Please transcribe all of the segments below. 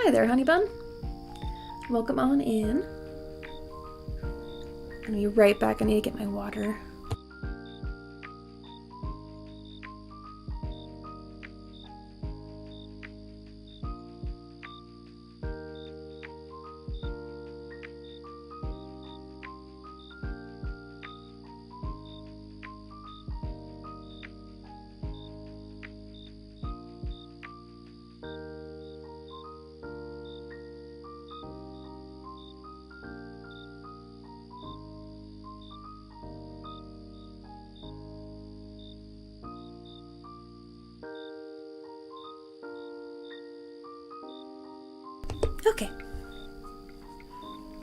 Hi there, honey bun. Welcome on in. I'm gonna be right back. I need to get my water. Okay.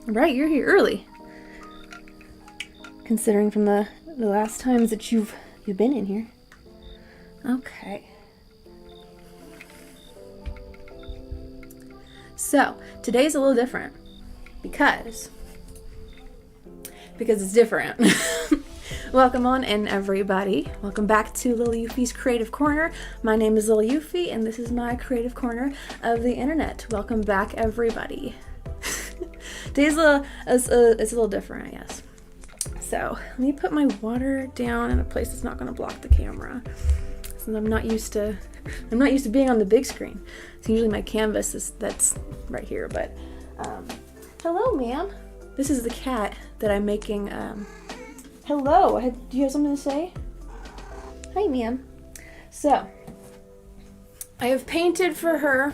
Right, you're here early. Considering from the last times that you've been in here. Okay. So, today's a little different because it's different. Welcome on in, everybody. Welcome back to Lil Euphie's Creative Corner. My name is Lil Euphie, and this is my creative corner of the internet. Welcome back, everybody. Today's it's a little different, I guess. So let me put my water down in a place that's not going to block the camera, since I'm not used to being on the big screen. So usually my canvas that's right here. But hello, ma'am. This is the cat that I'm making. Hello, do you have something to say? Hi, ma'am. So, I have painted for her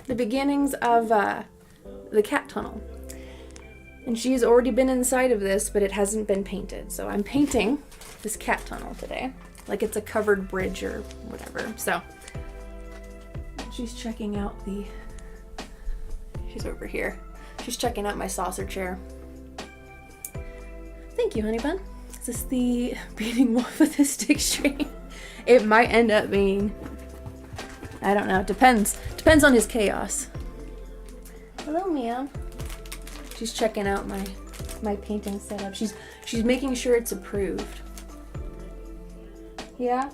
the beginnings of the cat tunnel. And she's already been inside of this, but it hasn't been painted. So I'm painting this cat tunnel today, like it's a covered bridge or whatever. So, she's checking out she's over here. She's checking out my saucer chair. Thank you, honey bun. Is this the beating wolf with a stick string? It might end up being. I don't know. Depends on his chaos. Hello, ma'am. She's checking out my painting setup. She's making sure it's approved. Yeah?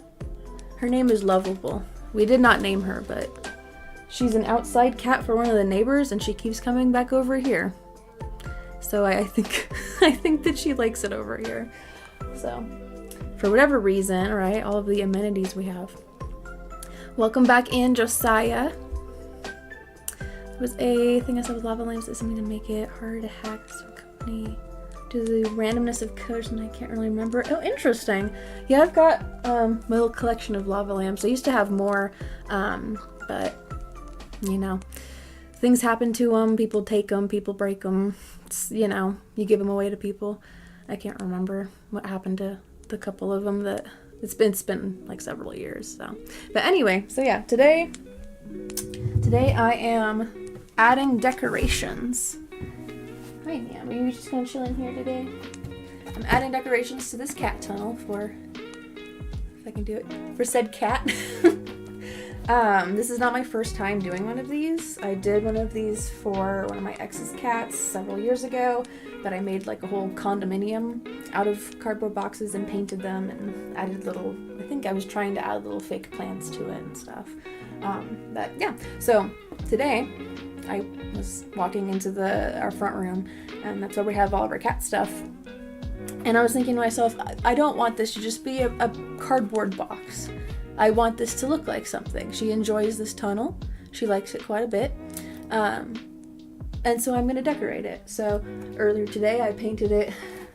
Her name is Lovable. We did not name her, but she's an outside cat for one of the neighbors, and she keeps coming back over here. So I think that she likes it over here. So, for whatever reason, right, all of the amenities we have. Welcome back in, Josiah. There was a thing I said with lava lamps. Is something to make it harder to hack this company due to the randomness of code or something. I can't really remember. Oh, interesting. Yeah, I've got my little collection of lava lamps. I used to have more, but you know, things happen to them. People take them. People break them. It's, you know, you give them away to people. I can't remember what happened to the couple of them that it's been like several years. So, but anyway, so yeah, today I am adding decorations. Hi, ma'am. Are you just gonna chill in here today? I'm adding decorations to this cat tunnel if I can do it, for said cat. This is not my first time doing one of these. I did one of these for one of my ex's cats several years ago, but I made like a whole condominium out of cardboard boxes and painted them and added I think I was trying to add little fake plants to it and stuff. But yeah, so today I was walking into our front room, and that's where we have all of our cat stuff. And I was thinking to myself, I don't want this to just be a cardboard box. I want this to look like something. She enjoys this tunnel. She likes it quite a bit. And so I'm going to decorate it. So earlier today I painted it.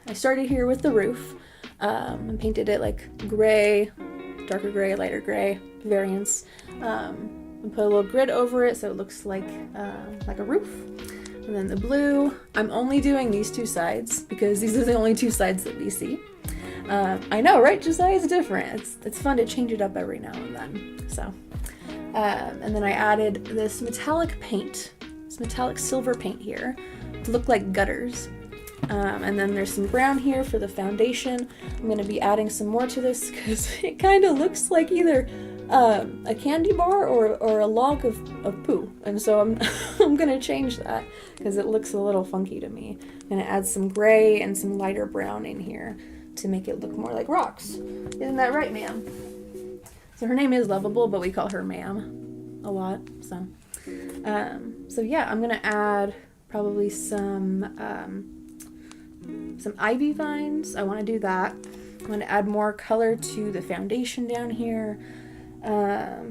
I started here with the roof and painted it like gray, darker gray, lighter gray variants. And put a little grid over it so it looks like a roof. And then the blue, I'm only doing these two sides because these are the only two sides that we see. I know, right? Josiah is different. It's fun to change it up every now and then. So, and then I added this metallic paint, this metallic silver paint here to look like gutters. And then there's some brown here for the foundation. I'm going to be adding some more to this because it kind of looks like either a candy bar or a log of poo. And so I'm going to change that because it looks a little funky to me. I'm going to add some gray and some lighter brown in here to make it look more like rocks. Isn't that right, ma'am? So her name is Lovable, but we call her ma'am a lot. So So yeah, I'm gonna add probably some ivy vines. I want to do that. I'm going to add more color to the foundation down here. I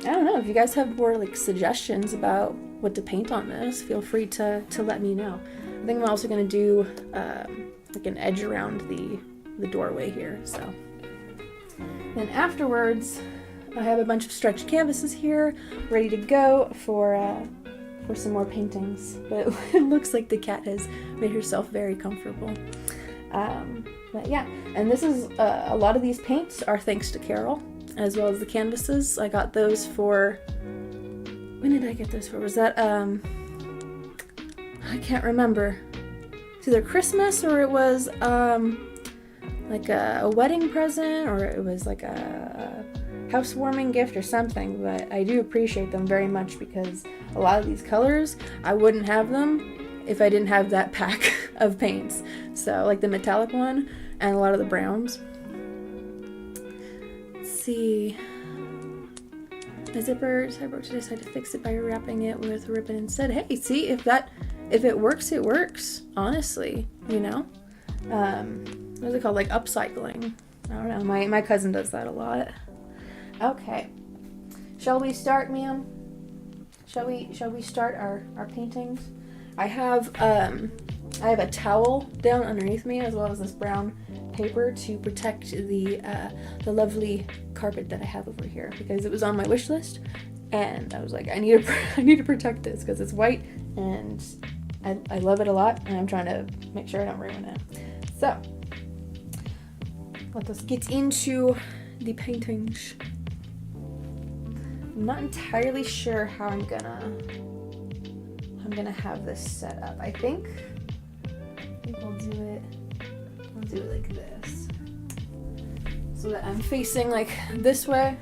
don't know if you guys have more like suggestions about what to paint on this. Feel free to let me know. I think I'm also going to do like an edge around the doorway here. So then afterwards, I have a bunch of stretched canvases here ready to go for some more paintings, but it looks like the cat has made herself very comfortable. But yeah, and this is a lot of these paints are thanks to Carol, as well as the canvases. I got those for, when did I get those for? Was that I can't remember. It's either Christmas or it was like a wedding present, or it was like a housewarming gift or something. But I do appreciate them very much because a lot of these colors, I wouldn't have them if I didn't have that pack of paints. So like the metallic one and a lot of the browns. Let's see. My zipper, so I broke today, so I had to fix it by wrapping it with ribbon instead. Hey, see, if it works, it works. Honestly, you know. What is it called? Like upcycling. I don't know. My cousin does that a lot. Okay. Shall we start, ma'am? Shall we start our paintings? I have a towel down underneath me, as well as this brown paper to protect the lovely carpet that I have over here, because it was on my wish list, and I was like, I need to protect this because it's white and I love it a lot, and I'm trying to make sure I don't ruin it. So let us get into the paintings. I'm not entirely sure how I'm gonna have this set up. I think I'll do it like this, so that I'm facing like this way.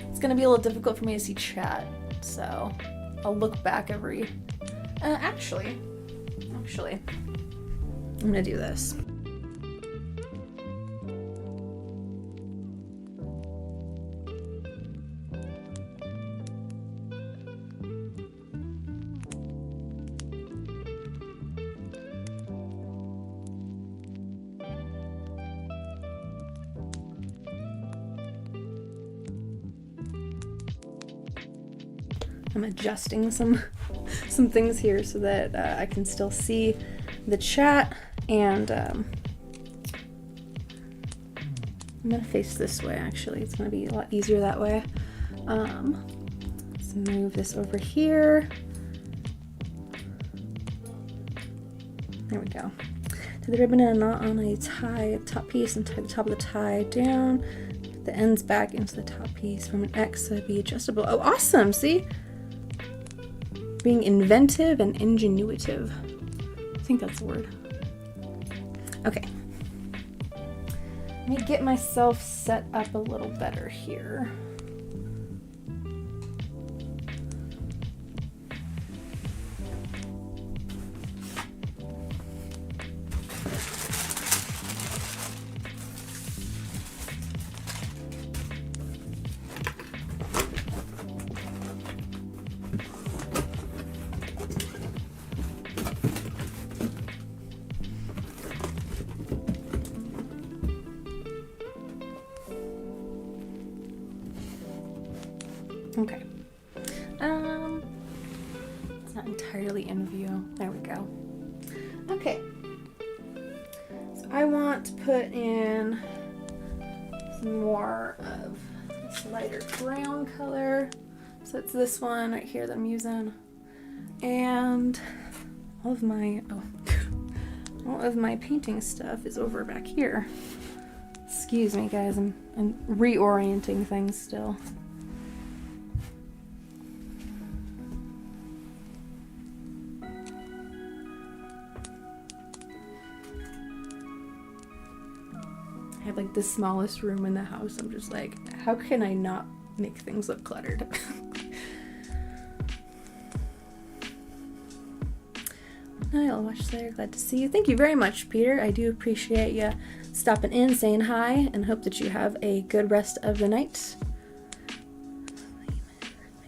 It's gonna be a little difficult for me to see chat, so I'll look back every actually I'm gonna do this. I'm adjusting some things here so that I can still see the chat, and I'm gonna face this way. Actually, it's gonna be a lot easier that way. Let's move this over here. There we go. Tie the ribbon in a knot on a top piece and tie the top of the tie down. Put the ends back into the top piece from an X so it'd be adjustable. Oh, awesome! See? Being inventive and ingenuitive. I think that's the word. Okay. Let me get myself set up a little better here. Okay. It's not entirely in view. There we go. Okay. So I want to put in some more of this lighter brown color. So it's this one right here that I'm using. And all of my painting stuff is over back here. Excuse me, guys. I'm reorienting things still. I have like the smallest room in the house. I'm just like, how can I not make things look cluttered? I'll watch later. Glad to see you. Thank you very much, Peter. I do appreciate you stopping in, saying hi, and hope that you have a good rest of the night.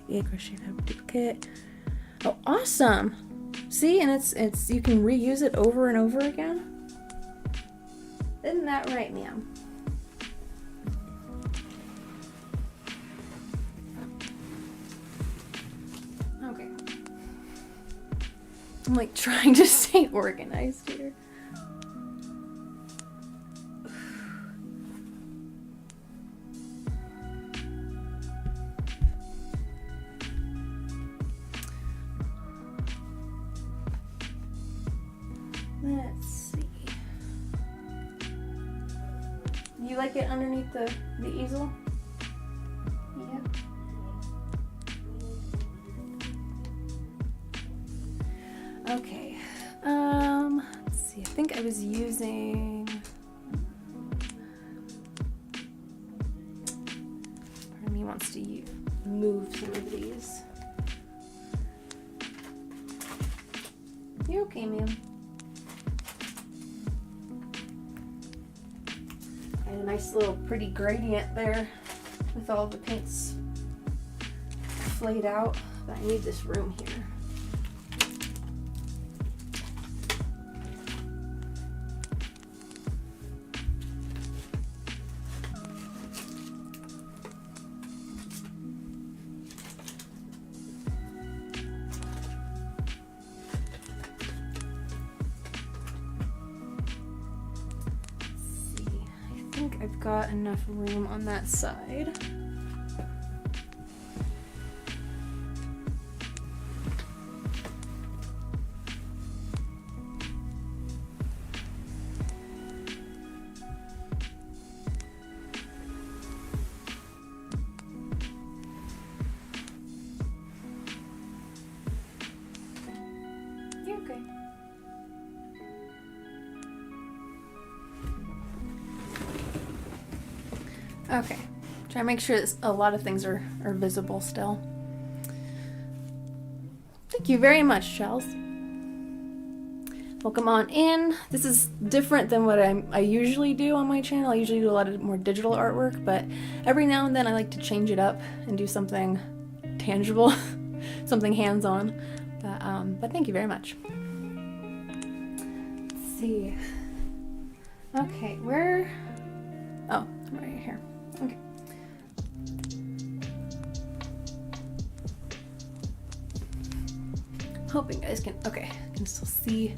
Crochet fabric duplicate. Oh, awesome. See, and it's you can reuse it over and over again. Isn't that right, ma'am? Okay. I'm like trying to stay organized here. Let's see. You like it underneath the easel? Yeah. Okay. Let's see. I think I was using. Part of me wants to move some of these. You okay, ma'am? And a nice little pretty gradient there with all the paints flayed out. But I need this room here. I've got enough room on that side. You okay? Okay, try to make sure that a lot of things are visible still. Thank you very much, Shells. Welcome on in. This is different than what I usually do on my channel. I usually do a lot of more digital artwork, but every now and then I like to change it up and do something tangible, something hands-on. But thank you very much. Let's see. Okay, where? Oh, right here. Okay. Hoping you guys can, okay, I can still see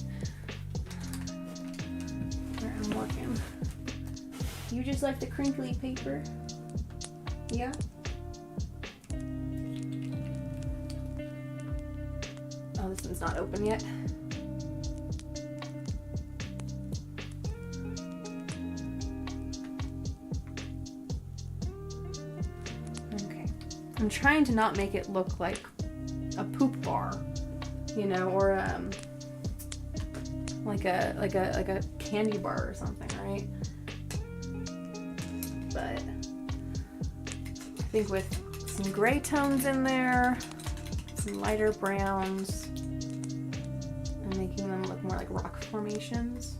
where I'm working. You just like the crinkly paper? Yeah? Oh, this one's not open yet. I'm trying to not make it look like a poop bar, you know, or like a candy bar or something, right? But I think with some gray tones in there, some lighter browns, and making them look more like rock formations,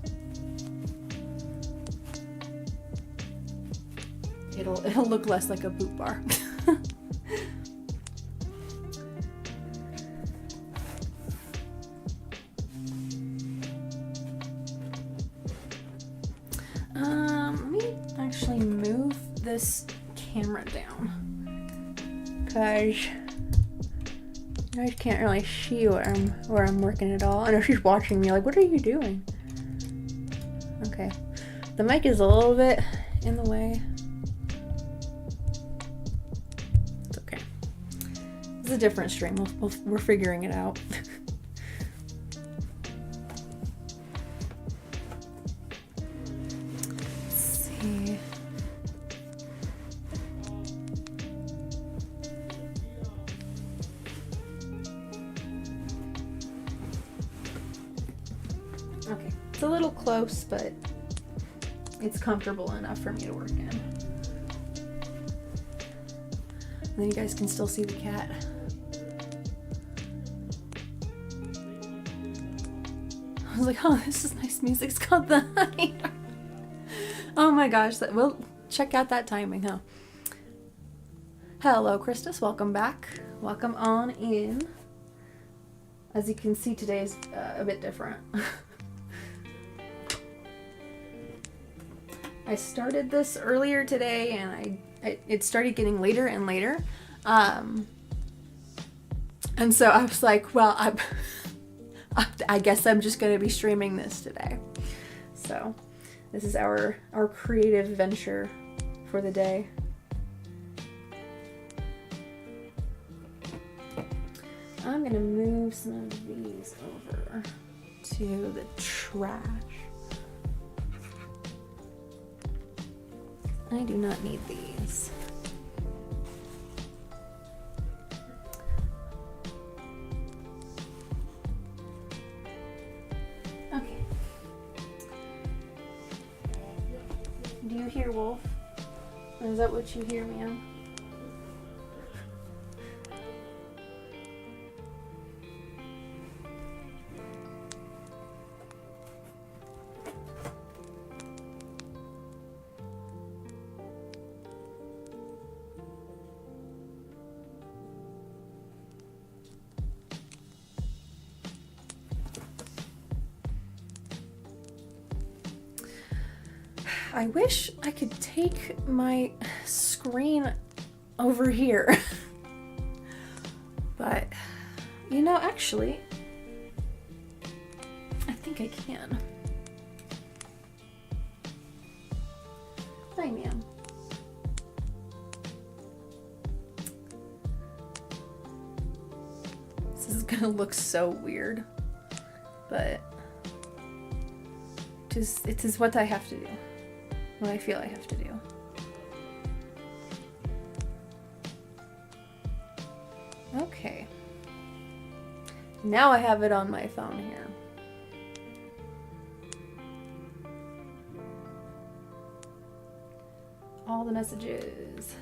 it'll look less like a poop bar. Let me actually move this camera down, cause you guys can't really see where I'm working at all. I know she's watching me like, what are you doing? Okay, the mic is a little bit in the way. It's okay. It's a different stream. We're figuring it out. Okay, it's a little close, but it's comfortable enough for me to work in. And then you guys can still see the cat. I was like, oh, this is nice music. It's called the Honey. Oh my gosh, we'll check out that timing, huh? Hello, Christus. Welcome back. Welcome on in. As you can see, today is a bit different. I started this earlier today, and it started getting later and later. And so I was like, well, I guess I'm just going to be streaming this today. So this is our creative venture for the day. I'm going to move some of these over to the trash. I do not need these. Okay. Do you hear Wolf? Is that what you hear, ma'am? I wish I could take my screen over here. But, you know, actually, I think I can. Hi, ma'am. This is gonna look so weird, but it is what I have to do. What I feel I have to do. Okay. Now I have it on my phone here. All the messages.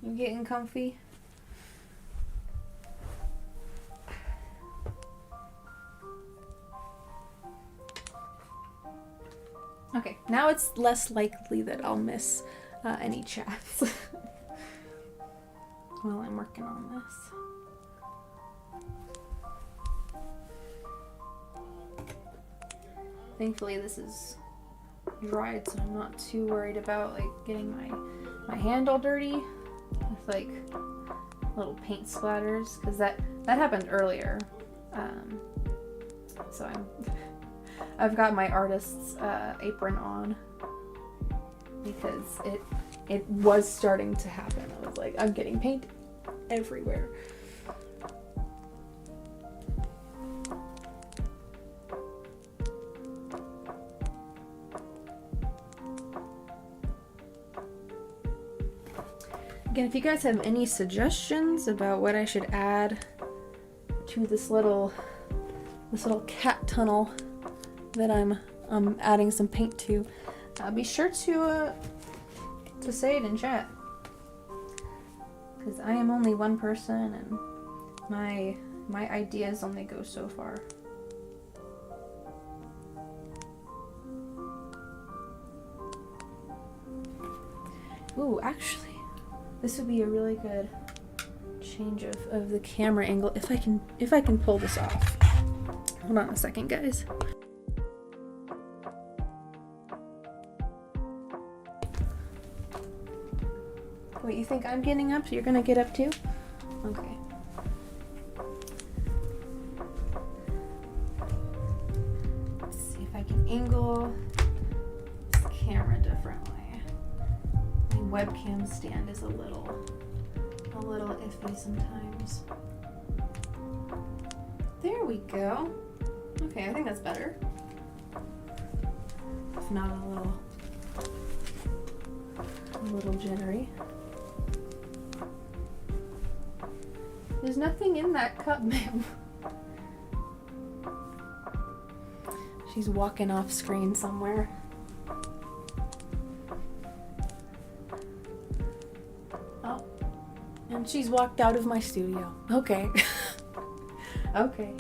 You getting comfy? Okay, now it's less likely that I'll miss any chats while I'm working on this. Thankfully this is dried, so I'm not too worried about like getting my hand all dirty with like little paint splatters, because that happened earlier. So I've got my artist's apron on because it was starting to happen. I was like, I'm getting paint everywhere. Again, if you guys have any suggestions about what I should add to this little cat tunnel that I'm adding some paint to, be sure to say it in chat, because I am only one person and my ideas only go so far. Ooh, actually, this would be a really good change of the camera angle if I can pull this off. Hold on a second, guys. Wait, you think I'm getting up, so you're gonna get up too? Okay. Let's see if I can angle this camera differently. My webcam stand is a little iffy sometimes. There we go. Okay, I think that's better. If not a little jittery. There's nothing in that cup, ma'am. She's walking off screen somewhere. Oh, and she's walked out of my studio. Okay. Okay.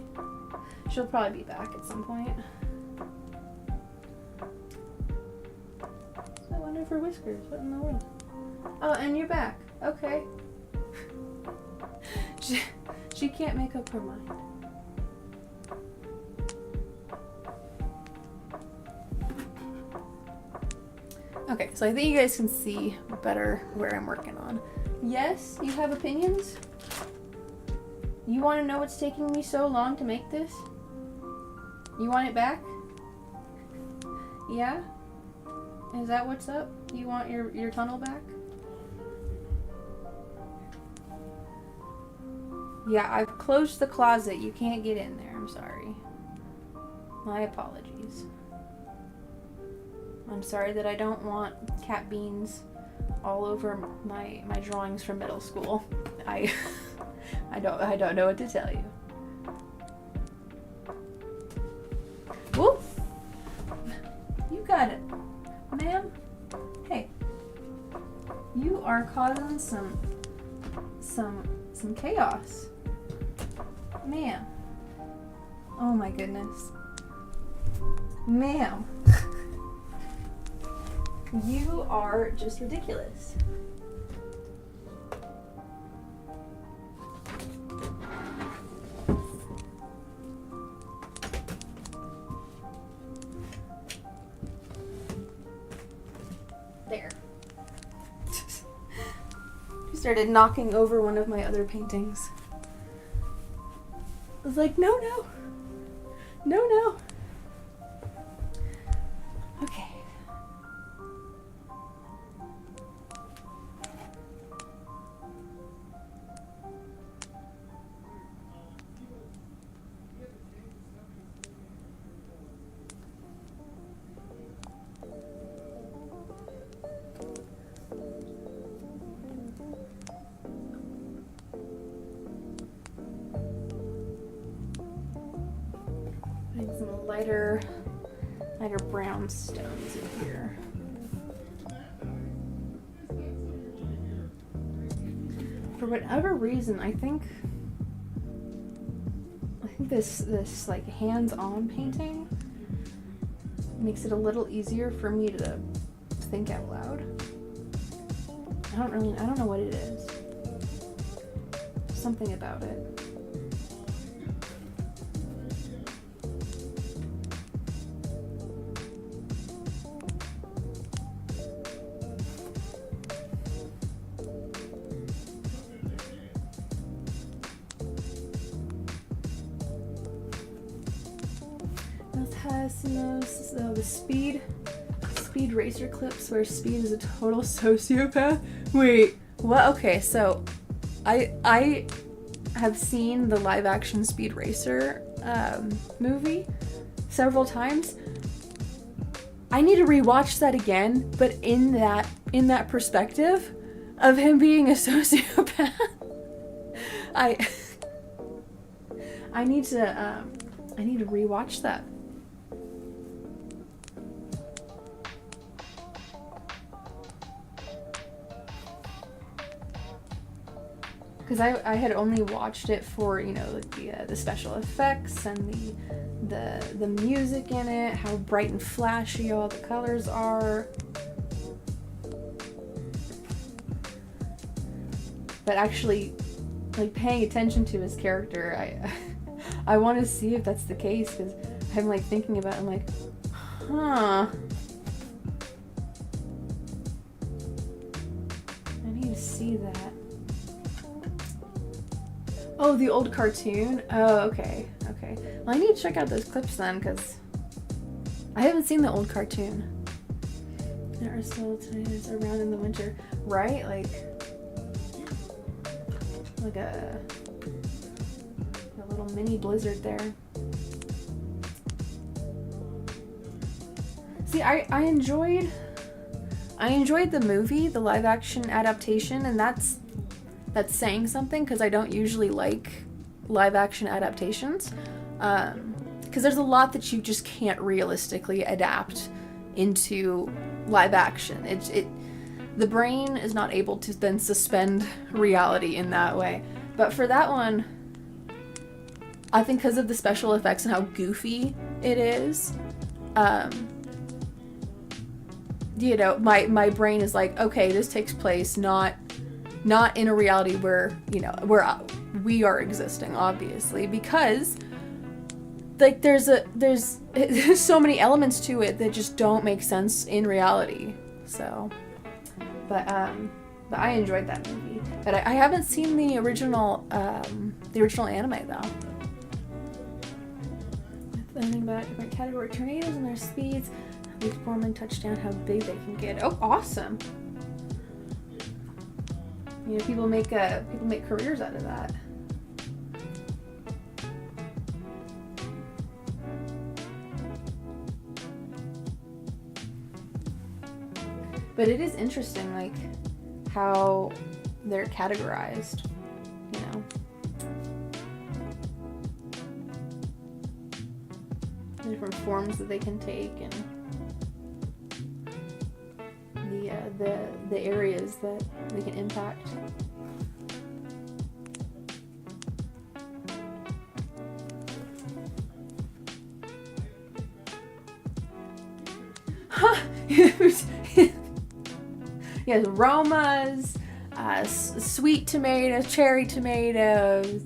She'll probably be back at some point. I wonder for whiskers. What in the world? Oh, and you're back. Okay. She can't make up her mind. Okay, so I think you guys can see better where I'm working on. Yes, you have opinions? You want to know what's taking me so long to make this? You want it back? Yeah? Is that what's up? You want your tunnel back? Yeah, I've closed the closet. You can't get in there. I'm sorry. My apologies. I'm sorry that I don't want cat beans all over my drawings from middle school. I don't know what to tell you. Whoop! You got it, ma'am. Hey, you are causing some chaos, ma'am. Oh my goodness, ma'am. You are just ridiculous. There. She started knocking over one of my other paintings. I was like, no, no. No, no. Okay. Putting some lighter brown stones in here. For whatever reason, I think this like hands-on painting makes it a little easier for me to think out loud. I don't know what it is. Something about it. The speed racer clips where Speed is a total sociopath. Wait, what? Okay, so I have seen the live action Speed Racer movie several times. I need to rewatch that again, but in that perspective of him being a sociopath. I need to rewatch that. Because I had only watched it for, you know, the special effects and the music in it, how bright and flashy all the colors are. But actually, like, paying attention to his character, I want to see if that's the case, because I'm like thinking about it, I'm like, huh. I need to see that. Oh, the old cartoon? Oh, okay. Okay. Well, I need to check out those clips then, because I haven't seen the old cartoon. There are still tomatoes around in the winter. Right? Like a little mini blizzard there. See, I enjoyed the movie, the live action adaptation, and that's saying something, because I don't usually like live action adaptations, because there's a lot that you just can't realistically adapt into live action. The brain is not able to then suspend reality in that way. But for that one, I think because of the special effects and how goofy it is, you know, my brain is like, okay, this takes place not in a reality where, you know, where we are existing, obviously, because like there's so many elements to it that just don't make sense in reality. So, but I enjoyed that movie. But I haven't seen the original anime though. Learning about different category tornadoes and their speeds, how big form and touchdown, how big they can get. Oh, awesome! You know, people make careers out of that. But it is interesting, like, how they're categorized, you know. The different forms that they can take, and the areas that they can impact. Yes, aromas, sweet tomatoes, cherry tomatoes.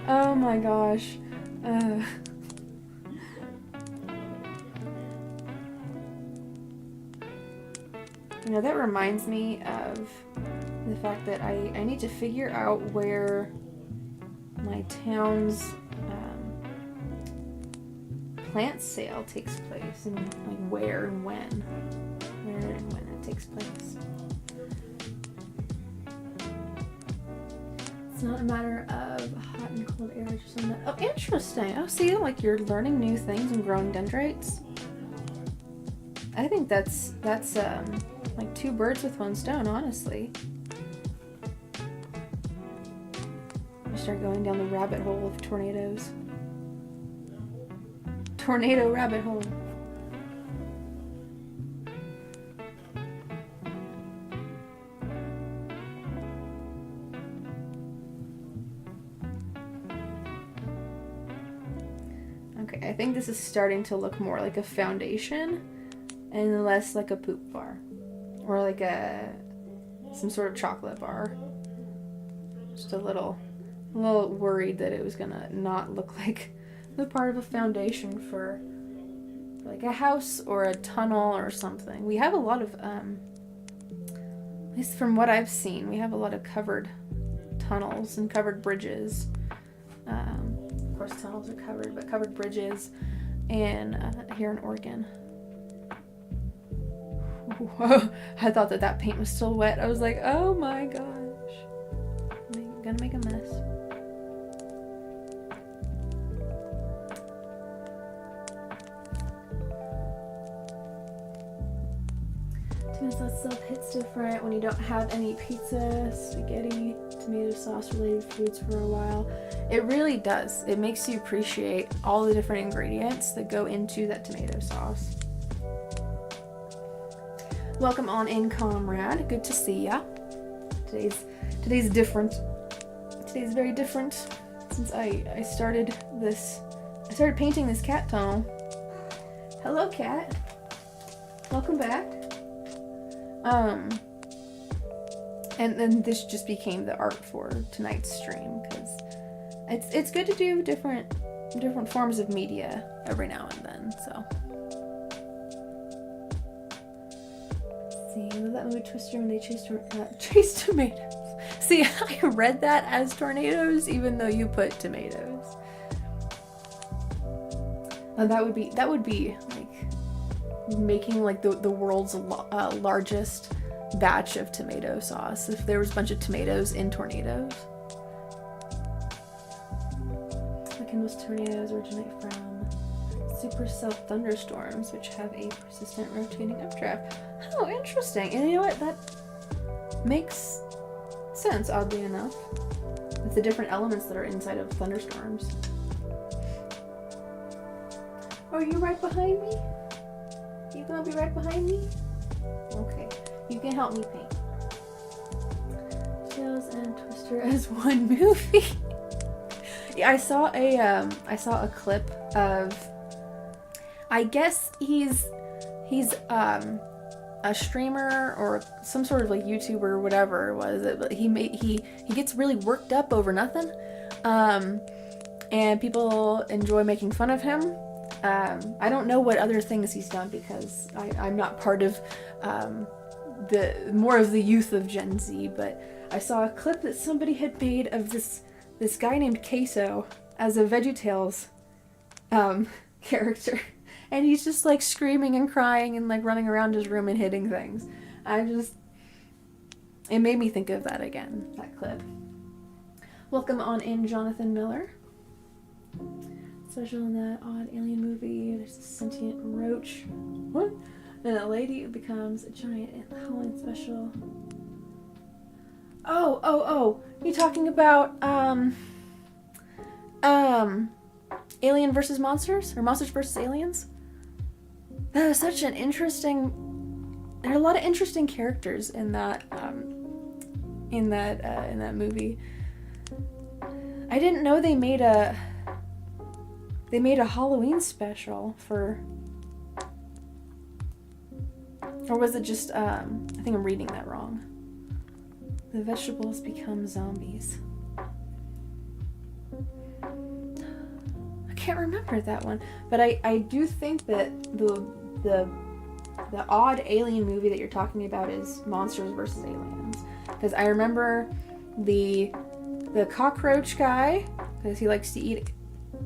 Oh my gosh. You know, that reminds me of the fact that I need to figure out where my town's plant sale takes place, and like where and when it takes place. It's not a matter of hot and cold air, just something that, oh, interesting. Oh, see, like you're learning new things and growing dendrites. I think that's like two birds with one stone, honestly. You start going down the rabbit hole of tornadoes. Tornado rabbit hole. Okay, I think this is starting to look more like a foundation and less like a poop bar, or like some sort of chocolate bar. Just a little worried that it was gonna not look like the part of a foundation for like a house or a tunnel or something. We have a lot of, at least from what I've seen, we have a lot of covered tunnels and covered bridges. Of course, tunnels are covered, but covered bridges, and here in Oregon. Whoa, I thought that paint was still wet. I was like, oh my gosh, I'm gonna make a mess. That stuff hits different when you don't have any pizza, spaghetti, tomato sauce related foods for a while. It really does. It makes you appreciate all the different ingredients that go into that tomato sauce. Welcome on in, comrade. Good to see ya. Today's different. Today's very different since I started painting this cat tunnel. Hello, cat. Welcome back. And then this just became the art for tonight's stream, because it's good to do different forms of media every now and then. So, let's see, was that movie Twister when they chase tomatoes? See, I read that as tornadoes, even though you put tomatoes. That would be like making like the world's largest batch of tomato sauce if there was a bunch of tomatoes in tornadoes. Like, most tornadoes originate from supercell thunderstorms, which have a persistent rotating updraft. Oh, interesting. And you know what? That makes sense, oddly enough, with the different elements that are inside of thunderstorms. Are you right behind me? You gonna be right behind me? Okay. You can help me paint. Shells and Twister as one movie. Yeah, I saw a clip of, I guess he's a streamer or some sort of like YouTuber or whatever it was. He gets really worked up over nothing, and people enjoy making fun of him. I don't know what other things he's done because I'm not part of the more of the youth of Gen Z, but I saw a clip that somebody had made of this guy named Queso as a VeggieTales character, and he's just like screaming and crying and like running around his room and hitting things. It made me think of that again, that clip. Welcome on in, Jonathan Miller. Special in that odd alien movie, there's a sentient roach. What? And a lady who becomes a giant in the Halloween special. Oh, you talking about Alien versus Monsters? Or Monsters versus Aliens? That was such an interesting... There are a lot of interesting characters in that movie. I didn't know they made a Halloween special for... Or was it just, I think I'm reading that wrong. The vegetables become zombies. I can't remember that one. But I do think that the odd alien movie that you're talking about is Monsters versus Aliens. Because I remember the cockroach guy, because he likes to eat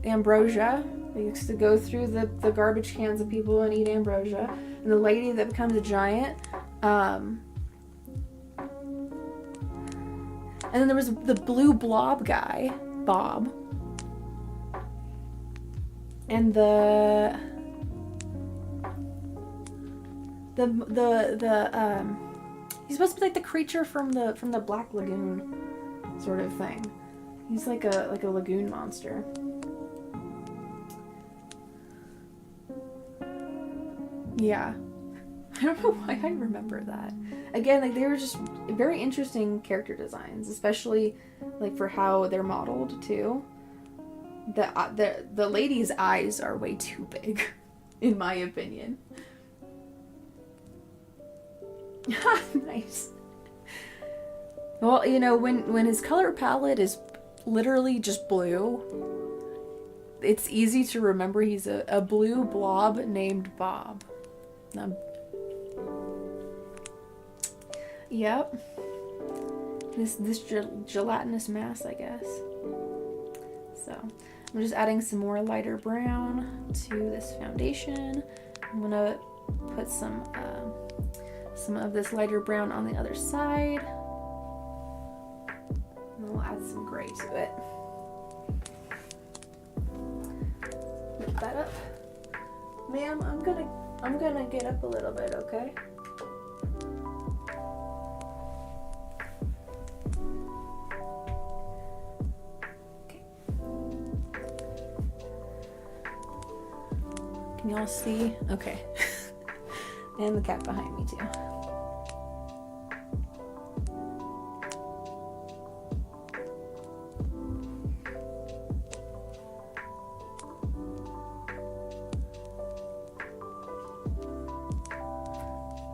ambrosia. He likes to go through the garbage cans of people and eat ambrosia. And the lady that becomes a giant. And then there was the blue blob guy, Bob. And he's supposed to be like the creature from the Black Lagoon sort of thing. He's like a lagoon monster. Yeah. I don't know why I remember that. Again, like they were just very interesting character designs, especially like for how they're modeled too. The lady's eyes are way too big, in my opinion. Nice. Well, you know, when his color palette is literally just blue, it's easy to remember he's a blue blob named Bob. Yep. This gelatinous mass, I guess. So I'm just adding some more lighter brown to this foundation. I'm gonna put some of this lighter brown on the other side. And we'll add some gray to it. Lift that up. Ma'am, I'm gonna get up a little bit, okay? Can y'all see? Okay. And the cat behind me too.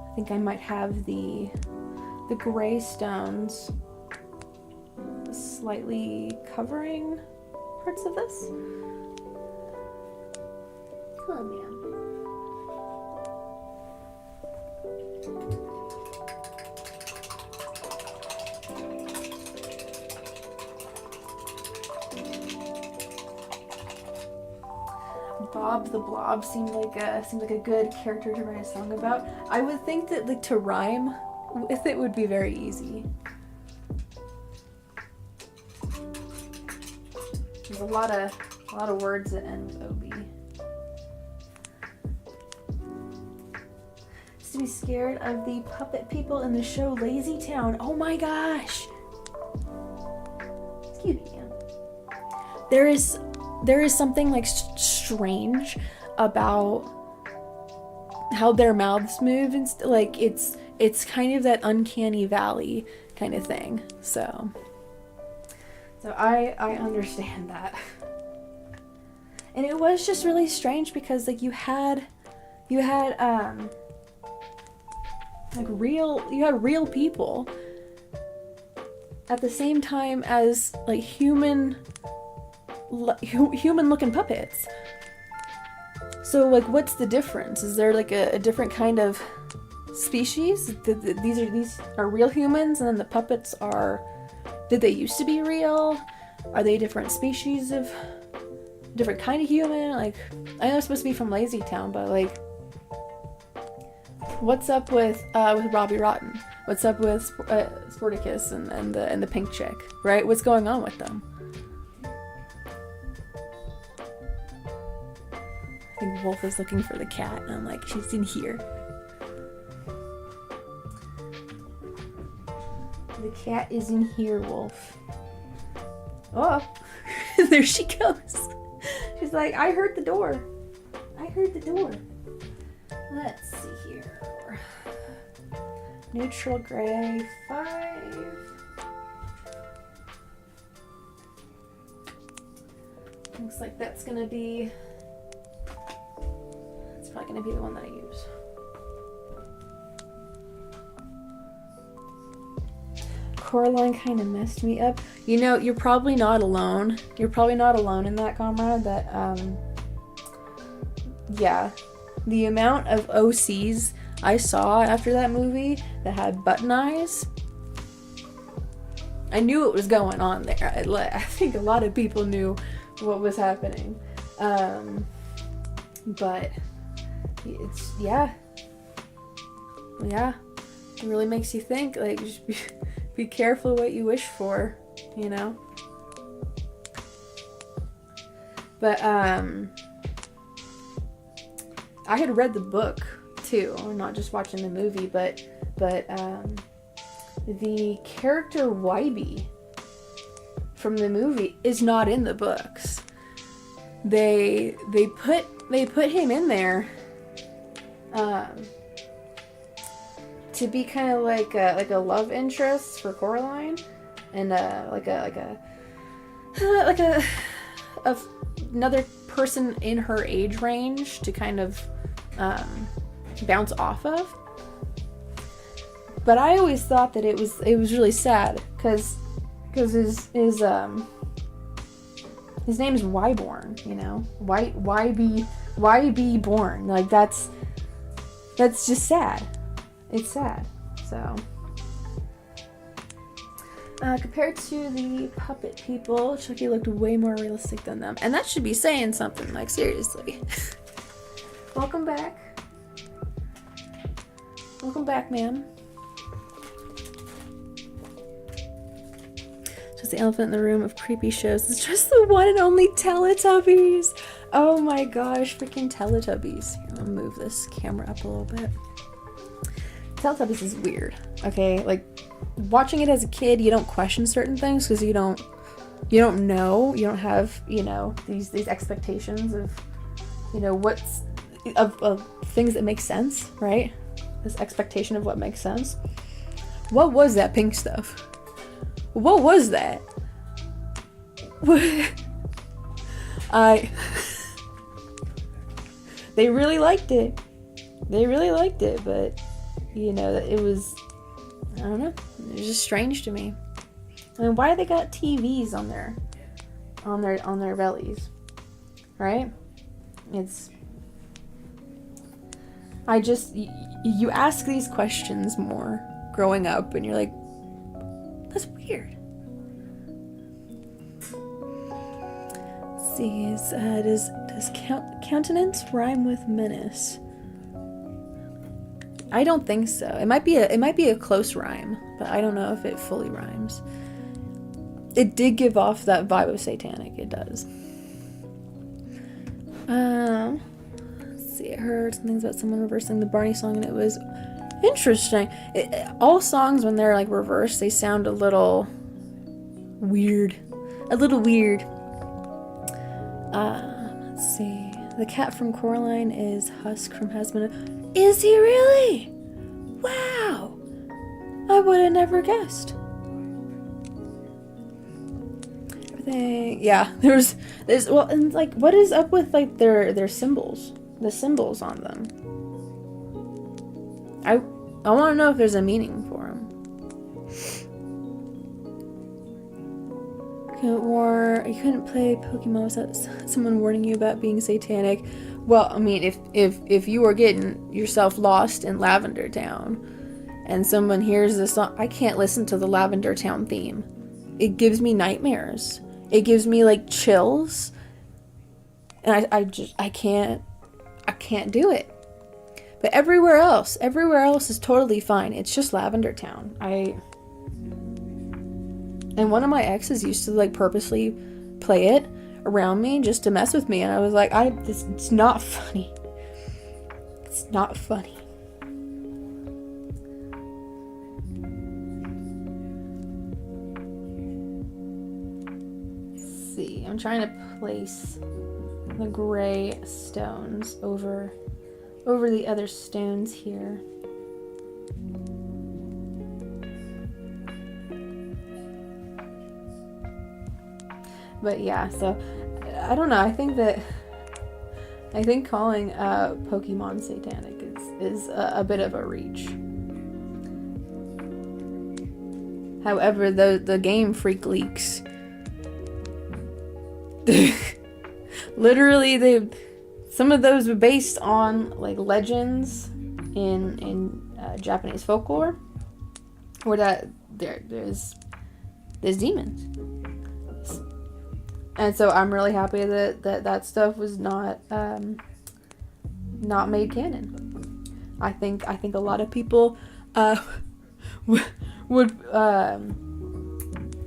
I think I might have the gray stones slightly covering parts of this. Oh man. Bob the Blob seemed like a good character to write a song about. I would think that like to rhyme with it would be very easy. There's a lot of words that end with OB. Used to be scared of the puppet people in the show Lazy Town. Oh my gosh! Excuse me, man. There is something like strange about how their mouths move and like it's kind of that uncanny valley kind of thing. So I understand that. And it was just really strange because like you had Like you had real people at the same time as like human looking puppets. So like, what's the difference? Is there like a different kind of species? These are real humans, and then the puppets are, did they used to be real? Are they different species of different kind of human? Like, I know it's supposed to be from Lazy Town, but like, what's up with Robbie Rotten? What's up with Sporticus and the pink chick, right? What's going on with them? I think Wolf is looking for the cat, and I'm like, she's in here. The cat is in here, Wolf. Oh, there she goes. She's like, I heard the door. I heard the door. Let's see here. Neutral gray 5. Looks like that's gonna be. It's probably gonna be the one that I use. Coraline kind of messed me up. You know, you're probably not alone. You're probably not alone in that, comrade. That yeah, the amount of OCs I saw after that movie that had button eyes, I knew what was going on there. I think a lot of people knew what was happening. But it's, yeah, it really makes you think, like, just be careful what you wish for, you know? But, I had read the book too, not just watching the movie, but the character Wybie from the movie is not in the books. They put him in there to be kind of like a love interest for Coraline, and another person in her age range to kind of bounce off of. But I always thought that it was really sad because his name is Wyborn, you know, why be born? Like that's just sad. It's sad. So compared to the puppet people, Chucky looked way more realistic than them, and that should be saying something. Like, seriously. Welcome back. Welcome back, ma'am. Just the elephant in the room of creepy shows. It's just the one and only Teletubbies. Oh my gosh, freaking Teletubbies. Here, I'll move this camera up a little bit. Teletubbies is weird, okay? Like, watching it as a kid, you don't question certain things because you don't know, you don't have, you know, these expectations of, you know, what's of things that make sense, right? This expectation of what makes sense. What was that pink stuff? What was that? They really liked it. They really liked it, but you know, it was, I don't know, it was just strange to me. I mean, why they got TVs on their bellies, right? It's, you ask these questions more growing up, and you're like, that's weird. Let's see, does countenance rhyme with menace? I don't think so. It might be a close rhyme, but I don't know if it fully rhymes. It did give off that vibe of satanic. It does. Let's see. I heard some things about someone reversing the Barney song, and it was interesting. All songs, when they're like reversed, they sound a little weird. Let's see. The cat from Coraline is Husk from Hasbin. Is he really? Wow! I would have never guessed. Everything, yeah. There's well, and like, what is up with like their symbols? The symbols on them. I want to know if there's a meaning for them. You couldn't play Pokemon without someone warning you about being satanic. Well, I mean, if you were getting yourself lost in Lavender Town and someone hears this song, I can't listen to the Lavender Town theme. It gives me nightmares. It gives me like chills. And I can't do it. But everywhere else is totally fine. It's just Lavender Town. And one of my exes used to like purposely play it around me just to mess with me, and I was like, it's not funny. It's not funny. Let's see, I'm trying to place the gray stones over the other stones here. But yeah, so I don't know. I think calling Pokemon satanic is a bit of a reach. However, the Game Freak leaks, literally some of those were based on like legends in Japanese folklore, where that there's demons. And so I'm really happy that stuff was not made canon. I think a lot of people would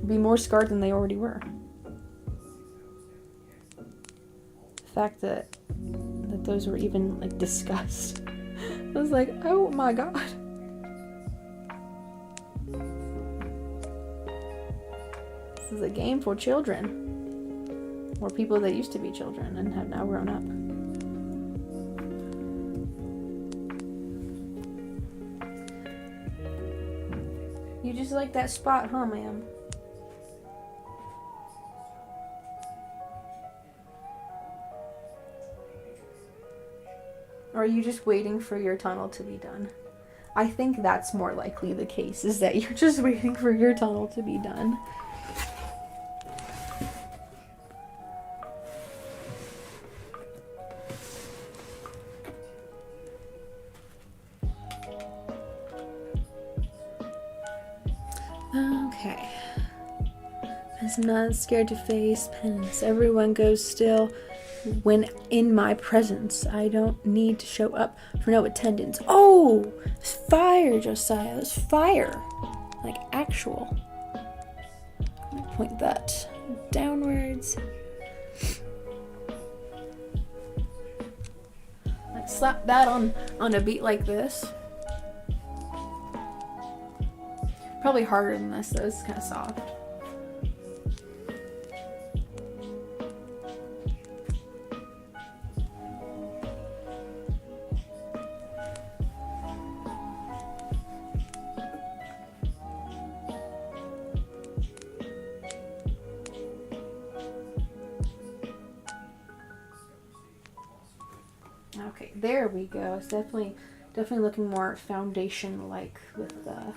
be more scarred than they already were. The fact that those were even like discussed, I was like, oh my god. This is a game for children. Or people that used to be children and have now grown up. You just like that spot, huh, ma'am? Or are you just waiting for your tunnel to be done? I think that's more likely the case, is that you're just waiting for your tunnel to be done. Okay. I'm not scared to face penance. Everyone goes still when in my presence. I don't need to show up for no attendance. Oh! It's fire, Josiah. It's fire. Like actual. Point that downwards. Like slap that on a beat like this. Probably harder than this, though. It's kind of soft. Okay, there we go. It's definitely looking more foundation-like with the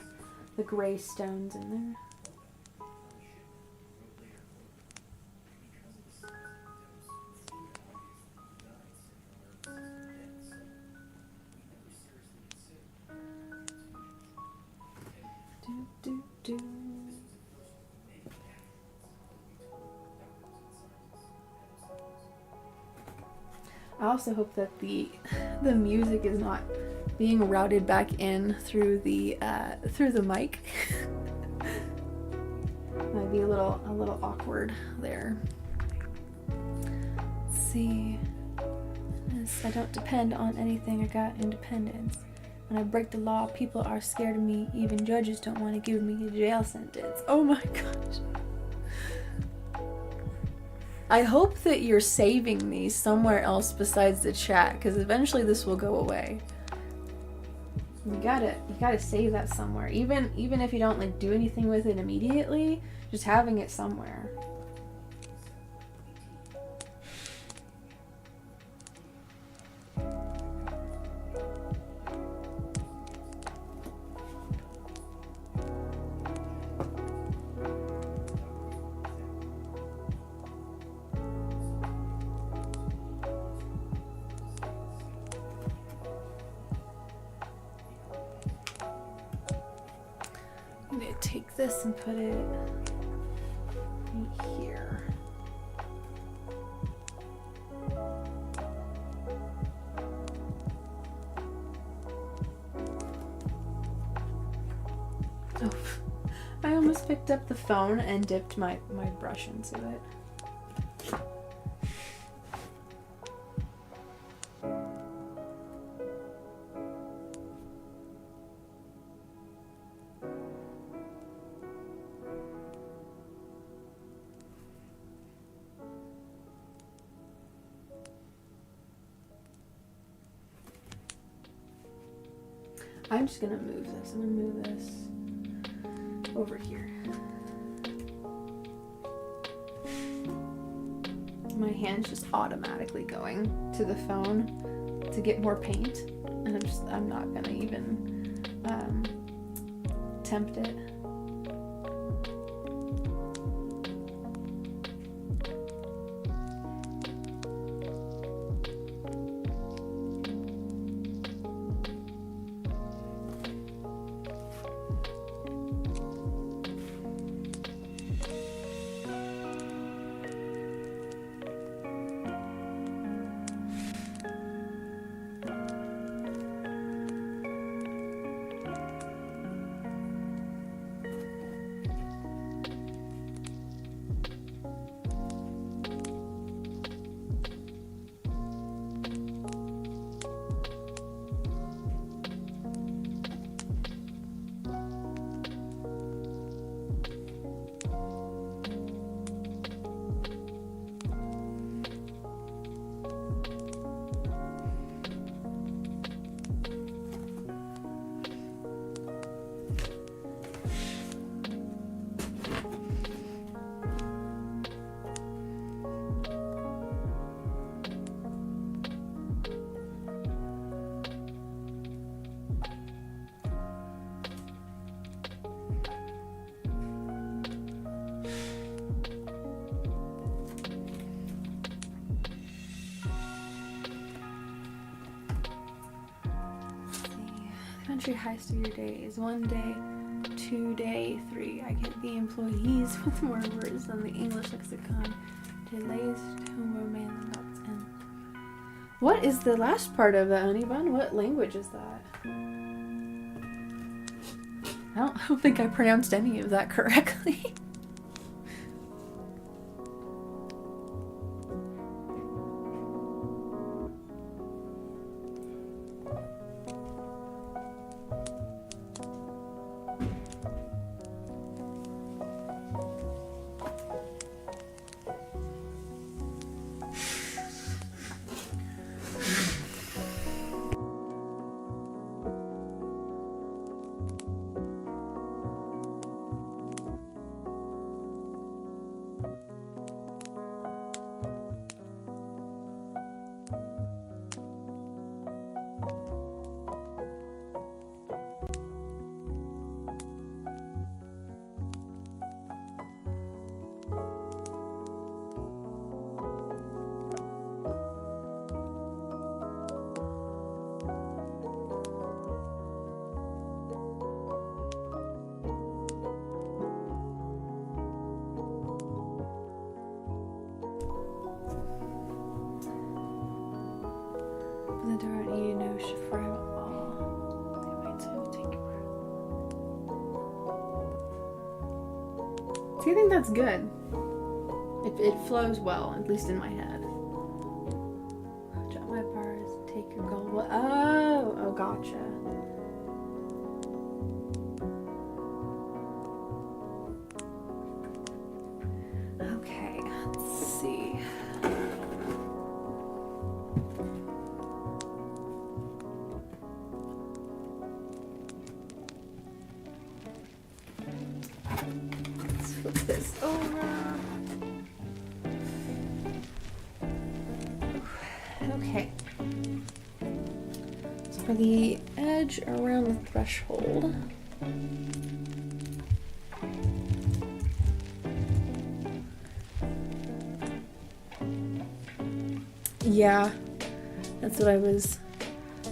gray stones in there. I also hope that the music is not being routed back in through the mic. Might be a little awkward there. Let's see. Yes, I don't depend on anything. I got independence. When I break the law, people are scared of me. Even judges don't want to give me a jail sentence. Oh my gosh. I hope that you're saving these somewhere else besides the chat, because eventually this will go away. You gotta save that somewhere. Even if you don't like do anything with it immediately, just having it somewhere. take this and put it right here. Oh, I almost picked up the phone and dipped my brush into it. I'm just gonna move this. I'm gonna move this over here. My hand's just automatically going to the phone to get more paint, and I'm not gonna even tempt it. Country heist of your day is 1 day, 2 day, 3. I get the employees with more words than the English lexicon. Delays to more man lots and. What is the last part of that, honey bun? What language is that? I don't think I pronounced any of that correctly. The door you know should forever all. Wait, so take a breath. See, I think that's good. It flows well, at least in my head. Drop my bars, take your gold. Oh, gotcha. Okay, let's see. Let's flip this over. Okay. So for the edge around the threshold, yeah, that's what I was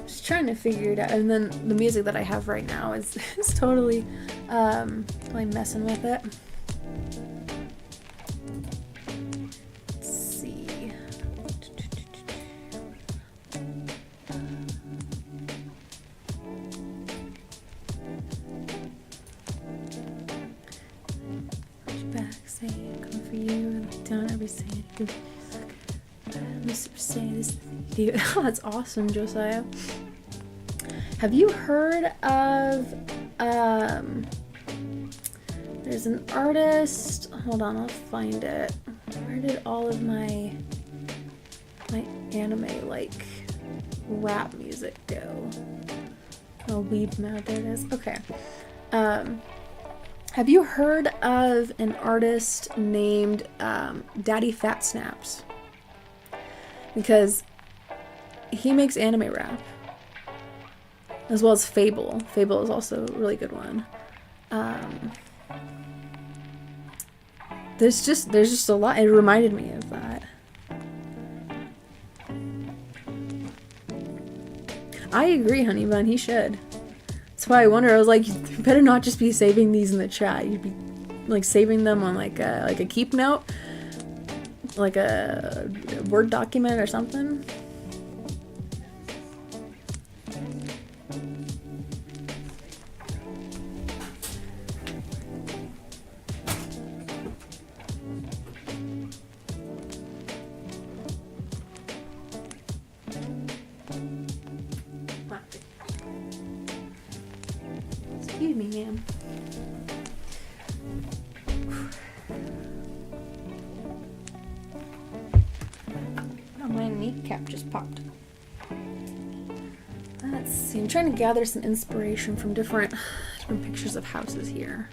just trying to figure it out. And then the music that I have right now is totally Probably messing with it. Let's see. Back saying, come for you, and down every saying, good. Mr. Say this. Oh, that's awesome, Josiah. Have you heard of there's an artist, hold on, I'll find it. Where did all of my anime like rap music go? Oh, weeb mode, there it is. Okay. Have you heard of an artist named Daddy Fat Snaps? Because he makes anime rap. As well as Fable. Fable is also a really good one. There's just a lot. It reminded me of that. I agree, Honey Bun. He should. That's why I wonder. I was like, you better not just be saving these in the chat. You'd be like saving them on like a keep note, like a Word document or something. Excuse me, ma'am. Oh, my kneecap just popped. Let's see. I'm trying to gather some inspiration from different pictures of houses here.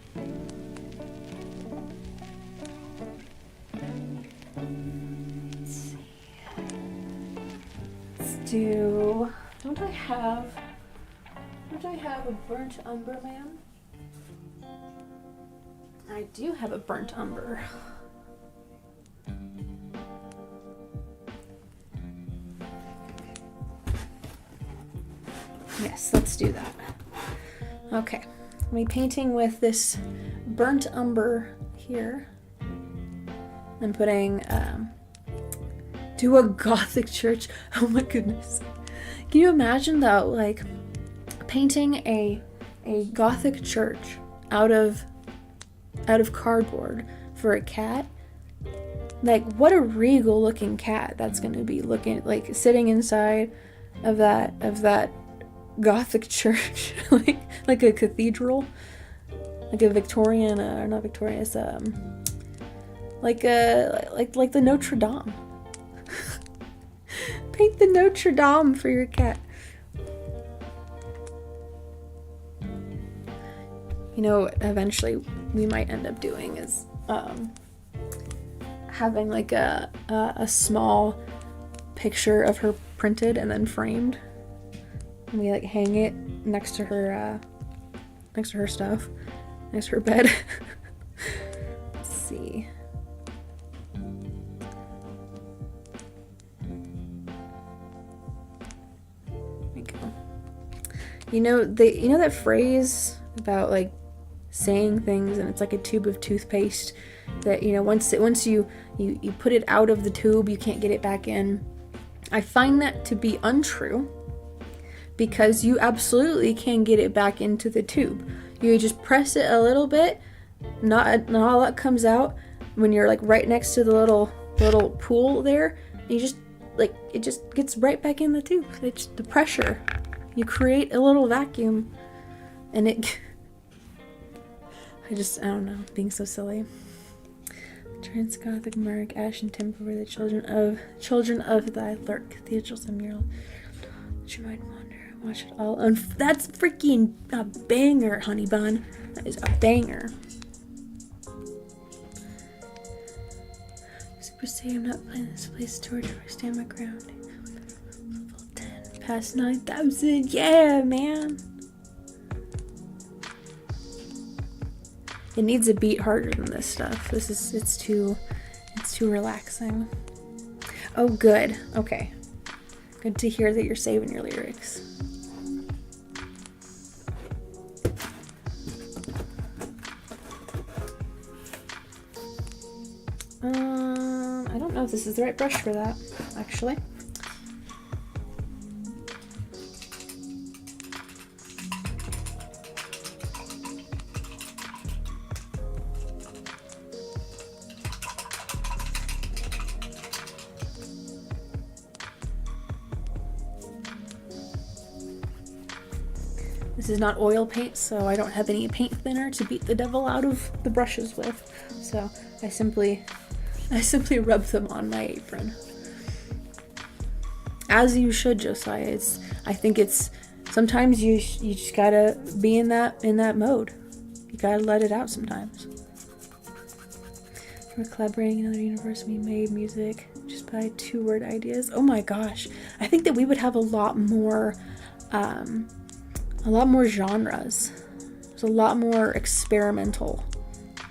Let's see. Let's do. Don't I have a burnt umber, ma'am? I do have a burnt umber. Yes, let's do that. Okay, I'll be painting with this burnt umber here. I'm putting, do a Gothic church. Oh my goodness. Can you imagine though, like, painting a Gothic church out of cardboard for a cat? Like, what a regal looking cat that's gonna be looking like, sitting inside of that Gothic church, like a cathedral, like a Victorian, or not Victorian, it's like the Notre Dame. Paint the Notre Dame for your cat. You know, eventually we might end up doing is having like a small picture of her printed and then framed, and we like hang it next to her stuff, next to her bed. Let's see. There we go. You know that phrase about like saying things and it's like a tube of toothpaste that, you know, once you put it out of the tube, you can't get it back in. I find that to be untrue, because you absolutely can get it back into the tube. You just press it a little bit, not all that comes out when you're like right next to the little pool there, and you just like, it just gets right back in the tube. It's the pressure. You create a little vacuum and it I don't know, being so silly. Trans-Gothic Merc, Ash and Timber were the children of thy Lurk cathedrals and mural. Let your mind wander, watch it all. That's freaking a banger, Honey Bun. That is a banger. Super say I'm not playing this place to torture. I stand my ground. Level 10, past 9,000. Yeah, man. It needs a beat harder than this stuff. It's too relaxing. Oh, good. Okay. Good to hear that you're saving your lyrics. if this is the right brush for that, actually. This is not oil paint, so I don't have any paint thinner to beat the devil out of the brushes with. So I simply rub them on my apron. As you should, Josiah. I think it's sometimes you just gotta be in that mode. You gotta let it out sometimes. We're collaborating in another universe. We made music just by 2-word ideas. Oh my gosh, I think that we would have a lot more genres. There's a lot more experimental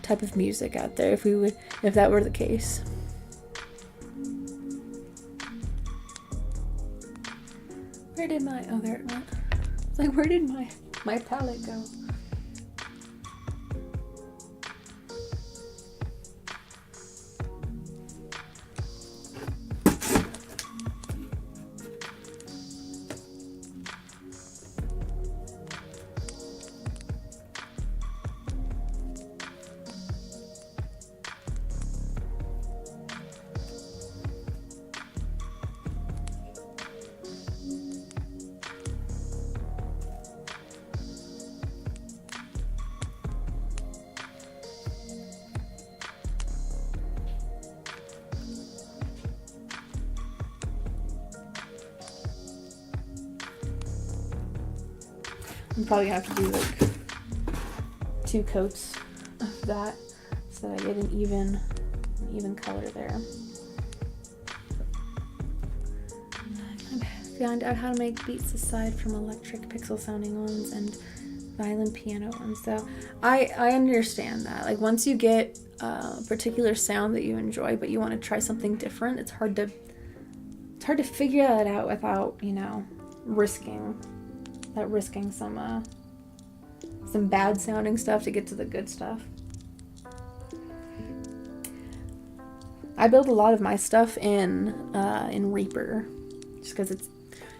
type of music out there if that were the case. Where did my, oh, there it went. It's like, where did my palette go? I'm probably gonna have to do like 2 coats of that so that I get an even color there. I found out how to make beats aside from electric pixel sounding ones and violin piano ones. So I understand that. Like once you get a particular sound that you enjoy but you want to try something different, it's hard to figure that out without, you know, risking some bad sounding stuff to get to the good stuff. I build a lot of my stuff in Reaper just because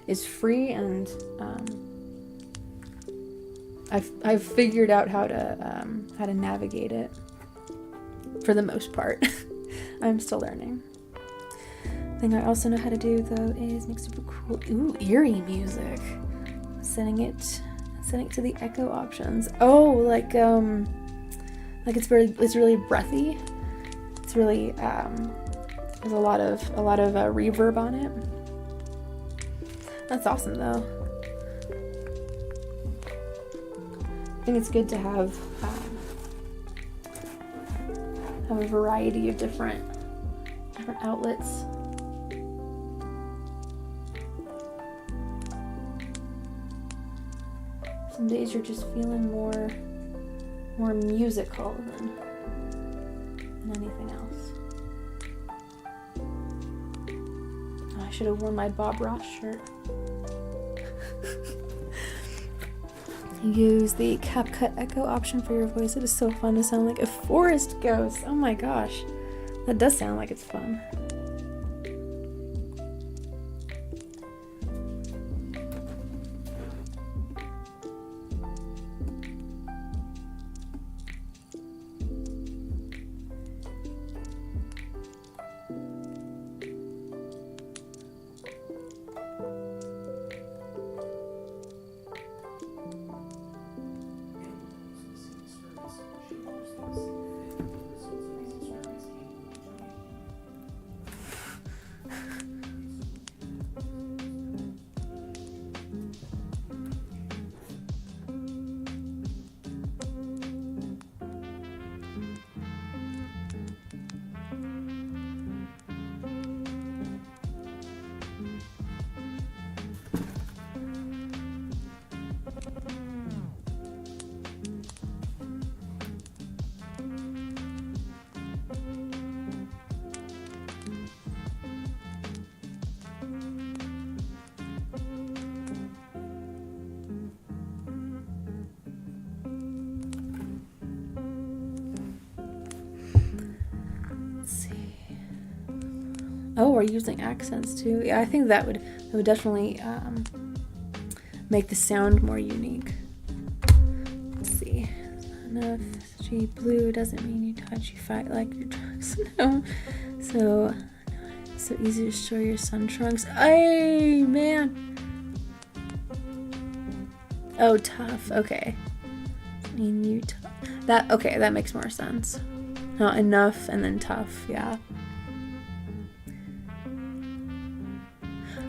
it's free, and I've figured out how to navigate it for the most part. I'm still learning. Thing I also know how to do though is make super cool eerie music. Setting it to the echo options. Oh, like it's really breathy. It's really there's a lot of reverb on it. That's awesome though. I think it's good to have a variety of different outlets. Some days you're just feeling more musical than anything else. Oh, I should have worn my Bob Ross shirt. Use the CapCut Echo option for your voice. It is so fun to sound like a forest ghost. Oh my gosh, that does sound like it's fun. Oh, we're using accents too. Yeah, I think that would definitely make the sound more unique. Let's see. Enough. G blue doesn't mean you touch, you fight like your trunks. No. So easy to show your sun trunks. Ay, man. Oh, tough. Okay. I mean, you that, okay, that makes more sense. Not enough and then tough, yeah.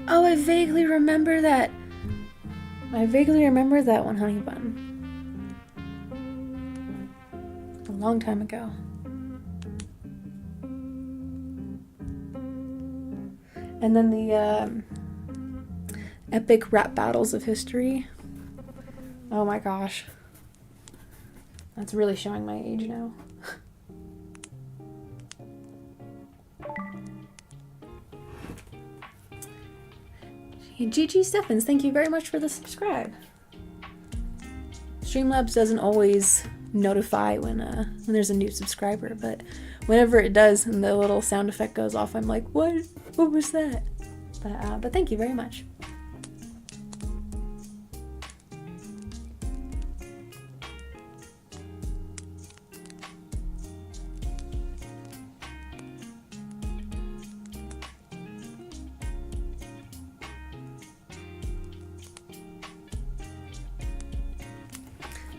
Oh, I vaguely remember that. I vaguely remember that one, Honey Bun. A long time ago. And then the epic rap battles of history. Oh my gosh. That's really showing my age now. GG Steffens, thank you very much for the subscribe. Streamlabs doesn't always notify when there's a new subscriber, but whenever it does and the little sound effect goes off, I'm like, what was that? But thank you very much.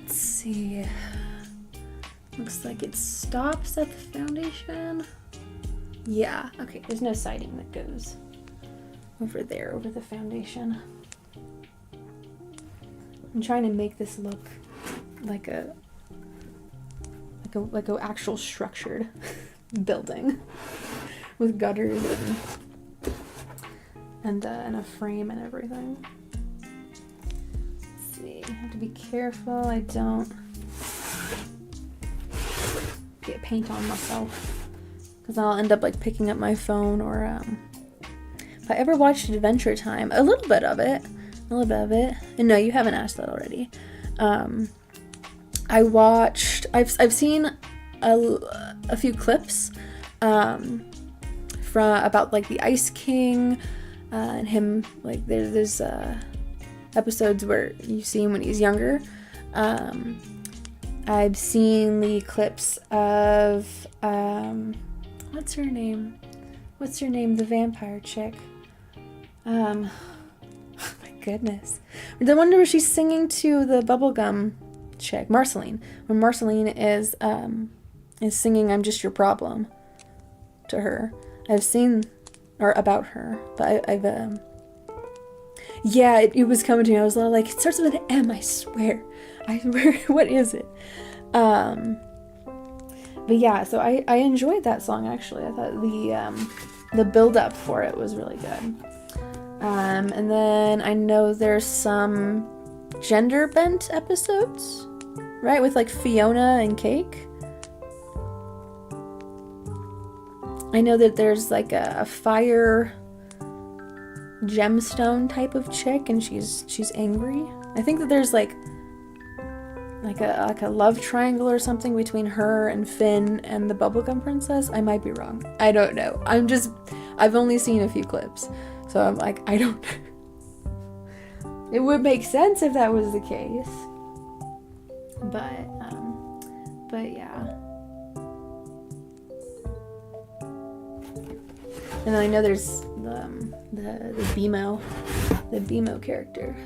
See, looks like it stops at the foundation. Yeah, okay, there's no siding that goes over there, over the foundation. I'm trying to make this look like a actual structured building with gutters and a frame and everything. I have to be careful I don't get paint on myself, because I'll end up like picking up my phone, or if I ever watched Adventure Time, a little bit of it, and no, you haven't asked that already. I've seen a few clips from about like the Ice King and him, like there's episodes where you see him when he's younger. I've seen the clips of what's her name? The vampire chick. Oh my goodness. The one where she's singing to the bubblegum chick, Marceline. When Marceline is singing I'm Just Your Problem to her. I've seen, or about her, but I've yeah, it was coming to me. I was like, it starts with an M, I swear. What is it? But yeah, so I enjoyed that song, actually. I thought the build-up for it was really good. And then I know there's some gender-bent episodes, right? With like Fiona and Cake. I know that there's like a fire gemstone type of chick, and she's angry. I think that there's like a love triangle or something between her and Finn and the bubblegum princess. I might be wrong. I don't know. I've only seen a few clips, so I'm like, I don't know. It would make sense if that was the case, but yeah. And then I know there's the BMO character.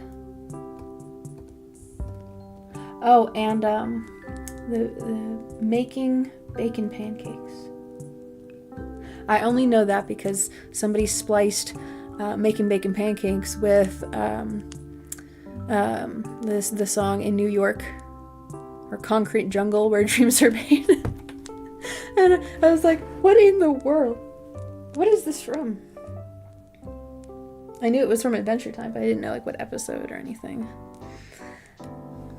Oh, and the making bacon pancakes. I only know that because somebody spliced making bacon pancakes with the song In New York, or Concrete Jungle Where Dreams Are Made. And I was like, what in the world? What is this from? I knew it was from Adventure Time, but I didn't know like what episode or anything.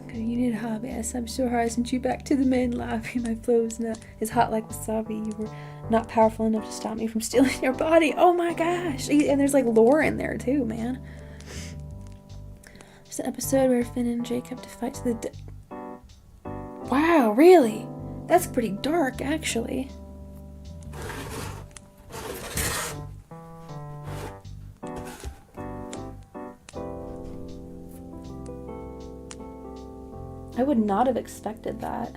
Okay, you need a hobby. I subbed so hard I sent you back to the main lobby. My flow is hot like wasabi. You were not powerful enough to stop me from stealing your body. Oh my gosh! And there's like lore in there too, man. There's an episode where Finn and Jake have to fight to the Wow, really? That's pretty dark, actually. I would not have expected that.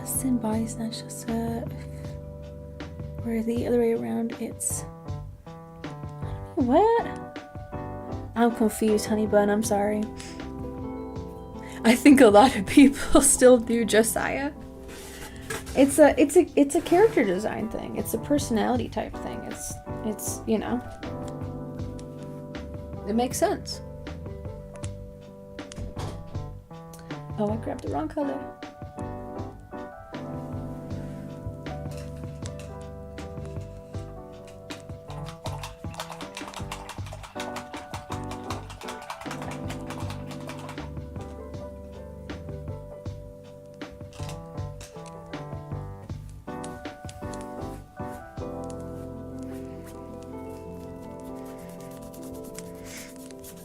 Sin body snatch, just where the other way around, it's what? I'm confused, honey bun, I'm sorry. I think a lot of people still do Josiah. It's a character design thing. It's a personality type thing. It's you know, it makes sense. Oh, I grabbed the wrong color.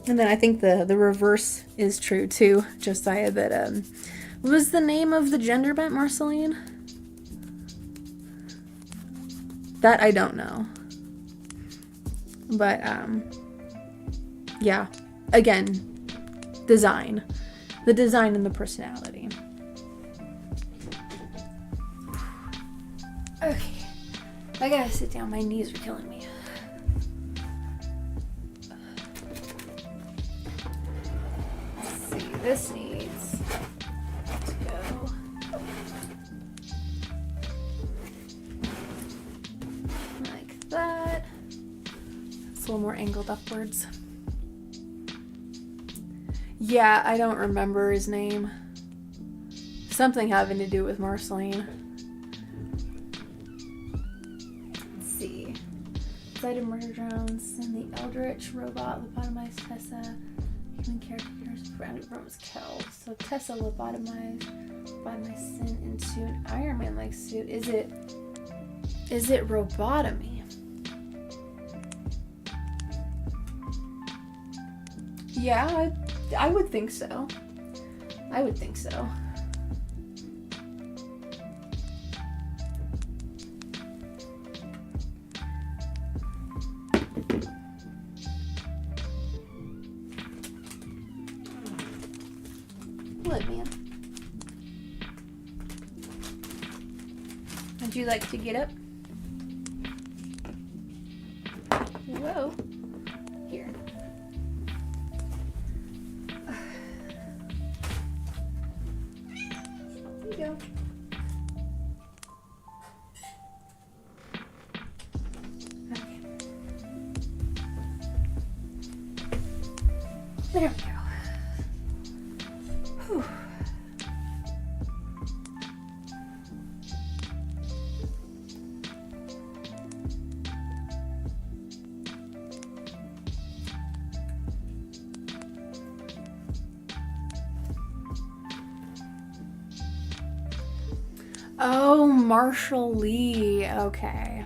And then I think the reverse is true too, Josiah, that what was the name of the gender bent Marceline? That I don't know. But yeah, again, design. The design and the personality. Okay. I gotta sit down, my knees are killing me. This needs to go like that. It's a little more angled upwards. Yeah, I don't remember his name. Something having to do with Marceline. Let's see. Cited murder drones and the Eldritch robot lobotomized Tessa. Human characters surrounded from his Kel. So Tessa lobotomized sin into an Iron Man-like suit. Is it robotomy? Yeah, I would think so. I would think so. What, man? Would you like to get up? Whoa. Here. Here you go. Okay. There we go. Whew. Oh, Marshall Lee. Okay.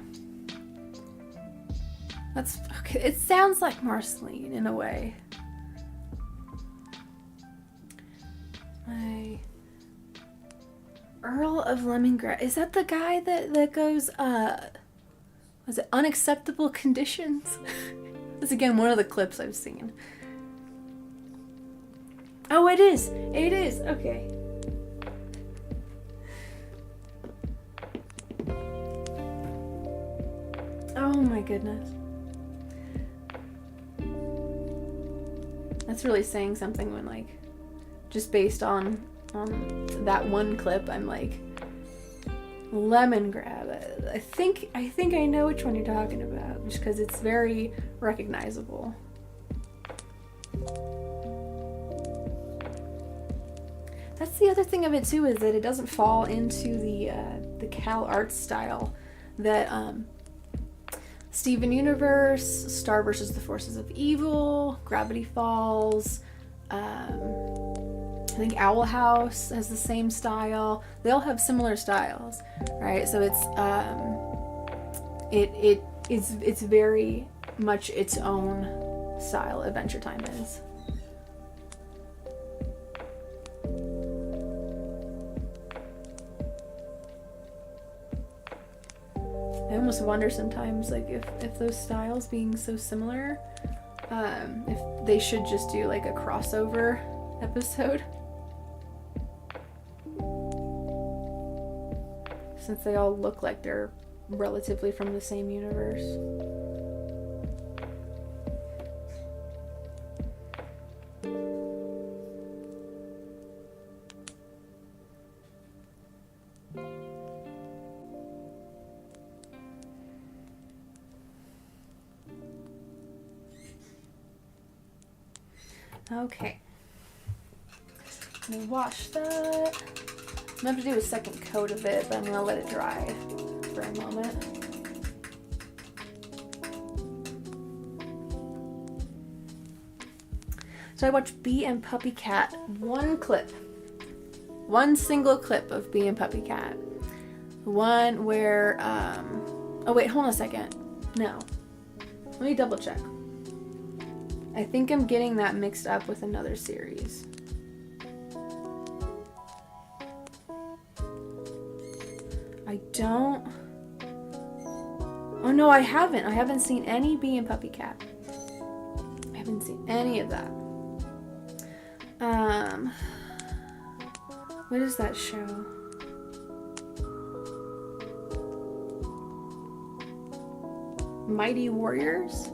That's okay. It sounds like Marceline in a way. Earl of Lemongrass. Is that the guy that goes, was it Unacceptable Conditions? That's again one of the clips I've seen. Oh, it is. It is. Okay. Oh my goodness. That's really saying something when, like, just based on that one clip, I'm like, lemongrass. I think I know which one you're talking about, just because it's very recognizable. That's the other thing of it too, is that it doesn't fall into the Cal art style that Steven Universe, Star vs. the Forces of Evil, Gravity Falls, I think Owl House has the same style. They all have similar styles, right? So it's it's very much its own style. Adventure Time is. I almost wonder sometimes, like, if those styles being so similar, if they should just do like a crossover episode, since they all look like they're relatively from the same universe. Okay, let me wash that. I'm gonna have to do a second coat of it, but I'm gonna let it dry for a moment. So I watched Bee and Puppy Cat, one single clip of Bee and Puppy Cat. One where, oh wait, hold on a second. No, let me double check. I think I'm getting that mixed up with another series. I don't... Oh no, I haven't. I haven't seen any Bee and Puppy Cat. I haven't seen any of that. What is that show? Mighty Warriors?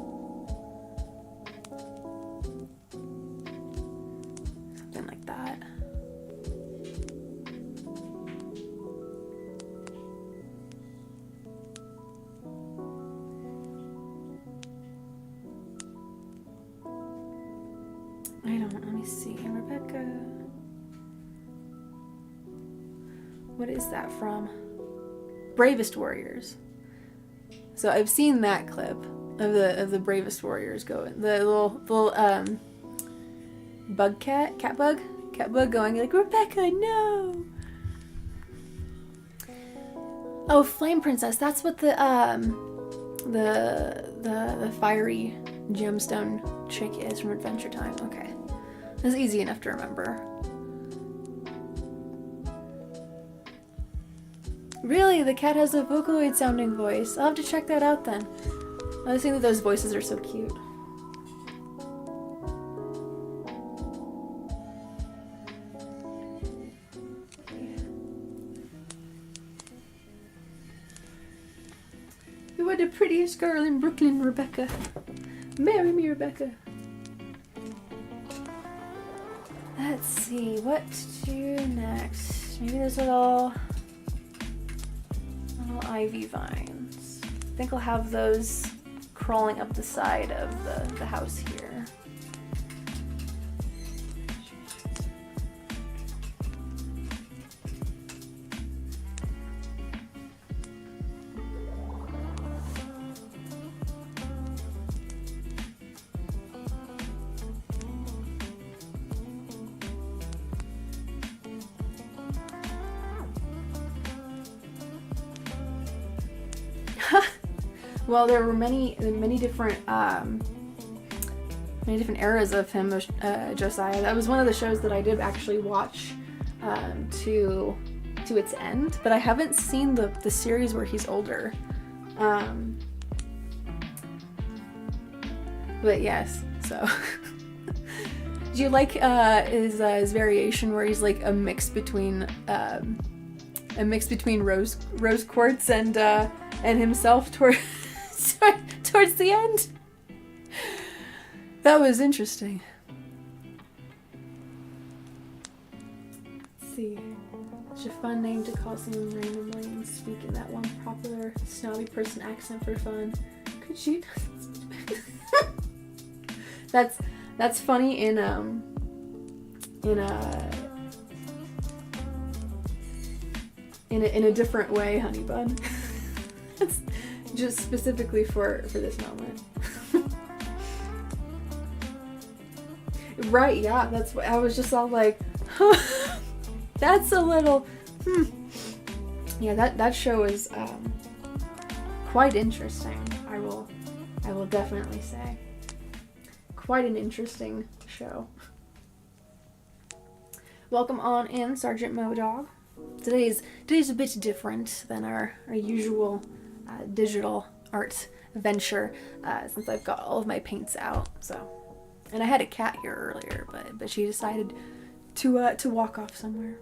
Something like that. I don't, let me see. Rebecca. What is that from? Bravest Warriors. So I've seen that clip of the Bravest Warriors going, the little bug cat bug going like, Rebecca, no. Oh, Flame Princess. That's what the fiery gemstone chick is from Adventure Time. Okay, that's easy enough to remember. Really? The cat has a Vocaloid sounding voice. I'll have to check that out then. I just think that those voices are so cute. You are the prettiest girl in Brooklyn, Rebecca. Marry me, Rebecca. Let's see, what to do next? Maybe there's little ivy vines. I think I'll have those crawling up the side of the house here. Well, there were many different eras of him, Josiah. That was one of the shows that I did actually watch to its end, but I haven't seen the series where he's older. But yes, so do you like his variation where he's like a mix between rose quartz and himself towards the end? That was interesting. Let's see. Such a fun name to call someone randomly and speak in that one popular snobby person accent for fun. Could you? That's funny in a different way, honey bun. It's just specifically for this moment. Right, yeah, that's what I was just all like, that's a little, Yeah, that show is quite interesting. I will definitely say. Quite an interesting show. Welcome on in, Sergeant Modog. Today's a bit different than our usual digital art venture, since I've got all of my paints out. So, and I had a cat here earlier, but she decided to walk off somewhere.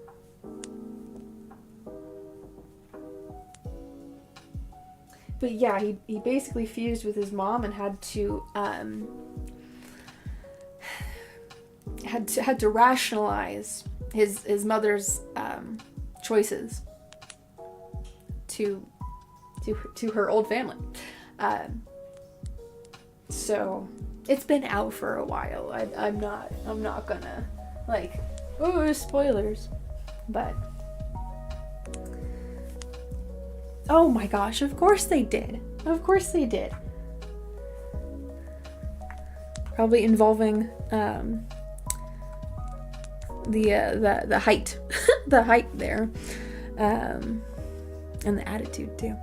But yeah, he basically fused with his mom and had to rationalize his mother's choices to her old family. So it's been out for a while. I'm not gonna like, oh, spoilers, but oh my gosh, of course they did. Of course they did. Probably involving the height, the height there, and the attitude too.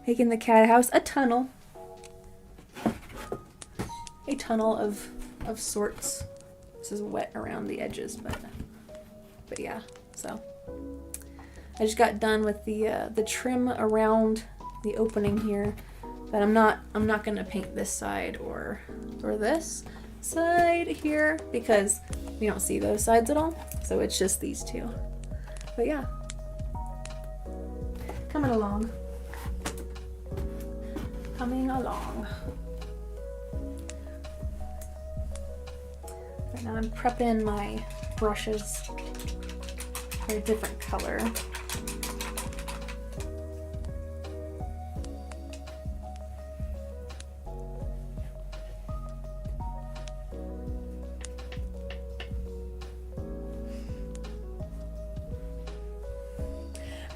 Making the cat house a tunnel of sorts. This is wet around the edges, but yeah. So I just got done with the trim around the opening here, but I'm not gonna paint this side or this side here because we don't see those sides at all. So it's just these two. But yeah, coming along. Right now I'm prepping my brushes for a different color.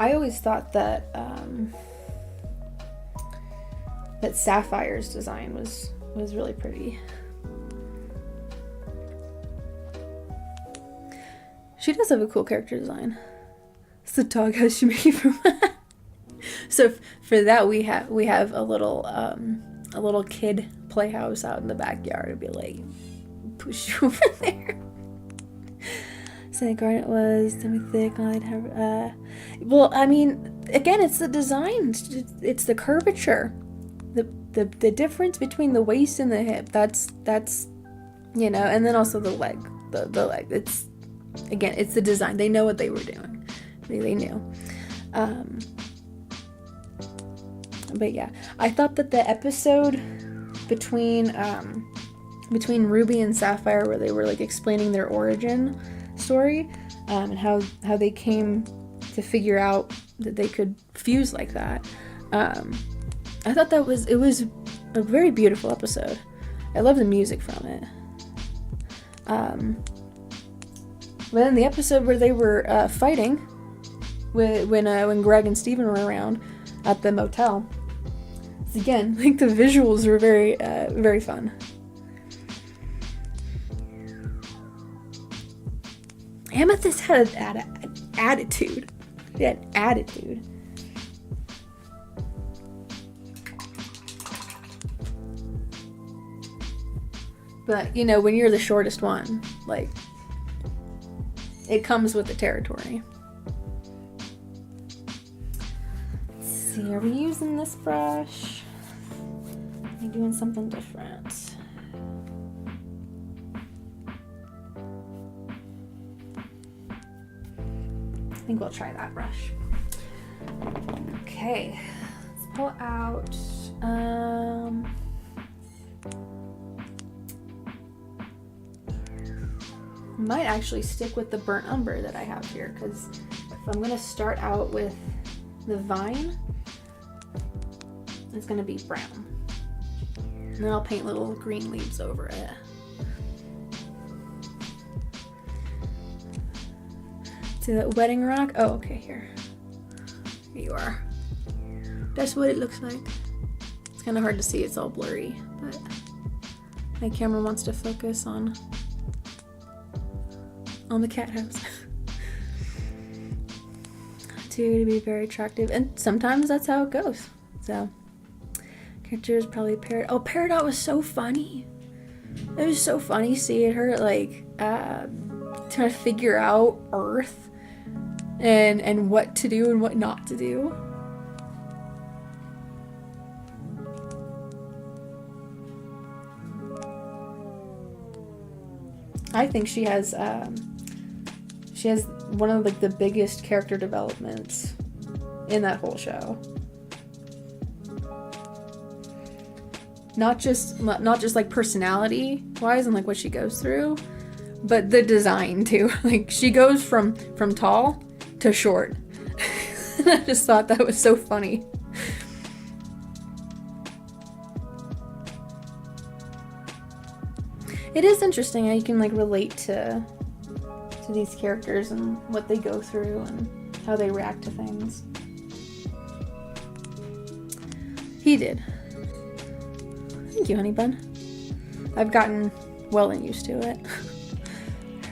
I always thought that that Sapphire's design was really pretty. She does have a cool character design. It's the doghouse she made from. So for that we have a little kid playhouse out in the backyard. It'd be like push you over there. Saint Garnet was semi-thick. Well, I mean, again, it's the design. It's the curvature, the difference between the waist and the hip. That's and then also the leg. The leg. It's the design. They know what they were doing. They knew. But yeah, I thought that the episode between Ruby and Sapphire, where they were like explaining their origin story, and how they came to figure out that they could fuse like that. I thought it was a very beautiful episode. I love the music from it. But then the episode where they were fighting, when Greg and Steven were around at the motel, again, like the visuals were very very fun. Amethyst had an attitude. He had attitude. But, when you're the shortest one, like, it comes with the territory. Let's see, are we using this brush? Are we doing something different? I think we'll try that brush. Okay, let's pull out, might actually stick with the burnt umber that I have here, because if I'm going to start out with the vine, it's going to be brown. And then I'll paint little green leaves over it. See that wedding rock? Oh, okay, here. Here you are. That's what it looks like. It's kind of hard to see, it's all blurry, but my camera wants to focus on the cat house. To be very attractive, and sometimes that's how it goes. So Character is probably Peridot. Oh, Peridot was so funny. It was so funny seeing her like trying to figure out Earth and what to do and what not to do. I think she has one of like the biggest character developments in that whole show. Not just like personality wise and like what she goes through, but the design too. Like she goes from tall to short. And I just thought that was so funny. It is interesting how you can like relate to these characters and what they go through and how they react to things. He did. Thank you, honey bun. I've gotten well and used to it.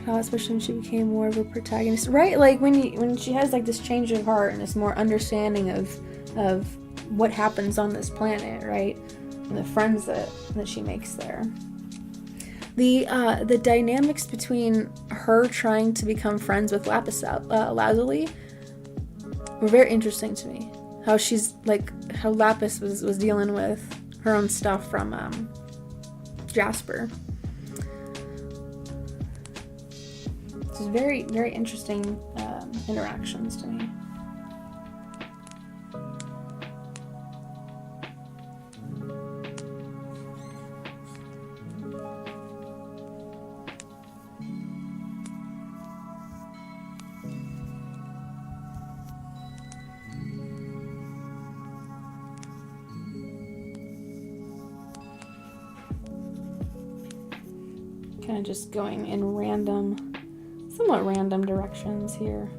Especially when she became more of a protagonist, right? Like when she has like this change of heart and this more understanding of what happens on this planet, right? And the friends that she makes there. The dynamics between her trying to become friends with Lazuli were very interesting to me. How she's like, how Lapis was dealing with her own stuff from Jasper. It's very, very interesting interactions to me. Kind of just going in somewhat random directions here.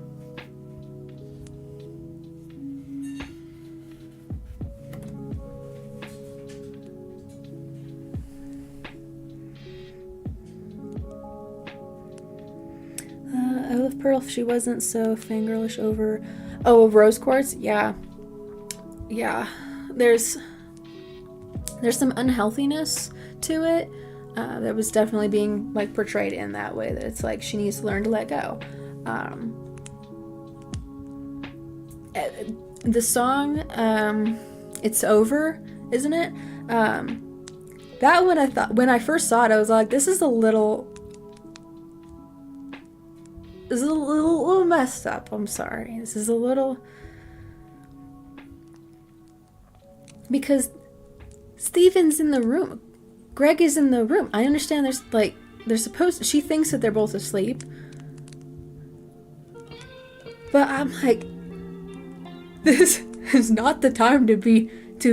I love Pearl if she wasn't so fangirlish over... Oh, Rose Quartz? Yeah. Yeah. There's some unhealthiness to it. That was definitely being like portrayed in that way, that it's like she needs to learn to let go. The song It's Over, isn't it? That one, I thought when I first saw it, I was like, this is a little messed up. I'm sorry. This is a little, because Steven's in the room. Greg is in the room. I understand she thinks that they're both asleep. But I'm like, this is not the time to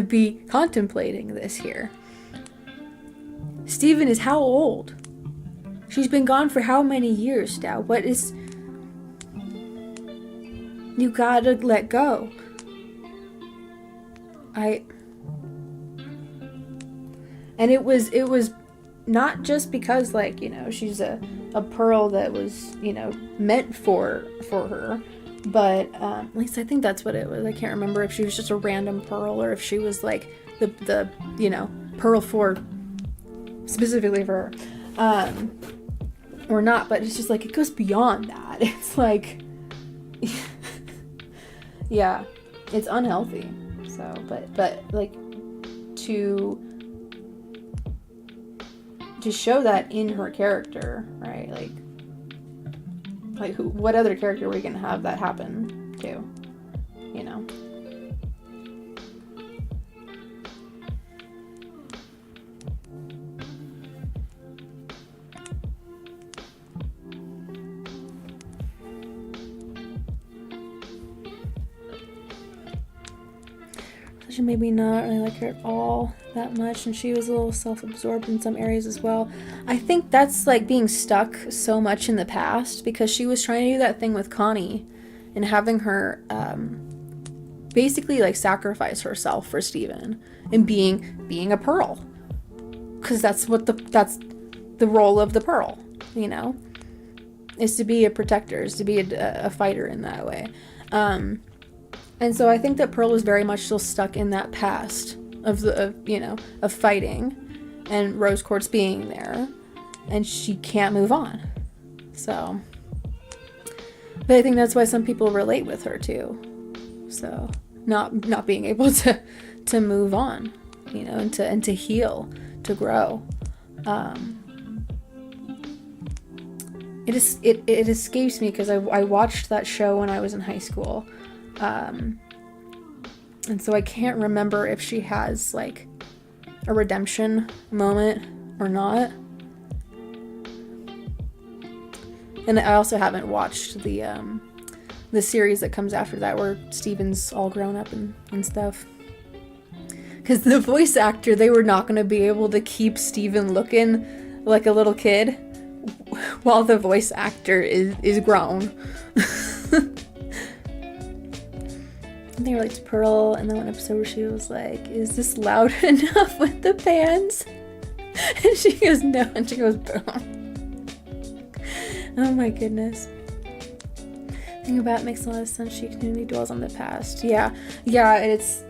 be contemplating this here. Steven is how old? She's been gone for how many years now? You gotta let go. And it was not just because, like, you know, she's a pearl that was, you know, meant for her, but at least I think that's what it was. I can't remember if she was just a random pearl or if she was like the you know, pearl for specifically for her, or not. But it's just like it goes beyond that. It's like, yeah, it's unhealthy. So, but like to show that in her character, right? Like what other character are we gonna have that happen to, you know? She maybe not really like her at all that much, and she was a little self-absorbed in some areas as well. I think that's like being stuck so much in the past, because she was trying to do that thing with Connie and having her basically like sacrifice herself for Steven and being a pearl, because that's the role of the pearl, you know, is to be a protector, is to be a fighter in that way. And so I think that Pearl was very much still stuck in that past of fighting and rose quartz being there, and she can't move on. So, but I think that's why some people relate with her too. So not being able to move on, and to heal, to grow. It escapes me because I watched that show when I was in high school, and so I can't remember if she has like a redemption moment or not. And I also haven't watched the series that comes after that where Steven's all grown up and stuff. Because the voice actor, they were not going to be able to keep Steven looking like a little kid while the voice actor is grown. And they were like to Pearl, and then one episode where she was like, "Is this loud enough with the pans?" And she goes, "No," and she goes, "Boom." Oh my goodness. Thing about it makes a lot of sense. She continually dwells on the past. Yeah, it's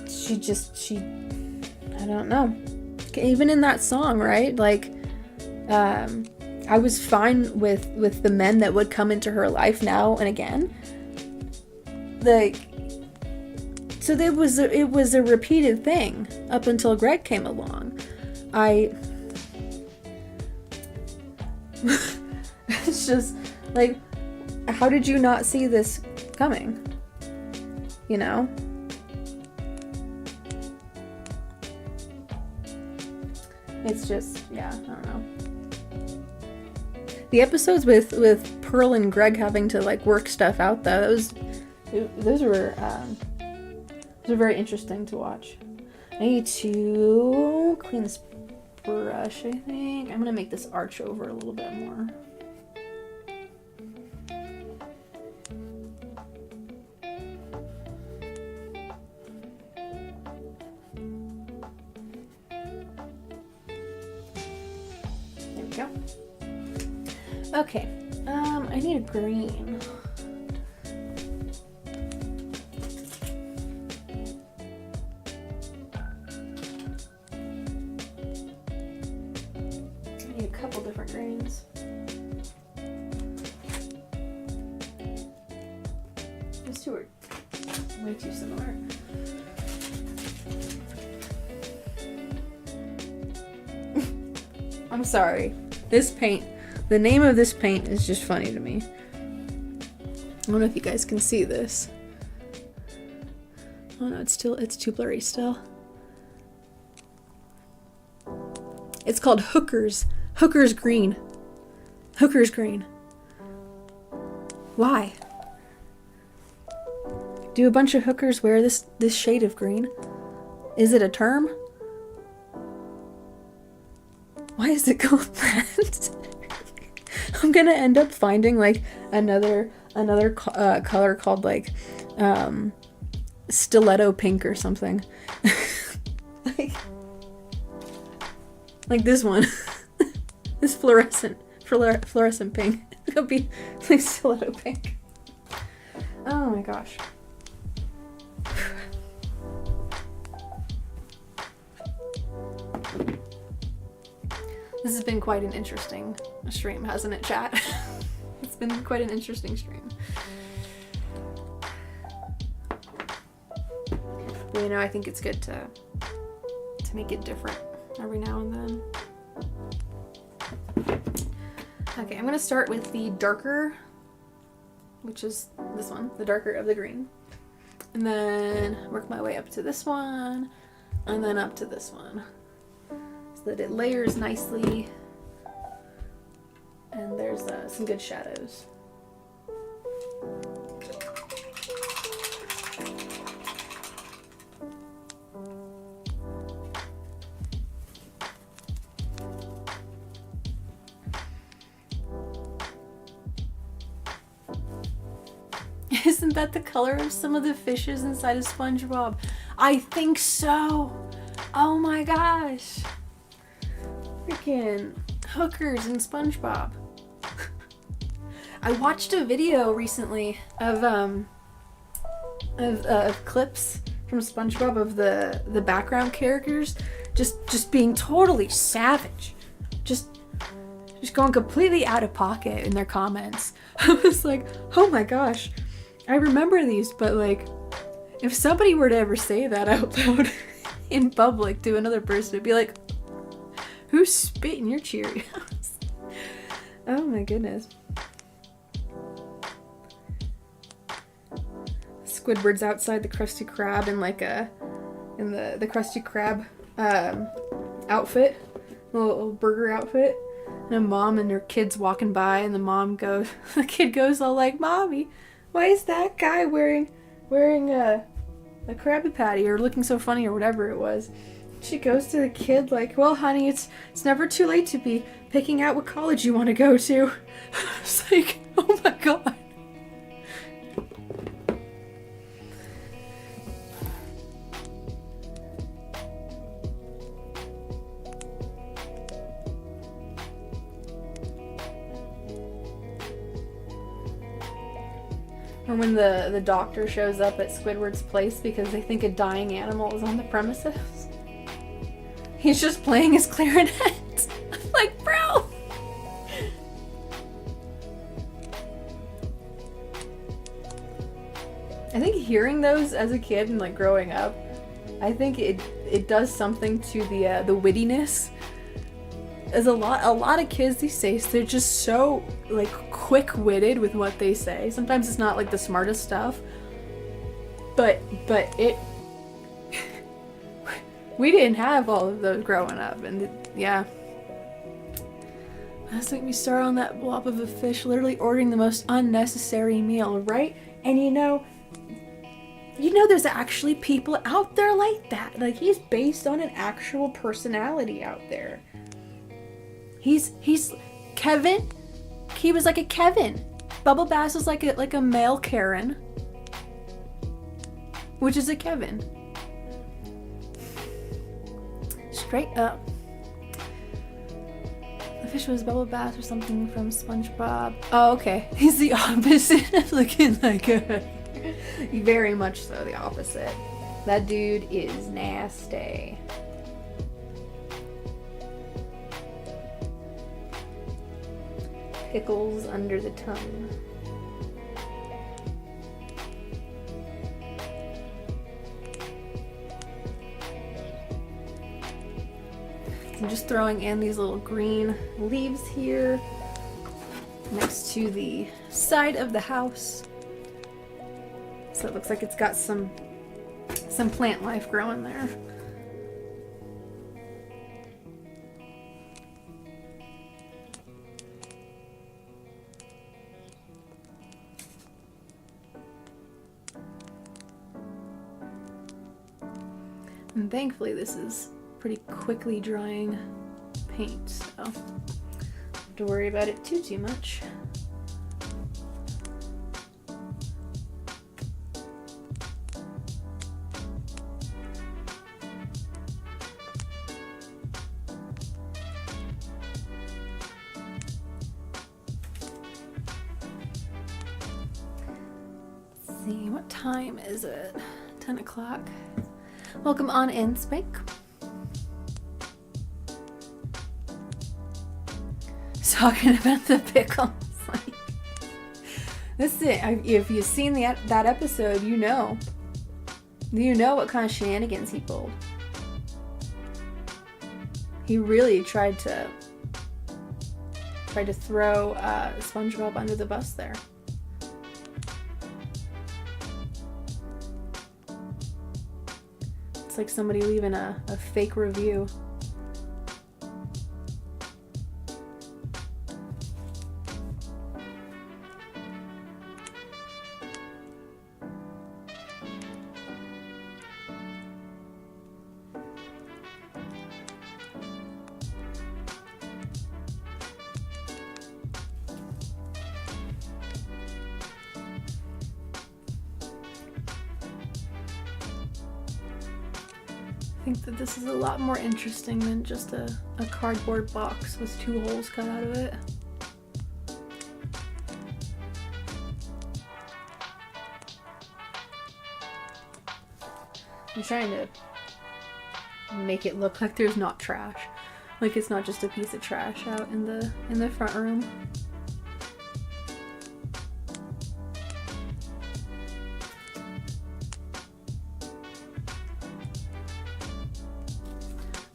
she I don't know. Even in that song, right? Like, I was fine with the men that would come into her life now and again. Like, so it was a repeated thing up until Greg came along. It's just like, how did you not see this coming? It's just, yeah, I don't know. The episodes with Pearl and Greg having to like work stuff out though, those were very interesting to watch. I need to clean this brush, I think. I'm gonna make this arch over a little bit more. There we go. Okay, I need a green. Grains. These two are way too similar. I'm sorry. This paint, the name of this paint is just funny to me. I don't know if you guys can see this. Oh no, it's too blurry still. It's called Hooker's Green. Hooker's Green. Why? Do a bunch of hookers wear this shade of green? Is it a term? Why is it called that? I'm gonna end up finding like another color called like stiletto pink or something. like this one. This fluorescent pink. It'll be like stiletto pink. Oh my gosh. This has been quite an interesting stream, hasn't it, chat? It's been quite an interesting stream. But, I think it's good to make it different every now and then. Okay, I'm gonna start with the darker, which is this one, the darker of the green. And then work my way up to this one, and then up to this one. So that it layers nicely, and there's some good shadows. Isn't that the color of some of the fishes inside of SpongeBob? I think so. Oh my gosh. Freaking hookers in SpongeBob. I watched a video recently of clips from SpongeBob of the background characters just being totally savage, just going completely out of pocket in their comments. I was like, oh my gosh, I remember these, but like, if somebody were to ever say that out loud in public to another person, it'd be like, who's spitting your Cheerios? Oh my goodness. Squidward's outside the Krusty Krab in like in the Krusty Krab outfit, little burger outfit, and a mom and her kids walking by, and the kid goes all like, "Mommy, why is that guy wearing a Krabby Patty or looking so funny," or whatever it was. She goes to the kid like, "Well, honey, it's never too late to be picking out what college you want to go to." It's like, oh my god. Or when the doctor shows up at Squidward's place because they think a dying animal is on the premises. He's just playing his clarinet. I'm like, bro! I think hearing those as a kid and like growing up, I think it does something to the wittiness. As a lot of kids these days, they're just so like quick-witted with what they say. Sometimes it's not like the smartest stuff, but it we didn't have all of those growing up, and yeah. Let's make me start on that blob of a fish, literally ordering the most unnecessary meal, right? And you know there's actually people out there like that. Like, he's based on an actual personality out there. He's Kevin. He was like a Kevin. Bubble Bass was like a male Karen, which is a Kevin. Straight up. The fish was Bubble Bass or something from SpongeBob. Oh, okay. He's the opposite of looking like a... Very much so the opposite. That dude is nasty. Pickles under the tongue. I'm just throwing in these little green leaves here next to the side of the house. So it looks like it's got some plant life growing there. And thankfully this is pretty quickly drying paint, so don't have to worry about it too much. Let's see, what time is it? 10 o'clock. Welcome on in, Spike. Talking about the pickles. This is it. If you've seen that episode, you know what kind of shenanigans he pulled. He really tried to throw SpongeBob under the bus there. It's like somebody leaving a fake review. I think that this is a lot more interesting than just a cardboard box with 2 holes cut out of it. I'm trying to make it look like there's not trash. Like it's not just a piece of trash out in the front room.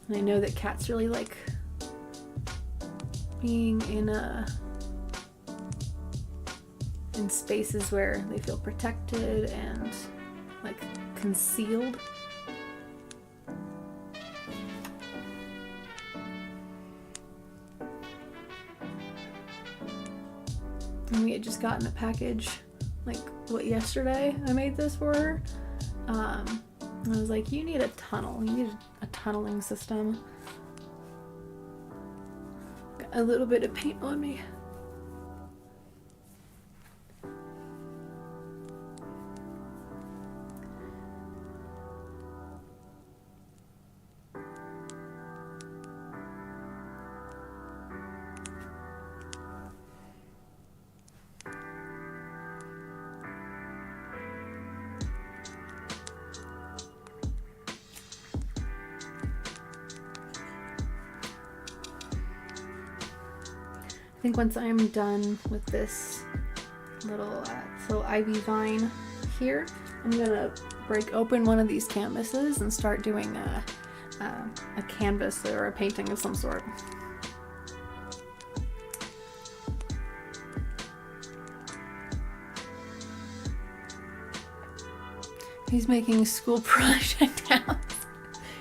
And I know that cats really like being in spaces where they feel protected and like concealed. And we had just gotten a package, like what, yesterday I made this for her. And I was like, you need a tunnel. You need a tunneling system. Got a little bit of paint on me. I think once I'm done with this little ivy vine here, I'm gonna break open one of these canvases and start doing a canvas or a painting of some sort. He's making school project house.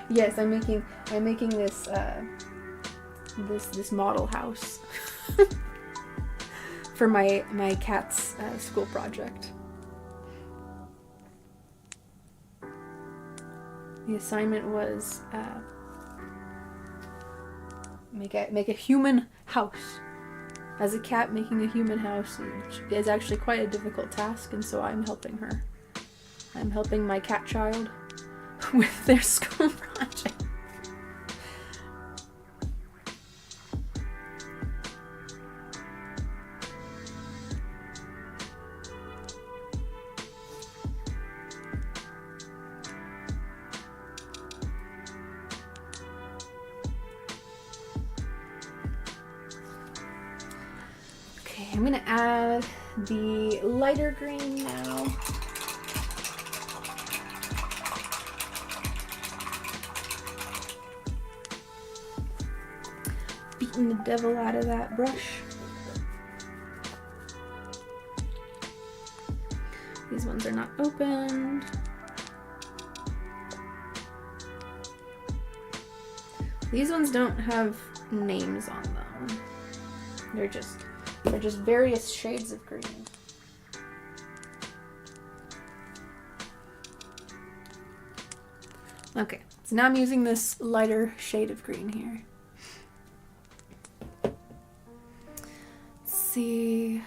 Yes, I'm making this this model house for my cat's school project. The assignment was make a human house. As a cat, making a human house is actually quite a difficult task, and so I'm helping her. I'm helping my cat child with their school project. Okay, I'm gonna add the lighter green now. Beating the devil out of that brush. These ones are not opened. These ones don't have names on them. They're just various shades of green. Okay, so now I'm using this lighter shade of green here. Let's see.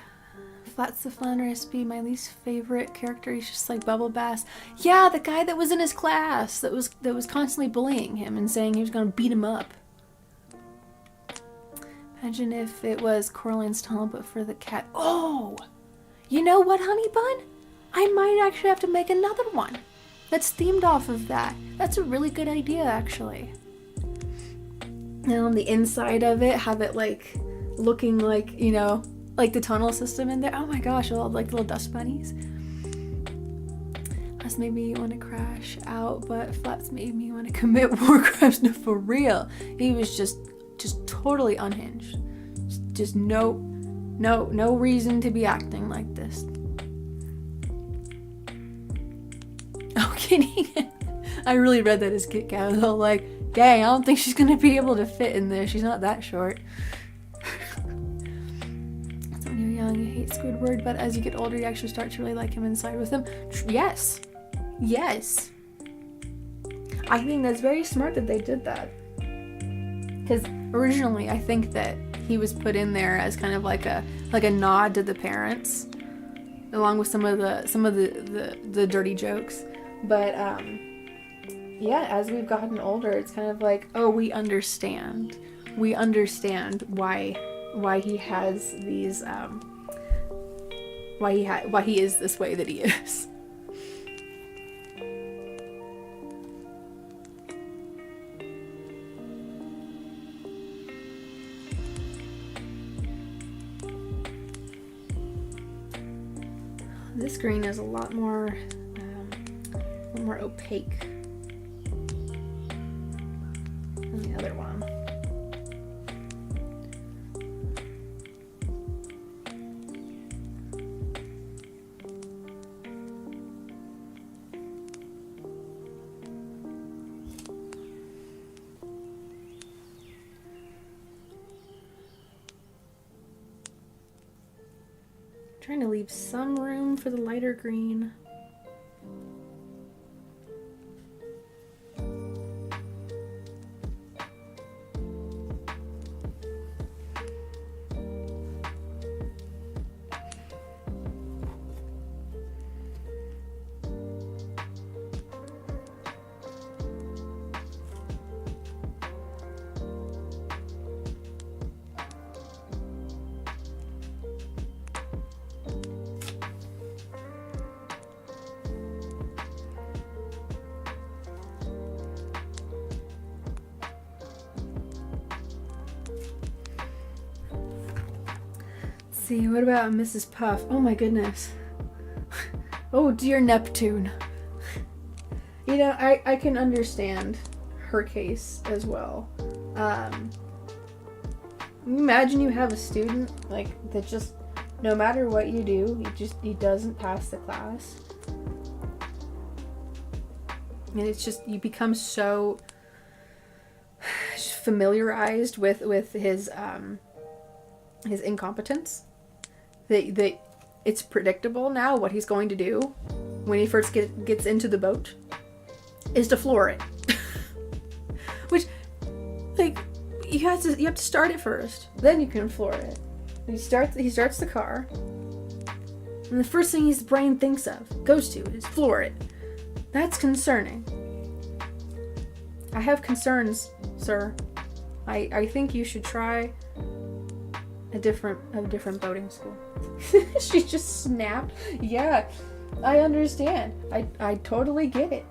Flats the Flanders be my least favorite character. He's just like Bubble Bass. Yeah, the guy that was in his class that was constantly bullying him and saying he was gonna beat him up. Imagine if it was Coraline's tunnel, but for the cat. Oh! You know what, honey bun? I might actually have to make another one that's themed off of that. That's a really good idea, actually. And on the inside of it, have it like looking like, you know, like the tunnel system in there. Oh my gosh, all like little dust bunnies. That's made me want to crash out, but Flaps made me want to commit war crimes. No, for real. He was just totally unhinged. Just no reason to be acting like this. Oh, kidding. I really read that as Kit Kat. I was all like, dang, I don't think she's gonna be able to fit in there. She's not that short. So when you're young, you hate Squidward, but as you get older, you actually start to really like him and side with him. Yes. Yes. I think that's very smart that they did that. Because originally, I think that he was put in there as kind of like a nod to the parents, along with some of the dirty jokes. But yeah, as we've gotten older, it's kind of like, oh, we understand. We understand why he has these why he is this way that he is. This green is a lot more opaque than the other one. Trying to leave some room for the lighter green. See, what about Mrs. Puff? Oh my goodness. Oh dear Neptune. You know, I can understand her case as well. Imagine you have a student like that just, no matter what you do, he doesn't pass the class. And it's just, you become so familiarized with his incompetence that it's predictable now what he's going to do when he first gets into the boat is to floor it. Which, like, you have to start it first, then you can floor it. He starts the car, and the first thing his brain thinks of, goes to, is floor it. That's concerning. I have concerns, sir. I think you should try a different boating school. She just snapped. Yeah, I understand. I totally get it.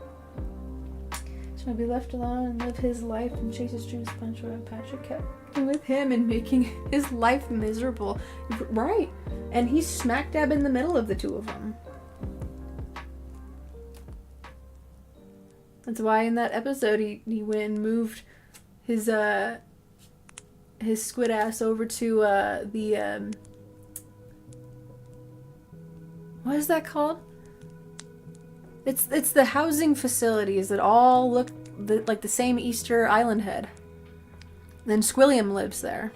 Should I be left alone and live his life and chase his dreams? SpongeBob Patrick kept with him and making his life miserable. Right. And he's smack dab in the middle of the two of them. That's why in that episode he went and moved his squid ass over to the what is that called? It's the housing facilities that all look like the same Easter Island head. Then Squilliam lives there,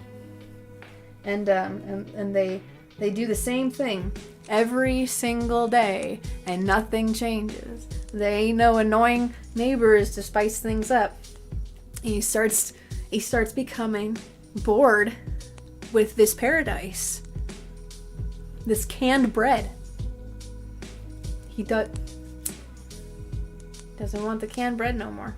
and they do the same thing every single day, and nothing changes. They ain't no annoying neighbors to spice things up. He starts becoming bored with this paradise, this canned bread. He doesn't want the canned bread no more.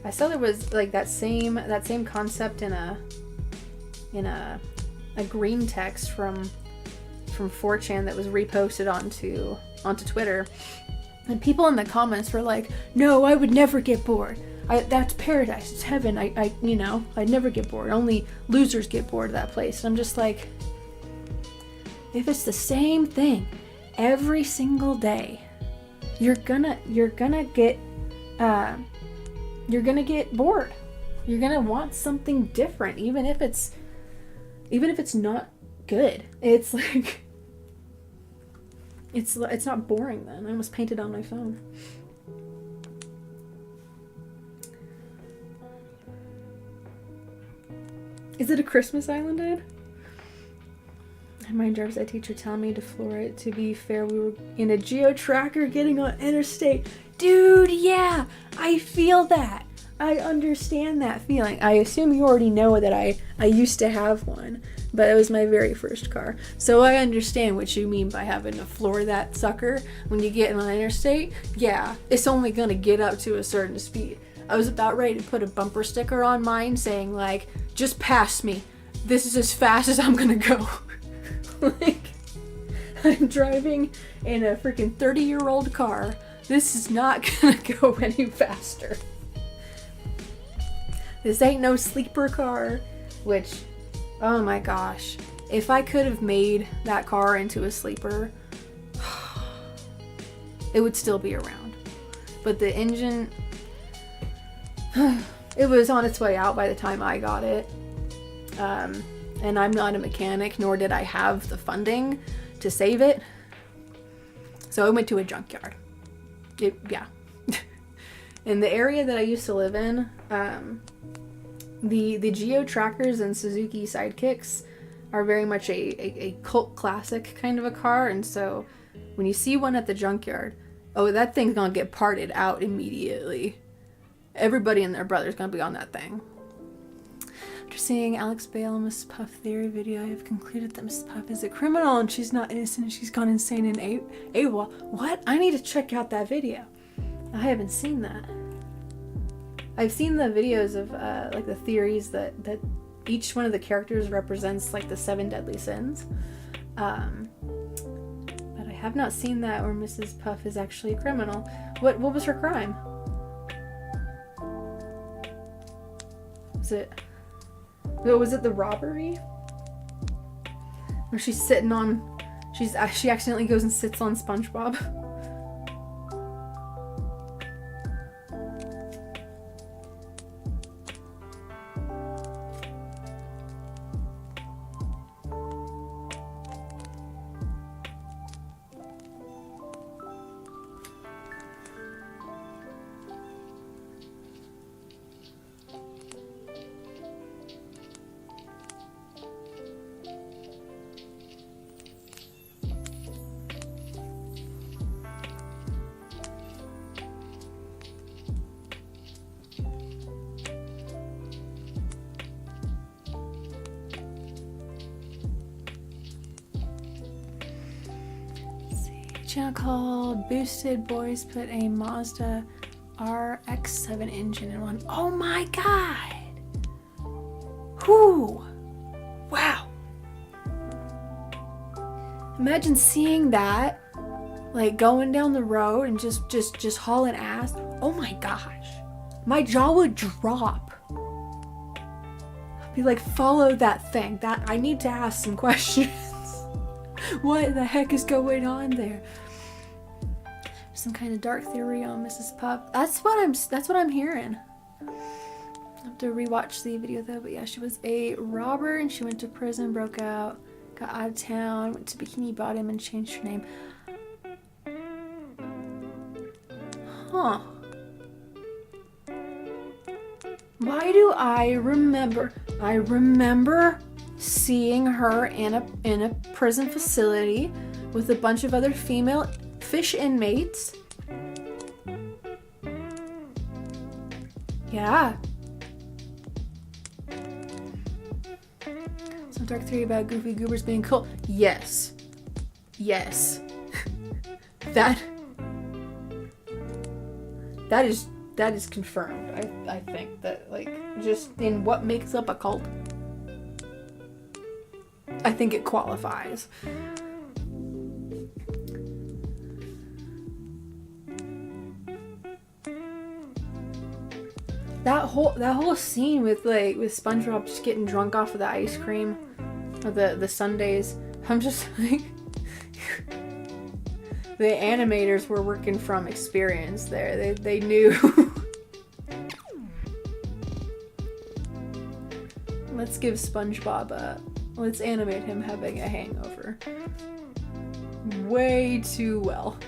I saw there was like that same concept in a green text from 4chan that was reposted onto Twitter, and people in the comments were like, "No, I would never get bored. That's paradise. It's heaven. I'd never get bored. Only losers get bored of that place." And I'm just like, if it's the same thing every single day, you're gonna get bored. You're gonna want something different, even if it's not good. It's like it's not boring then. I almost painted on my phone. Is it a Christmas Island, Ed? And my driver's ed teacher telling me to floor it. To be fair, we were in a geo-tracker getting on interstate. Dude, yeah, I feel that. I understand that feeling. I assume you already know that I used to have one, but it was my very first car. So I understand what you mean by having to floor that sucker when you get on interstate. Yeah, it's only gonna get up to a certain speed. I was about ready to put a bumper sticker on mine saying like, "Just pass me. This is as fast as I'm gonna go." Like, I'm driving in a freaking 30-year-old car. This is not gonna go any faster. This ain't no sleeper car, which, oh my gosh. If I could have made that car into a sleeper, it would still be around. But the engine, it was on its way out by the time I got it. And I'm not a mechanic, nor did I have the funding to save it. So I went to a junkyard. Yeah. In the area that I used to live in, the Geo Trackers and Suzuki Sidekicks are very much a cult classic kind of a car. And so when you see one at the junkyard, oh, that thing's gonna get parted out immediately. Everybody and their brother's gonna be on that thing. After seeing Alex Bale and Mrs. Puff Theory video, I have concluded that Mrs. Puff is a criminal and she's not innocent and she's gone insane in AWOL. What? I need to check out that video. I haven't seen that. I've seen the videos of like the theories that each one of the characters represents like the 7 deadly sins. But I have not seen that where Mrs. Puff is actually a criminal. What was her crime? Was it the robbery? Where she's sitting on, she accidentally goes and sits on SpongeBob. Channel called Boosted Boys put a Mazda RX-7 engine in one. Oh my god! Whoo! Wow! Imagine seeing that, like going down the road and just hauling ass. Oh my gosh! My jaw would drop. I'd be like, follow that thing. That I need to ask some questions. What the heck is going on there? Some kind of dark theory on Mrs. Puff. That's what I'm hearing. I have to rewatch the video though, but yeah, she was a robber and she went to prison, broke out, got out of town, went to Bikini Bottom and changed her name. Huh. Why do I remember seeing her in a prison facility with a bunch of other female fish inmates. Yeah. Some dark theory about Goofy Goobers being cool. Yes. Yes. That is confirmed. I think that, like, just in what makes up a cult, I think it qualifies. That whole scene with SpongeBob just getting drunk off of the ice cream or the sundaes, I'm just like the animators were working from experience there. They knew. Let's give SpongeBob let's animate him having a hangover. Way too well.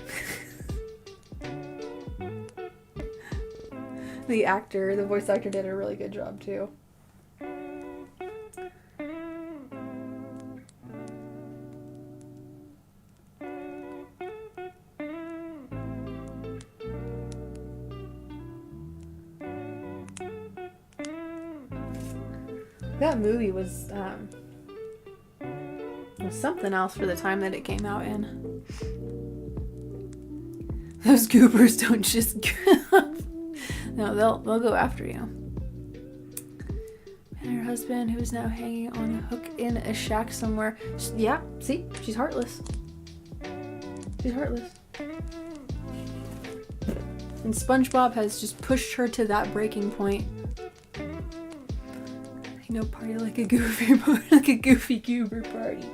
The voice actor did a really good job too. That movie was something else for the time that it came out in. Those goobers don't just no, they'll go after you. And her husband, who is now hanging on a hook in a shack somewhere. Yeah, see? She's heartless. She's heartless. And SpongeBob has just pushed her to that breaking point. Ain't no party like a goofy party, like a goofy goober party.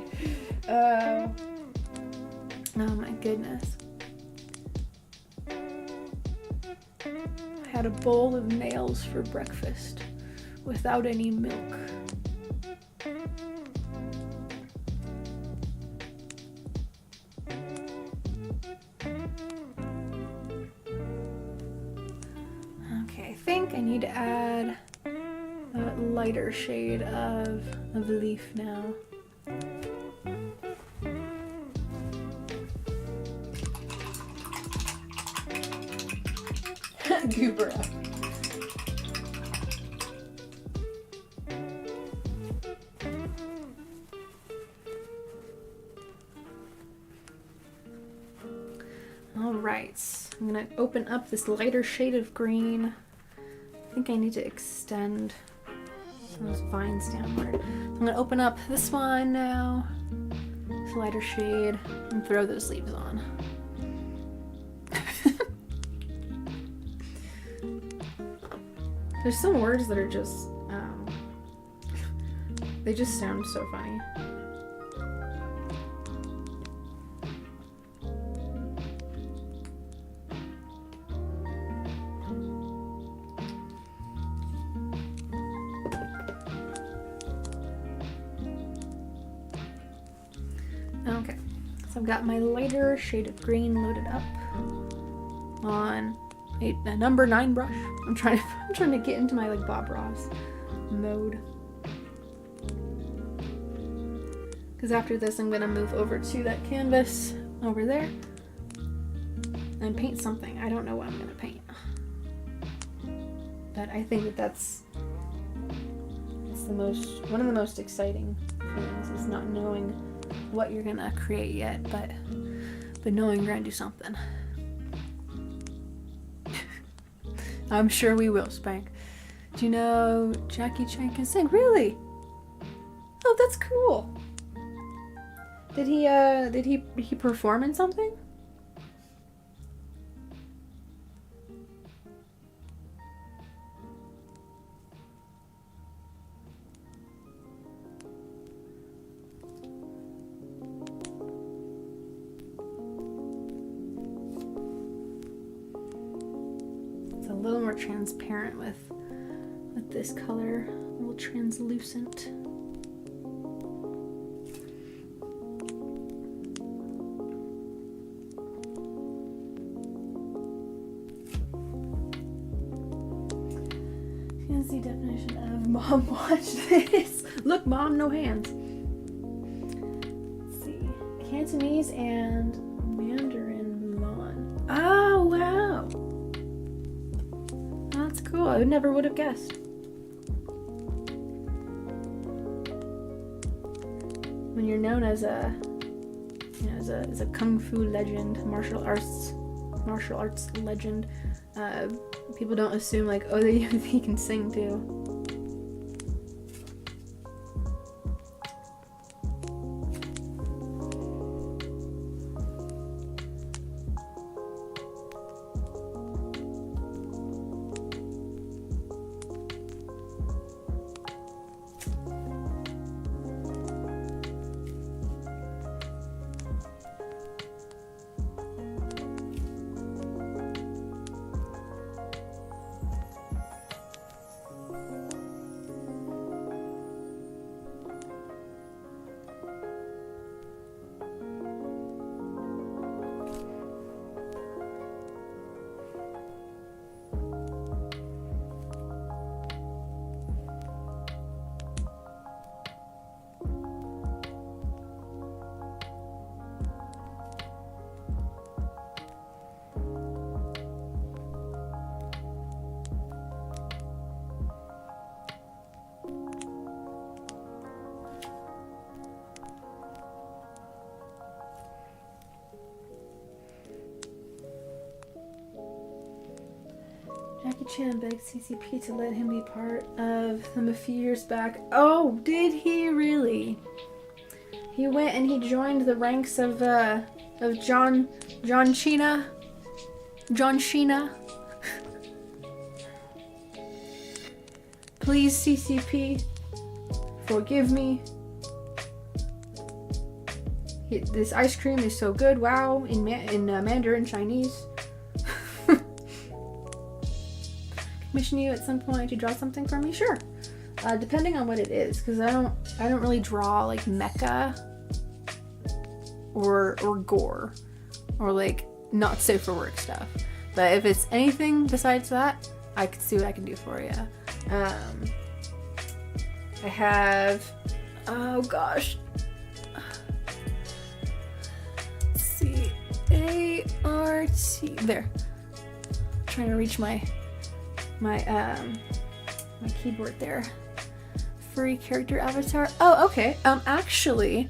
Oh my goodness. I had a bowl of nails for breakfast without any milk. Okay, I think I need to add a lighter shade of leaf now. Goober. All right, I'm gonna open up this lighter shade of green. I think I need to extend those vines downward. I'm gonna open up this one now, this lighter shade, and throw those leaves on. There's some words that are just, they just sound so funny. Okay, so I've got my lighter shade of green loaded up on a number 9 brush. I'm trying to get into my like Bob Ross mode. Because after this, I'm gonna move over to that canvas over there and paint something. I don't know what I'm gonna paint, but I think that's one of the most exciting things is not knowing what you're gonna create yet, but knowing you're gonna do something. I'm sure we will, Spank. Do you know Jackie Chan can sing? Really? Oh, that's cool. Did he perform in something? A little more transparent with this color, a little translucent. Fancy definition of mom watch this. Look, mom, no hands. Let's see. Cantonese and Mandarin Mulan. Oh, wow. That's cool. I never would have guessed. When you're known as a, as a kung fu legend, martial arts legend, people don't assume like, oh, he can sing too. Jackie Chan begged CCP to let him be part of them a few years back. Oh, did he really? He went and he joined the ranks of John Cena. Please, CCP, forgive me. This ice cream is so good. Wow, in Mandarin Chinese. commission you at some point to draw something for me? Sure. Depending on what it is, because I don't really draw like mecha or gore or like not safe for work stuff. But if it's anything besides that, I can see what I can do for you. I have, oh gosh, C-A-R-T, there. I'm trying to reach my keyboard there. Furry character avatar. Oh, okay. Actually,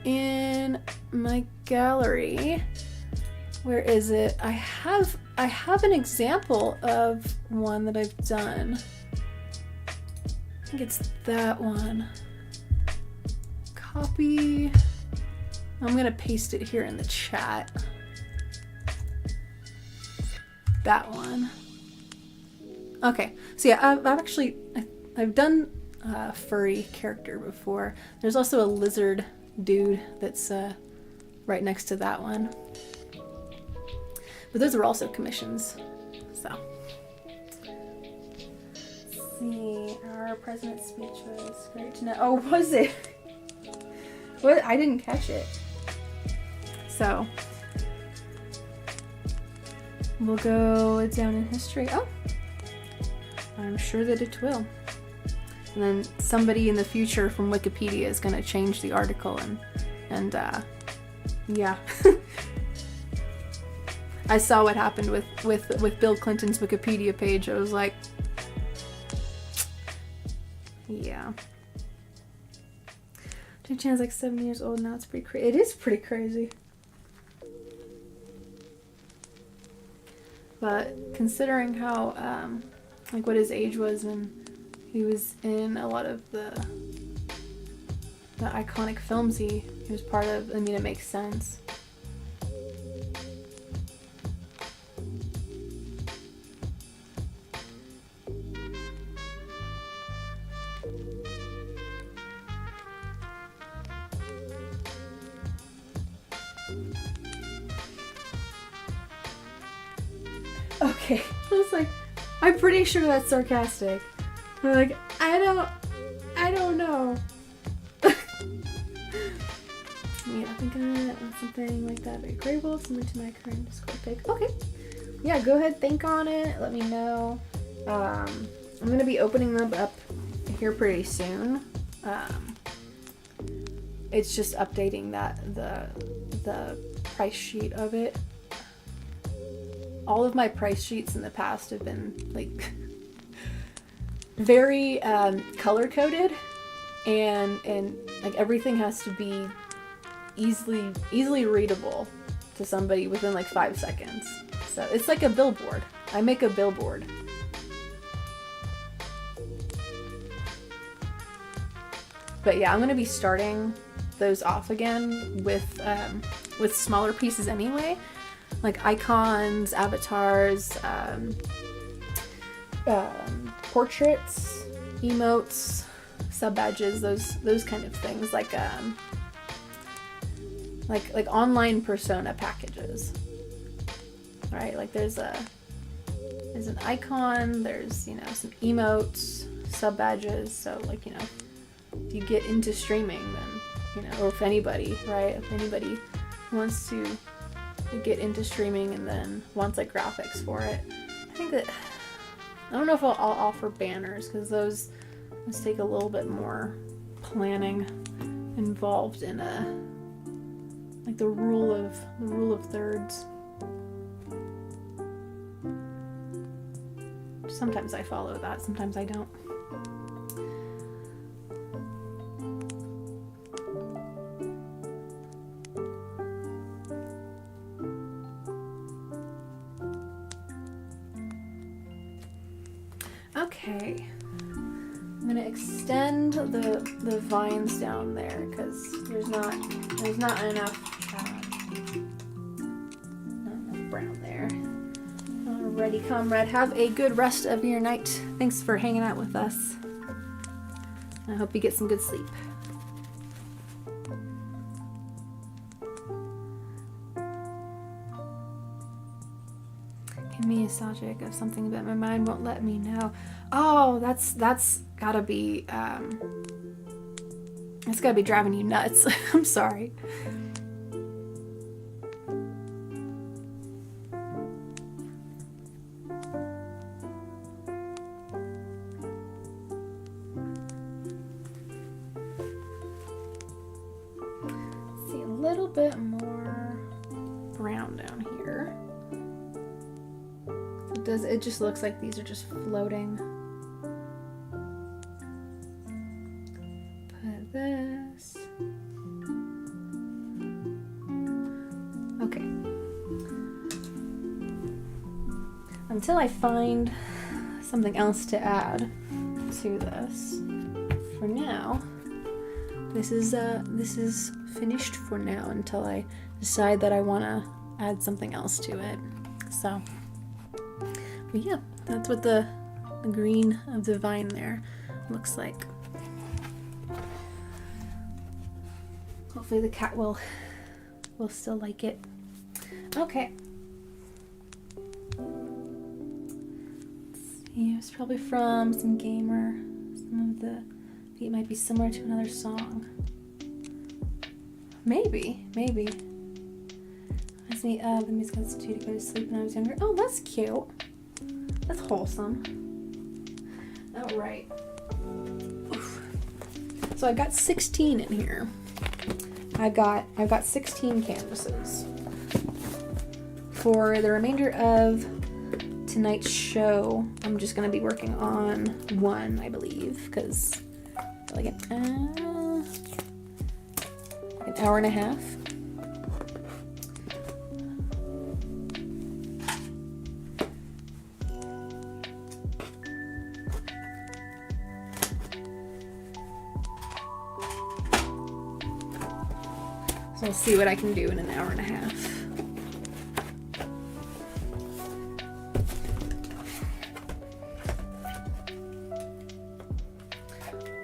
in my gallery, where is it? I have an example of one that I've done. I think it's that one. Copy. I'm gonna paste it here in the chat. That one. Okay, so yeah, I've done a furry character before. There's also a lizard dude that's right next to that one. But those were also commissions, so. Let's see, our president's speech was great to know. Oh, was it? What? I didn't catch it. So, we'll go down in history. Oh, I'm sure that it will. And then somebody in the future from Wikipedia is going to change the article and yeah. I saw what happened with Bill Clinton's Wikipedia page. I was like, yeah. Jake Chan's like 7 years old now. It's pretty crazy. It is pretty crazy. But considering how, like what his age was when he was in a lot of the iconic films he was part of, I mean, it makes sense. Okay, I was like, I'm pretty sure that's sarcastic. I'm like, I don't know. Yeah, I think something like that. Very grateful. Similar to my current Discord pic. Okay. Yeah, go ahead, think on it. Let me know. I'm gonna be opening them up here pretty soon. It's just updating the price sheet of it. All of my price sheets in the past have been like very color coded, and like everything has to be easily readable to somebody within like 5 seconds. So it's like a billboard. I make a billboard. But yeah, I'm gonna be starting those off again with smaller pieces anyway. Like icons, avatars, portraits, emotes, sub badges, those kind of things, like online persona packages. Right? Like there's an icon, there's some emotes, sub badges. So like if you get into streaming, then or if anybody, right? If anybody wants to get into streaming and then wants like graphics for it, I don't know if I'll offer banners, because those take a little bit more planning involved in like the rule of thirds. Sometimes I follow that, sometimes I don't. Okay, I'm gonna extend the vines down there because there's not enough brown there. Alrighty, comrade, have a good rest of your night. Thanks for hanging out with us. I hope you get some good sleep. Making me nostalgic of something that my mind won't let me know. Oh, that's gotta be it's gotta be driving you nuts. I'm sorry. See a little bit more brown down here. It just looks like these are just floating. Put this. Okay. Until I find something else to add to this. For now, this is finished for now until I decide that I want to add something else to it. So, but yeah, that's what the green of the vine there looks like. Hopefully the cat will still like it. Okay. Let's see, it's probably from some gamer. Some of the beat might be similar to another song. Maybe. Reminds me of the music I listened to go to sleep when I was younger. Oh, that's cute. That's wholesome. All right. Oof. So I got 16 in here. I've got 16 canvases. For the remainder of tonight's show, I'm just gonna be working on one, I believe, because like an hour and a half. So I'll see what I can do in an hour and a half.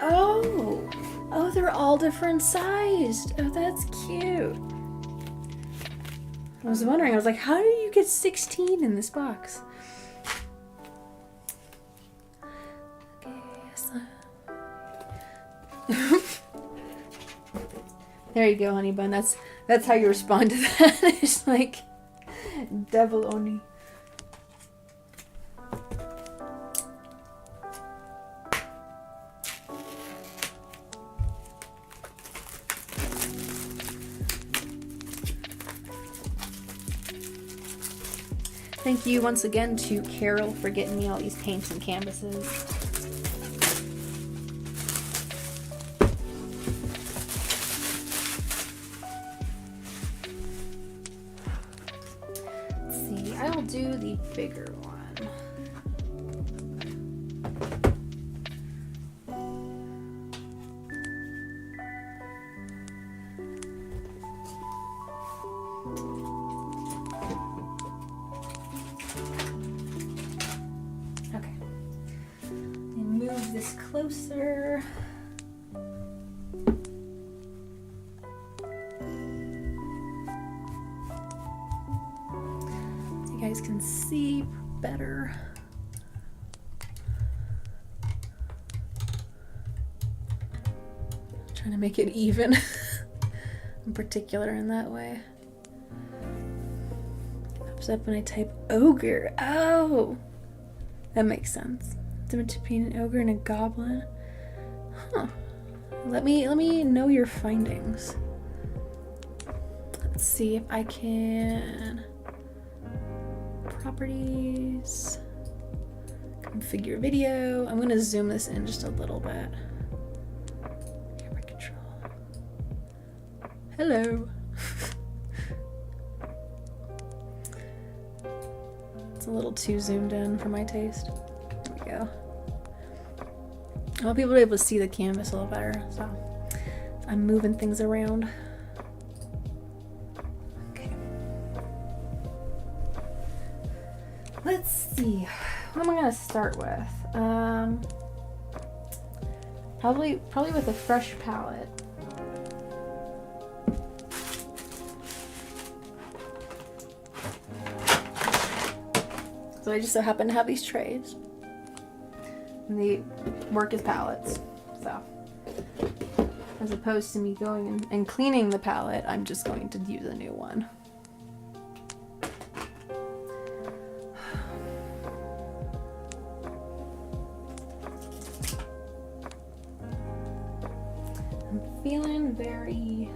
Oh, they're all different sized. Oh, that's cute. I was wondering, I was like, how do you get 16 in this box? Okay, so... There you go, honey bun. That's how you respond to that. It's like devil oni. Thank you once again to Carol for getting me all these paints and canvases. I'll do the bigger one. Okay. And move this closer. You guys can see better. Trying to make it even in particular in that way. Pops up when I type ogre. Oh, that makes sense. It's between an ogre and a goblin. Huh. Let me know your findings. Let's see if I can. Properties, configure video. I'm gonna zoom this in just a little bit. Camera control. Hello. It's a little too zoomed in for my taste. There we go. I want people to be able to see the canvas a little better, so I'm moving things around. Let's see, what am I gonna start with? Probably with a fresh palette. So I just so happen to have these trays. And they work as palettes. So as opposed to me going and cleaning the palette, I'm just going to use a new one. I'm feeling very...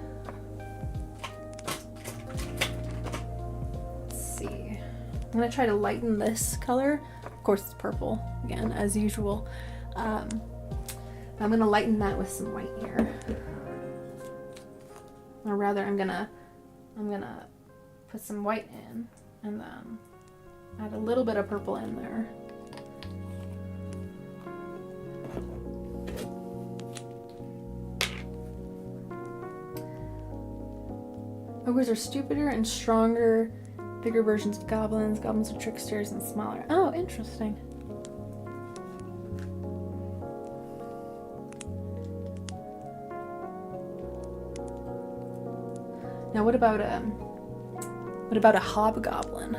Let's see. I'm gonna try to lighten this color. Of course it's purple, again, as usual. I'm gonna lighten that with some white here. Or rather, I'm gonna put some white in and then add a little bit of purple in there. Ogres are stupider and stronger, bigger versions of goblins. Goblins are tricksters and smaller. Oh, interesting. Now what about a hobgoblin?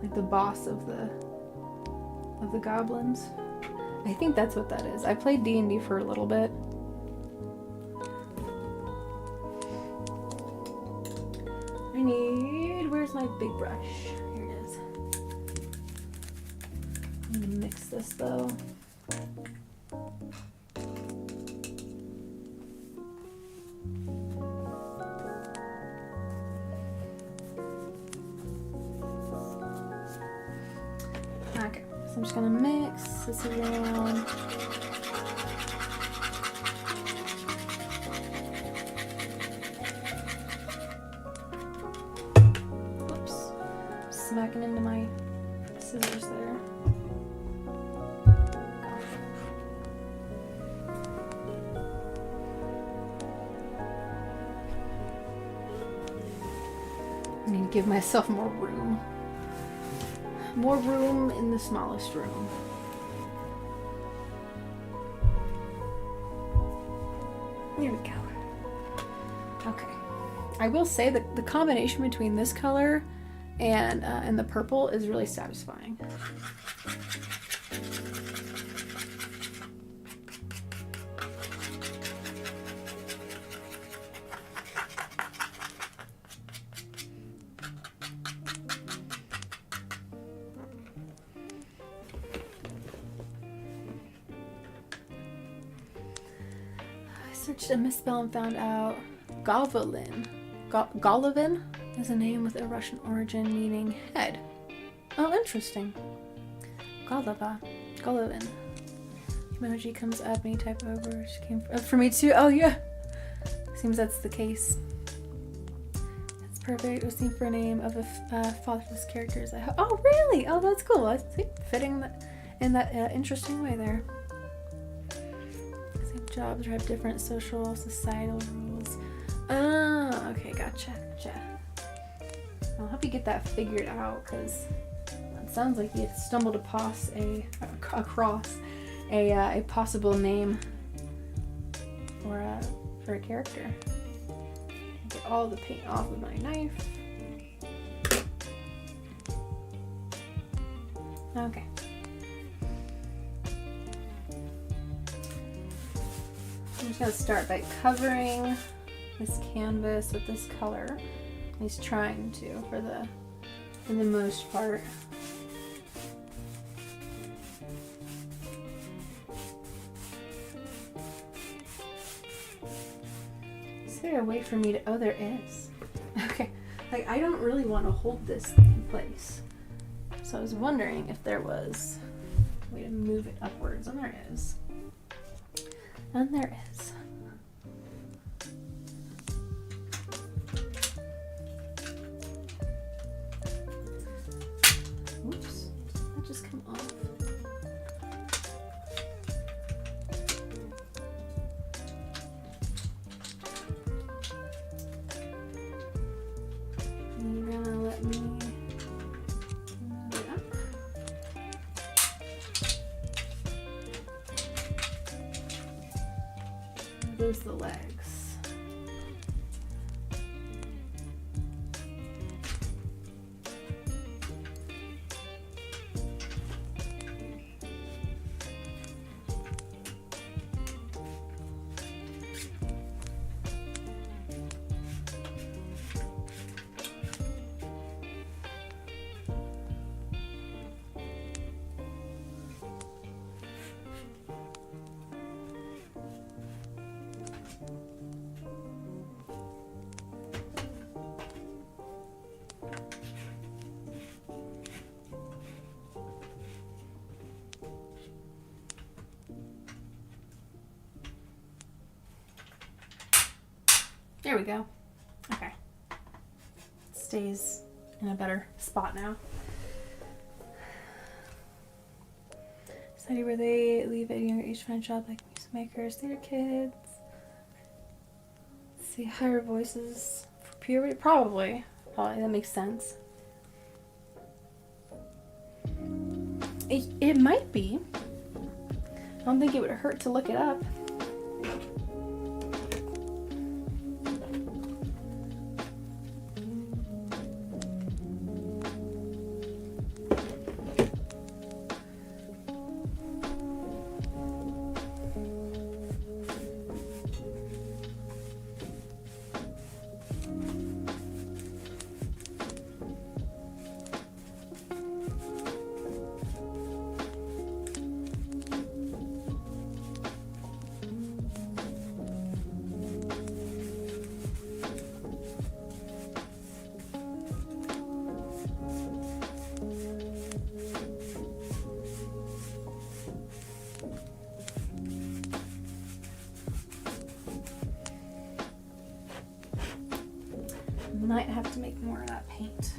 Like the boss of the goblins? I think that's what that is. I played D&D for a little bit. Where's my big brush? Here it is. I'm gonna mix this though. Okay, so I'm just gonna mix this around. Smacking into my scissors there. I need to give myself more room. More room in the smallest room. There we go. Okay. I will say that the combination between this color and the purple is really satisfying. I searched a misspell and found out Golovin. Golovin is a name with a Russian origin meaning head. Oh, interesting. Golovin. Emoji comes at me, type over. She came for me too. Oh yeah. Seems that's the case. That's perfect. It was named for a name of a fatherless characters. Oh really? Oh, that's cool. I think fitting in that interesting way there. Same jobs have different social, societal rules. Ah, okay, gotcha. I'll help you get that figured out, because it sounds like you stumbled across a possible name for a character. Get all the paint off of my knife. Okay. I'm just gonna start by covering this canvas with this color. He's trying to, for the most part. Is there a way for me to? Oh, there is. Okay, like I don't really want to hold this in place, so I was wondering if there was a way to move it upwards, and there is. And there is. There's the legs. There we go. Okay. It stays in a better spot now. Study where they leave at a younger age, find job like music makers, theater kids. Let's see, higher voices for puberty? Probably. Probably, that makes sense. It might be. I don't think it would hurt to look it up. Might have to make more of that paint.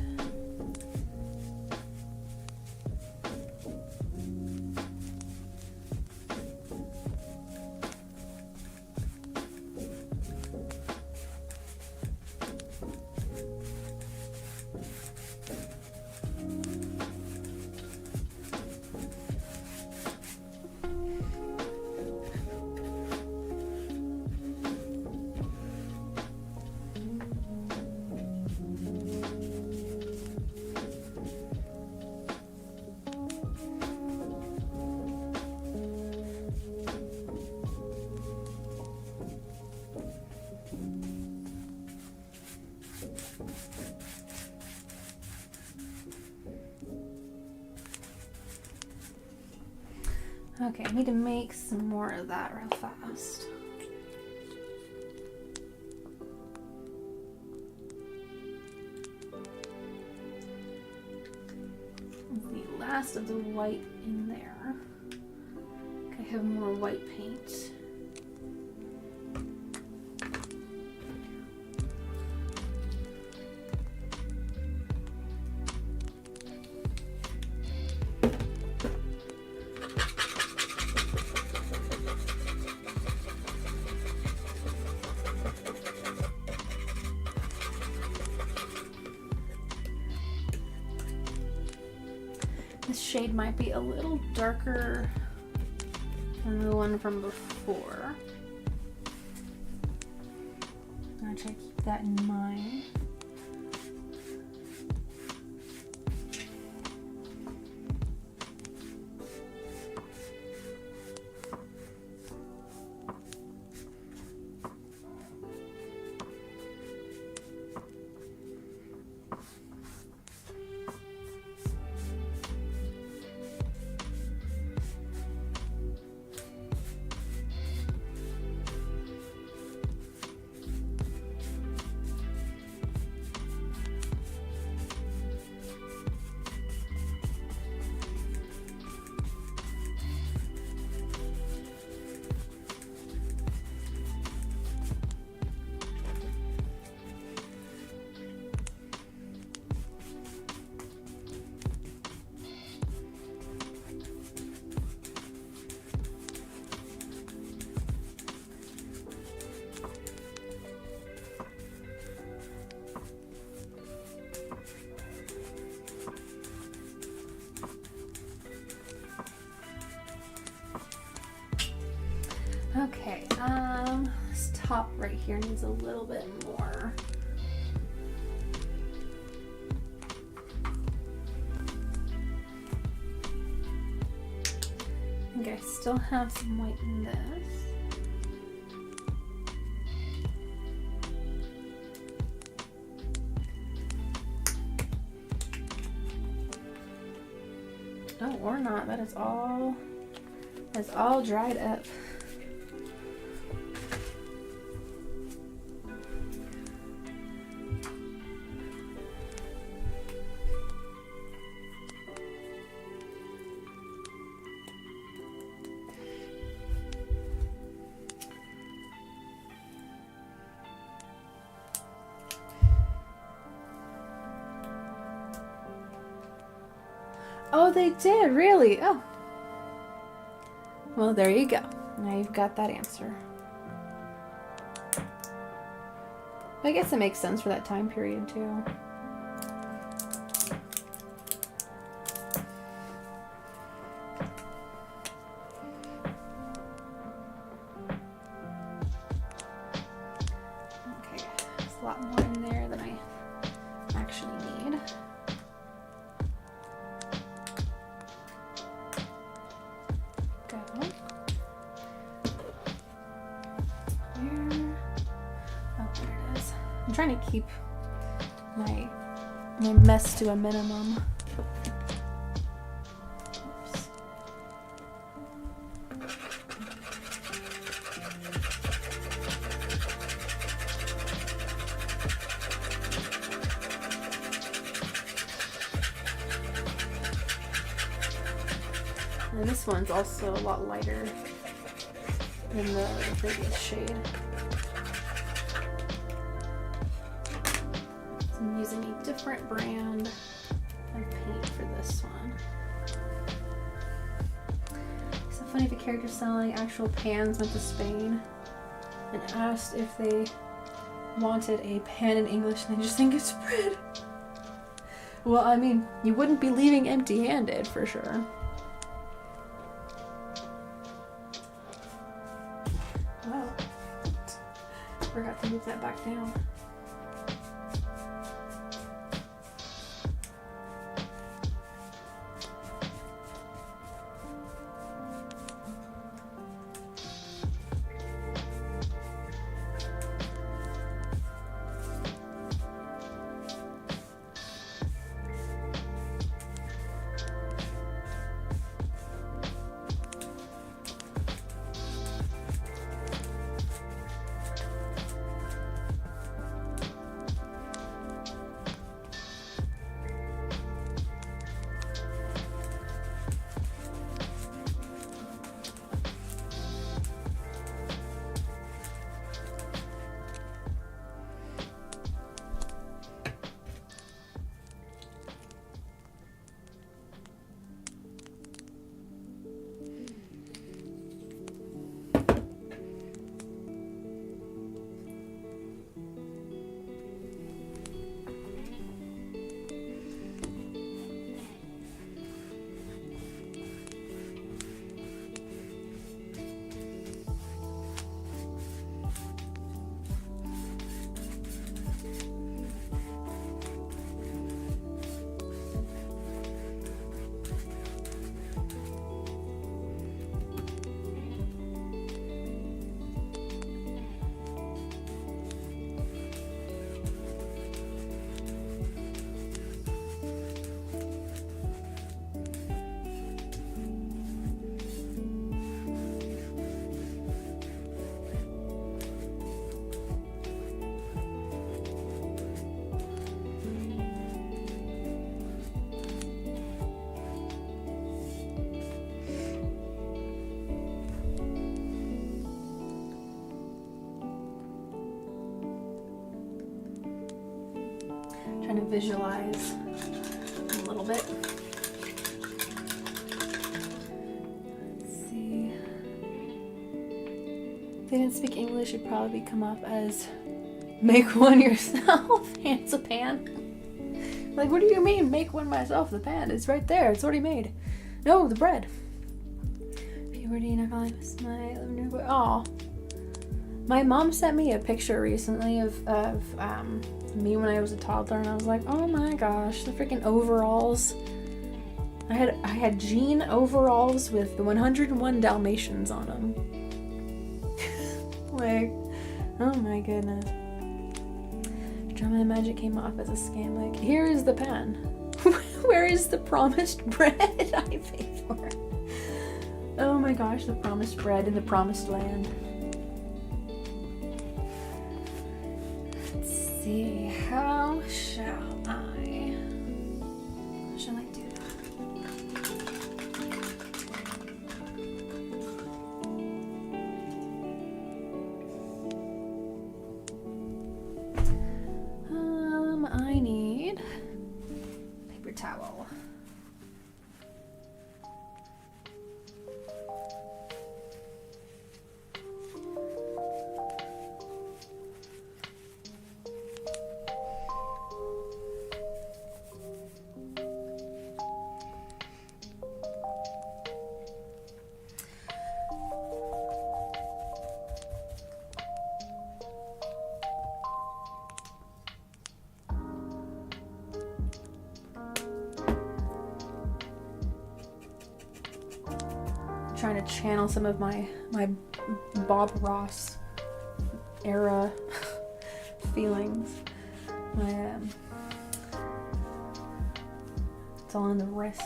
Okay, I need to make some more of that real fast. The last of the white in there. Okay, I have more white paint. This shade might be a little darker than the one from before. I'm gonna try to keep that in mind. Okay, this top right here needs a little bit more. I think I still have some white in this. Oh, or not, that's all dried up. Oh, they did, really? Oh. Well, there you go. Now you've got that answer. I guess it makes sense for that time period, too. Okay, there's a lot more in there than I actually need. Go. Where? Oh, there it is. I'm trying to keep my mess to a minimum. Oops. And this one's also a lot lighter than the previous shade. So I'm using a different brand of paint for this one. It's so funny, the character selling actual pans went to Spain and asked if they wanted a pan in English, and they just think it's bread. Well, I mean, you wouldn't be leaving empty-handed for sure. Wow. Forgot to move that back down. Trying to visualize a little bit. Let's see. If they didn't speak English, it'd probably come up as make one yourself. Hands a pan. Like, what do you mean make one myself? The pan is right there. It's already made. No, the bread. Puberty, not calling my oh. My mom sent me a picture recently of me when I was a toddler, and I was like, oh my gosh, the freaking overalls. I had jean overalls with the 101 Dalmatians on them. Like, oh my goodness. Drama and Magic came off as a scam. Like, here is the pen. Where is the promised bread I paid for? Oh my gosh, the promised bread in the promised land. See, how shall I do that? I need paper towel. trying to channel some of my Bob Ross era feelings. It's all in the wrist.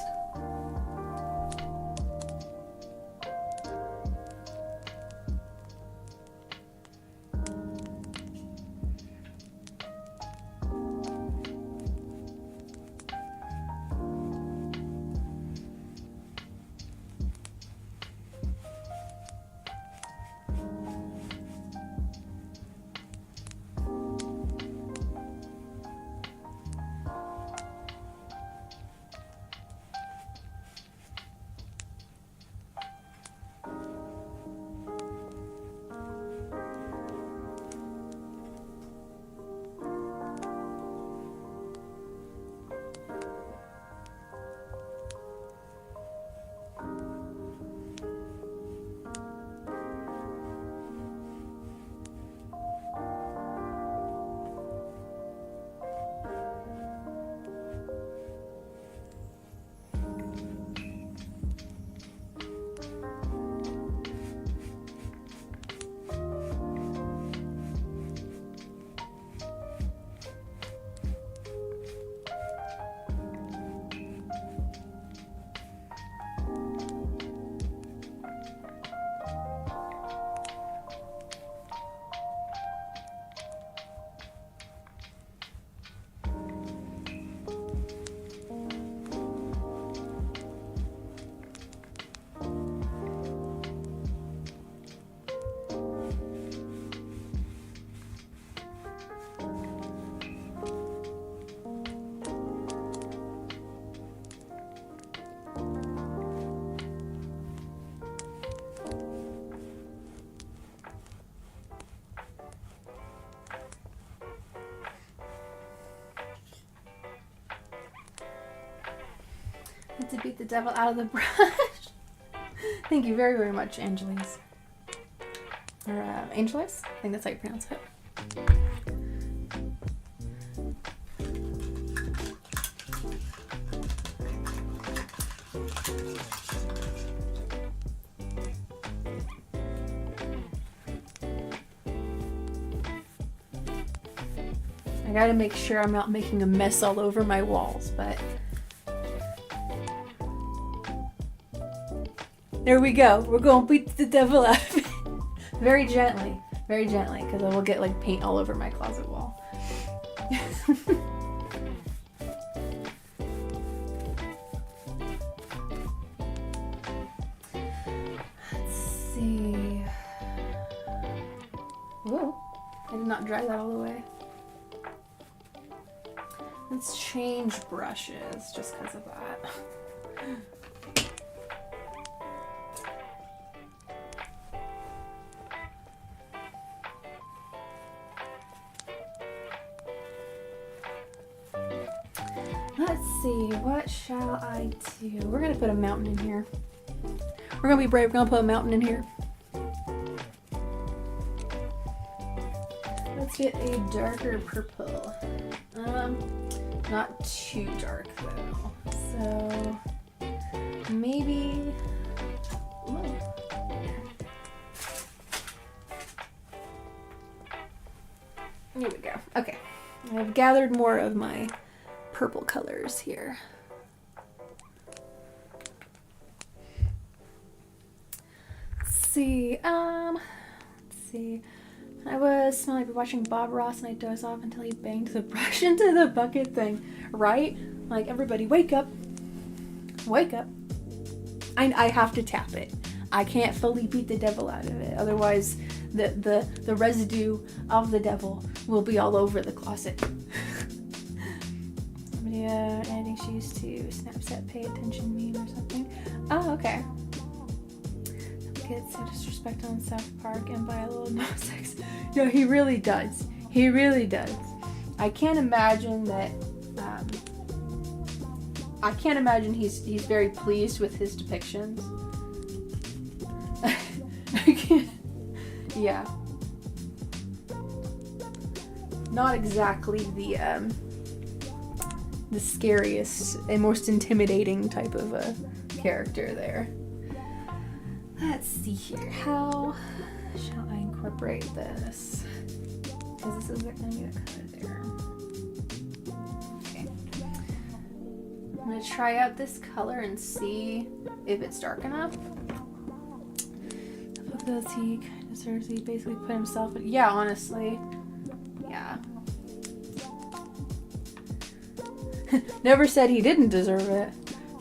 To beat the devil out of the brush. Thank you very, very much, Angelis. Or Angelis? I think that's how you pronounce it. I gotta make sure I'm not making a mess all over my walls, but there we go. We're going to beat the devil out of it. Very gently, because I will get like paint all over my closet wall. Let's see. Whoa, I did not dry that all the way. Let's change brushes just because of that. Let's see, what shall I do? We're gonna put a mountain in here. We're gonna be brave, we're gonna put a mountain in here. Let's get a darker purple. Not too dark though. So maybe, ooh. Here we go. Okay, I've gathered more of my purple colors here. Let's see. I was smelling like watching Bob Ross and I dozed off until he banged the brush into the bucket thing. Right? Like, everybody wake up. Wake up. I have to tap it. I can't fully beat the devil out of it. Otherwise, the residue of the devil will be all over the closet. Yeah, I think she used to Snapchat pay attention meme or something. Oh, okay. Some kids so disrespectful in South Park and by a little no sex. No, he really does. He really does. I can't imagine that. I can't imagine he's very pleased with his depictions. I can't. Yeah. Not exactly the scariest and most intimidating type of a character there. Let's see here. How shall I incorporate this? Because this is going to be the color there. Okay. I'm going to try out this color and see if it's dark enough. Does he kind of deserves, he basically put himself in, yeah, honestly. Yeah. Never said he didn't deserve it.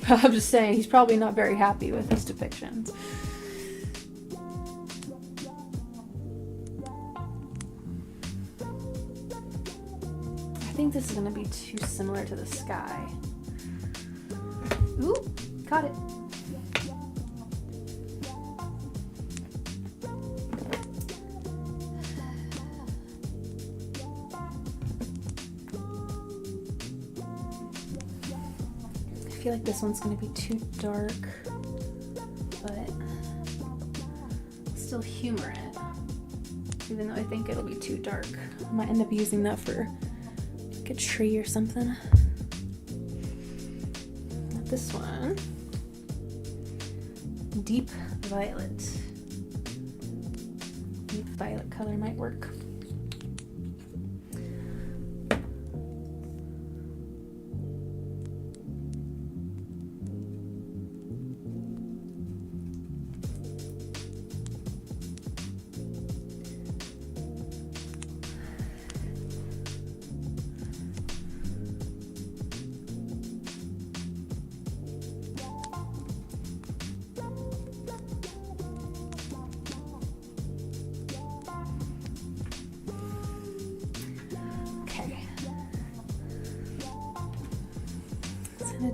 I'm just saying he's probably not very happy with his depictions. I think this is going to be too similar to the sky. Ooh, caught it. I feel like this one's going to be too dark, but I'll still humor it, even though I think it'll be too dark. I might end up using that for like a tree or something. Not this one. Deep violet. Deep violet color might work.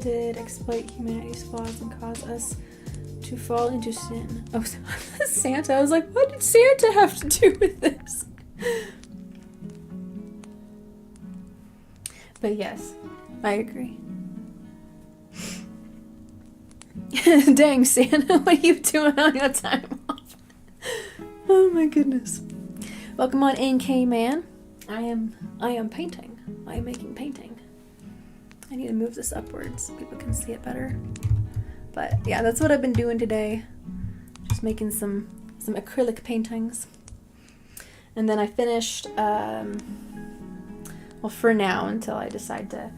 Did exploit humanity's flaws and cause us to fall into sin. Oh, Santa. I was like, what did Santa have to do with this? But yes, I agree. Dang, Santa, what are you doing on your time off? Oh my goodness. Welcome on NK Man. I am painting. I am making painting. I need to move this upwards so people can see it better. But yeah, that's what I've been doing today. Just making some acrylic paintings. And then I finished, well, for now, until I decide to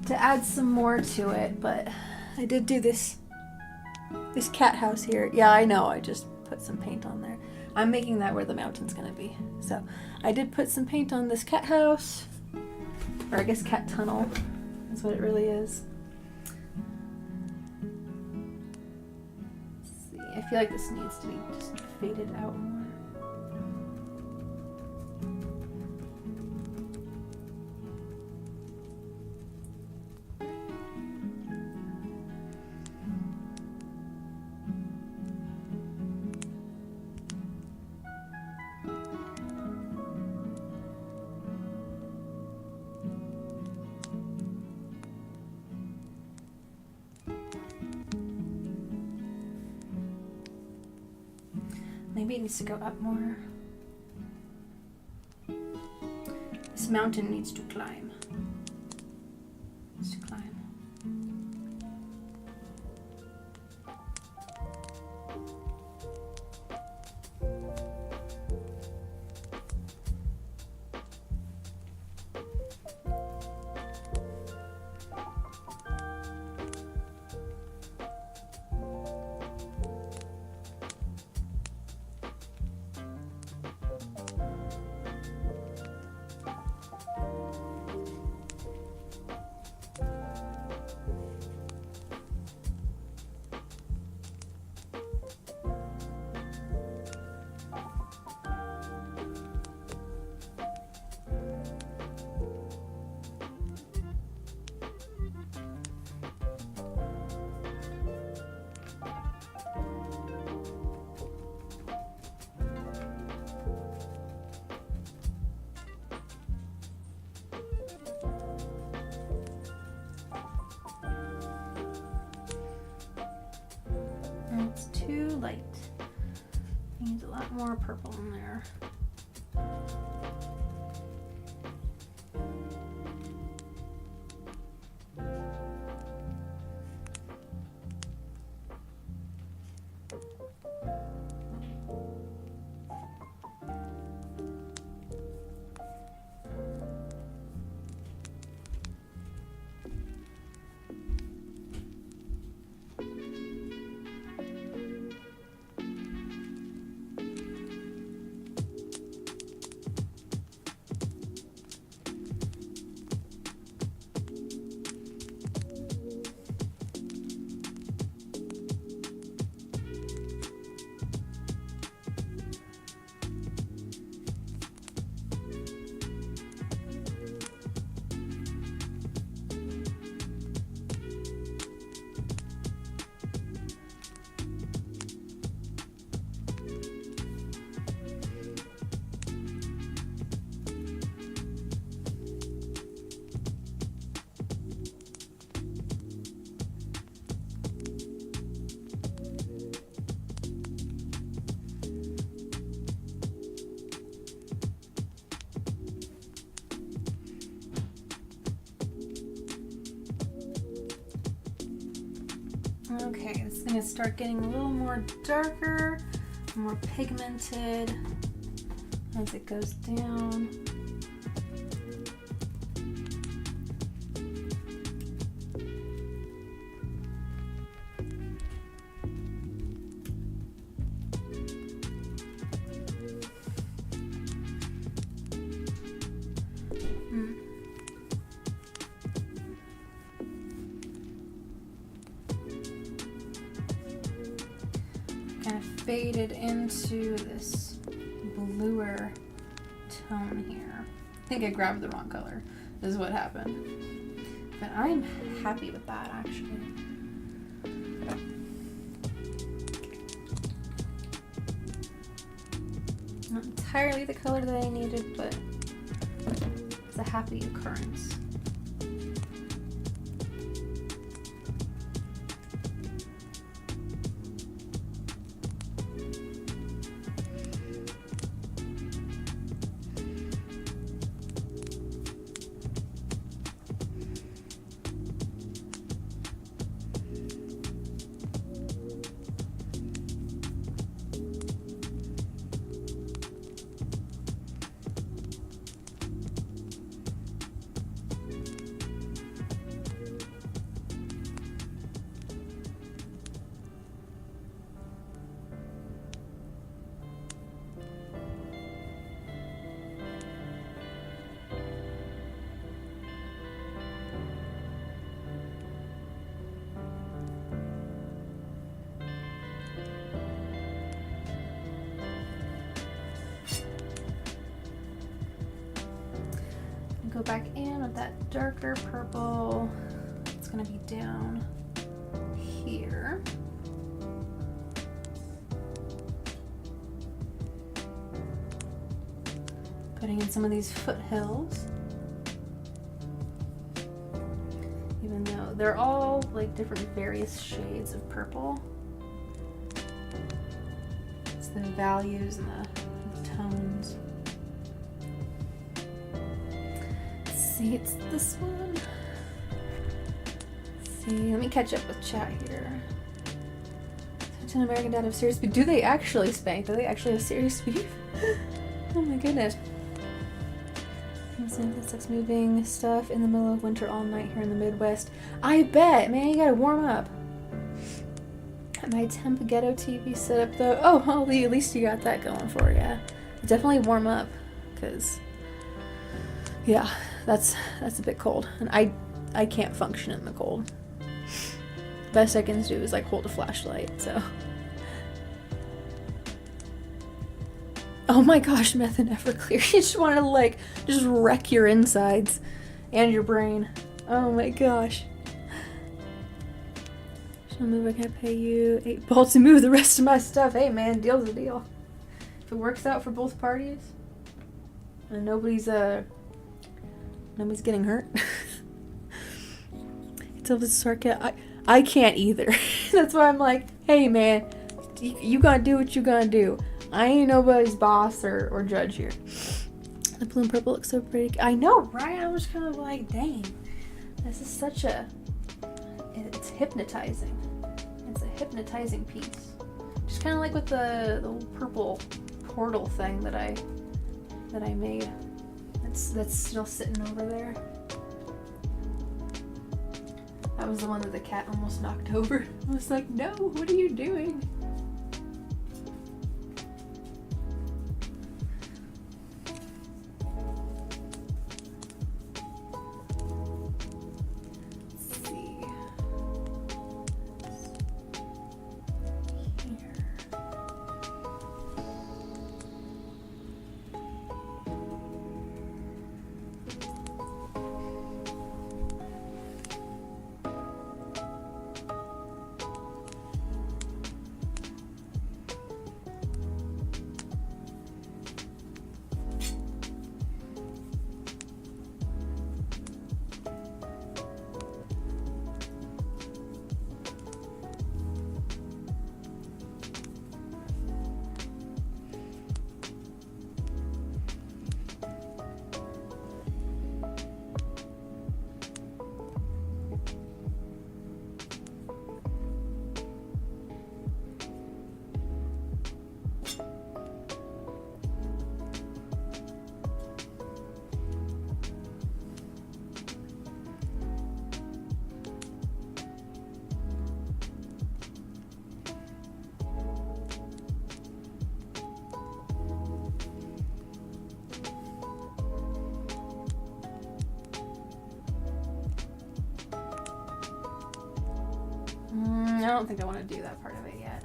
add some more to it. But I did do this cat house here. Yeah, I know, I just put some paint on there. I'm making that where the mountain's gonna be. So I did put some paint on this cat house, or I guess cat tunnel. That's what it really is. Let's see. I feel like this needs to be just faded out more. Maybe it needs to go up more. This mountain needs to climb. Needs to climb. It's too light. Needs a lot more purple in there. Okay, it's gonna start getting a little more darker, more pigmented as it goes down. Kind of faded into this bluer tone here. I think I grabbed the wrong color, is what happened. But I'm happy with that, actually. Not entirely the color that I needed, but it's a happy occurrence. Go back in with that darker purple. It's gonna be down here. Putting in some of these foothills. Even though they're all like different various shades of purple. It's the values and the tones. See, it's this one. Let's see, let me catch up with chat here. An American Dad have serious beef. Do they actually spank? Do they actually have serious beef? Oh my goodness. The sex moving stuff in the middle of winter all night here in the Midwest. I bet, man, you gotta warm up. My temp ghetto TV setup though. Oh, Holly, at least you got that going for you. Definitely warm up, cause yeah. That's a bit cold, and I can't function in the cold. Best I can do is like hold a flashlight, so. Oh my gosh, meth and Everclear. You just want to like just wreck your insides and your brain. Oh my gosh. Shall move, I can't pay you 8 ball to move the rest of my stuff. Hey man, deal's a deal. If it works out for both parties and nobody's getting hurt. It's Elvis Sarka. I can't either. That's why I'm like, hey man, you gotta do what you gotta do. I ain't nobody's boss or judge here. The blue and purple looks so pretty. I know, right? I was kind of like, dang, this is such a. It's hypnotizing. It's a hypnotizing piece. Just kind of like with the little purple portal thing that I made. That's still sitting over there. That was the one that the cat almost knocked over. I was like, no, what are you doing? Let's see. Here. I don't think I want to do that part of it yet.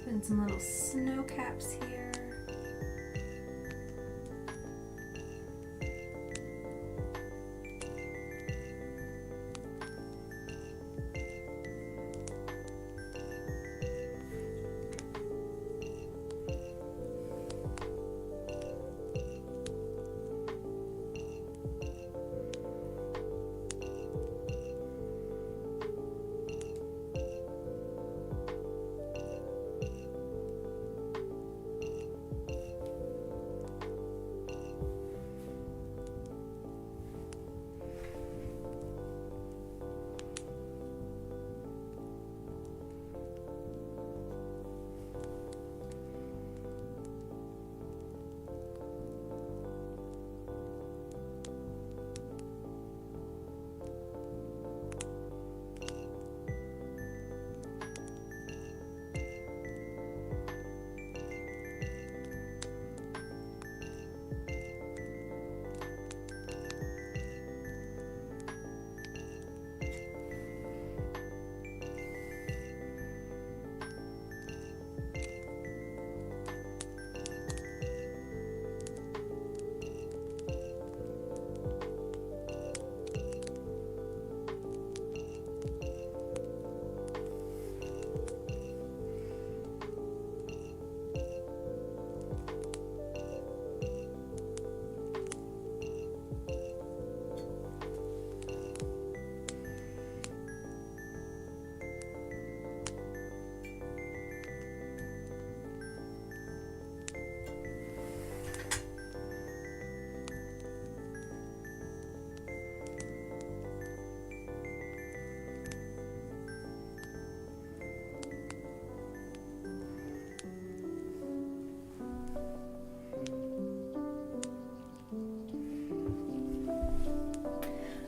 And some little snow caps here.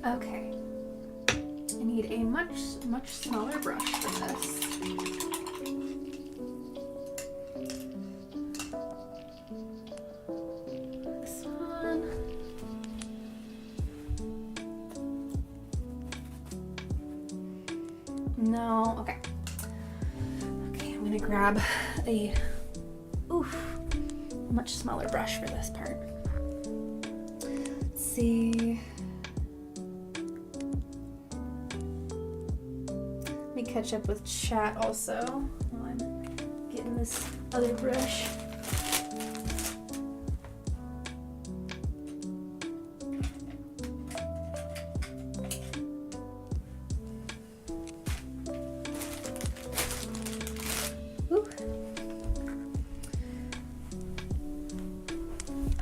Okay, I need a much smaller brush for this. This one. No, okay. Okay, I'm gonna grab a much smaller brush for this part. see. Let me catch up with chat also while I'm getting this other brush.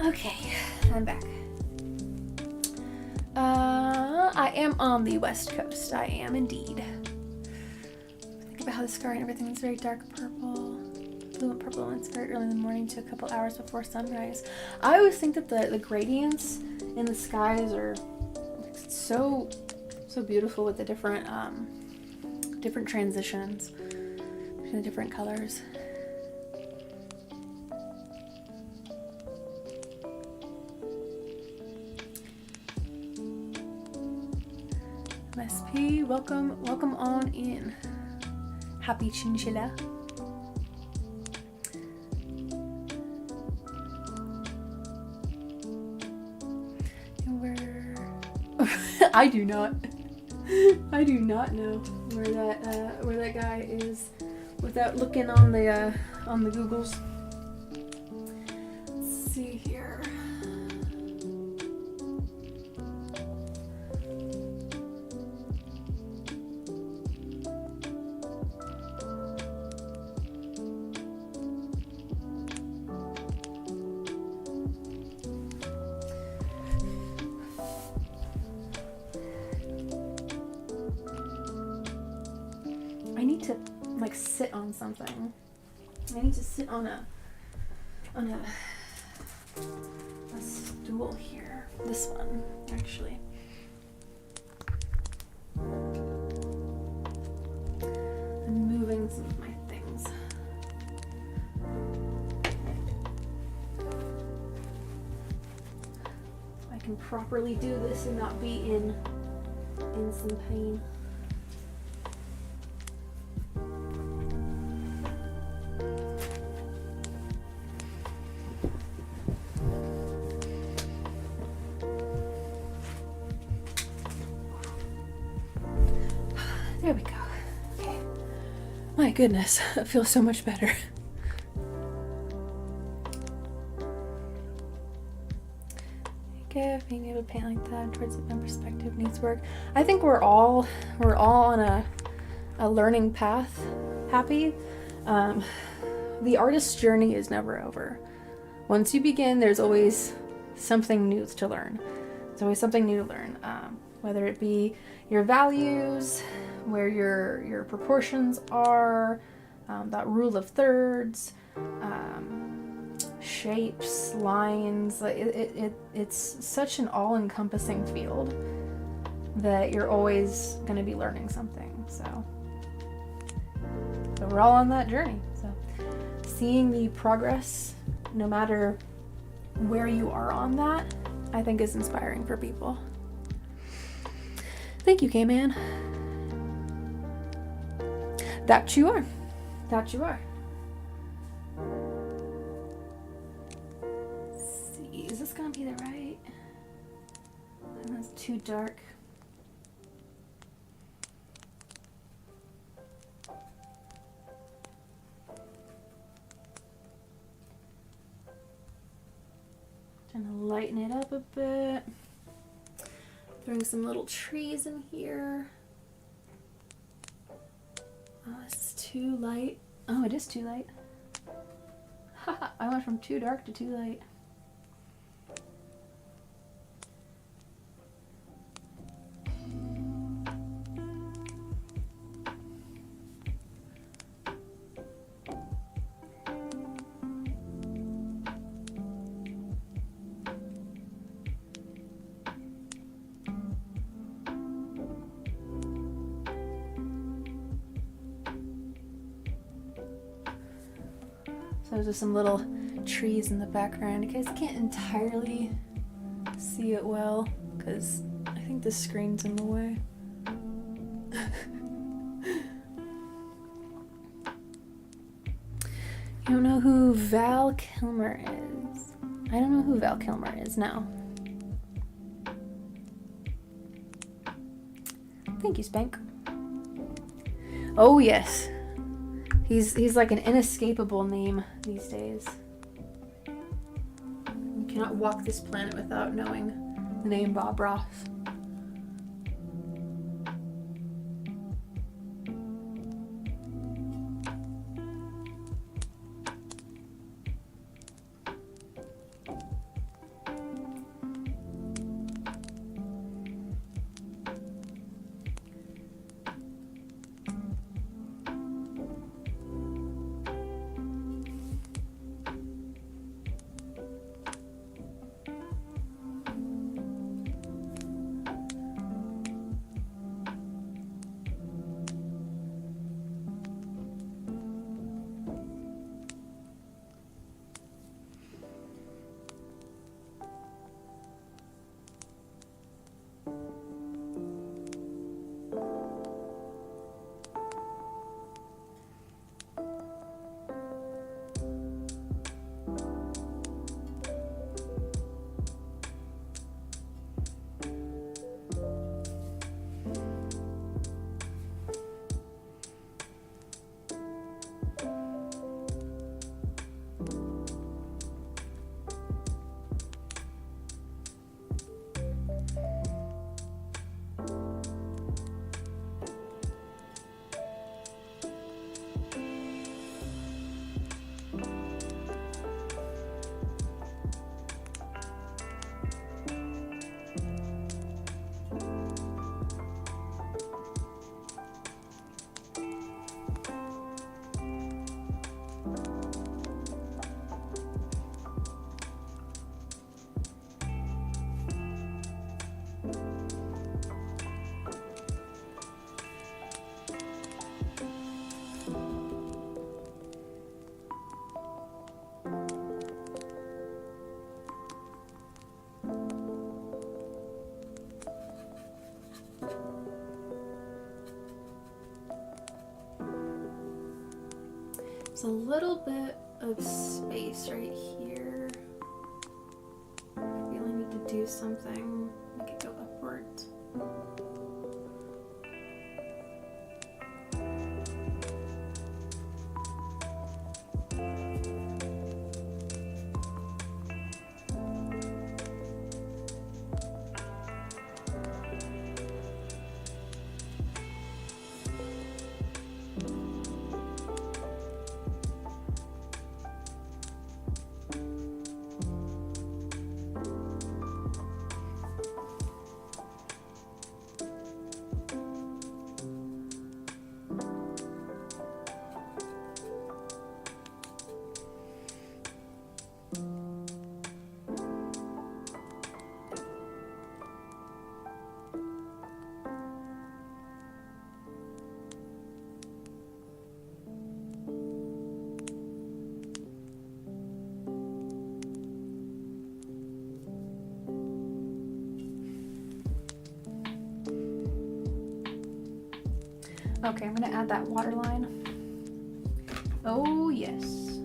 Okay, I'm back. I am on the West Coast. I am indeed. Think about how the sky and everything is very dark purple. Blue and purple, and it's very early in the morning to a couple hours before sunrise. I always think that the gradients in the skies are so beautiful with the different different transitions between the different colors. MSP, welcome on in. Happy chinchilla. And where I do not know where that guy is without looking on the Googles. Let's see here. I need to like sit on something. I need to sit on a stool here. This one, actually. I'm moving some of my things. So I can properly do this and not be in some pain. There we go. Okay. My goodness, it feels so much better. Okay, being able to paint like that towards the pen perspective needs work. I think we're all on a learning path. Happy. The artist's journey is never over. Once you begin, there's always something new to learn. There's always something new to learn. Whether it be your values, where your proportions are, that rule of thirds, shapes, lines. It's such an all-encompassing field that you're always going to be learning something. So we're all on that journey. So seeing the progress, no matter where you are on that, I think is inspiring for people. Thank you, K-Man. That you are. That you are. Let's see, is this gonna be the right? And that's too dark. Trying to lighten it up a bit. Throwing some little trees in here. Oh, this is too light. Oh, it is too light. Haha, I went from too dark to too light. So there's just some little trees in the background. You guys can't entirely see it well because I think the screen's in the way. You don't know who Val Kilmer is? I don't know who Val Kilmer is now. Thank you, Spank. Oh yes. He's like an inescapable name these days. You cannot walk this planet without knowing the name Bob Ross. There's a little bit of space right here. I feel I need to do something, make it go upwards. Okay, I'm gonna add that water line. Oh yes,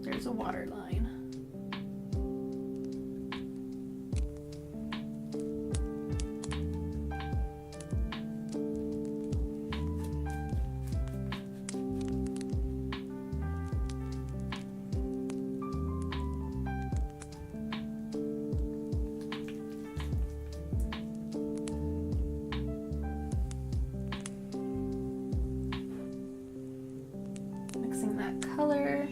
there's a water line. Color.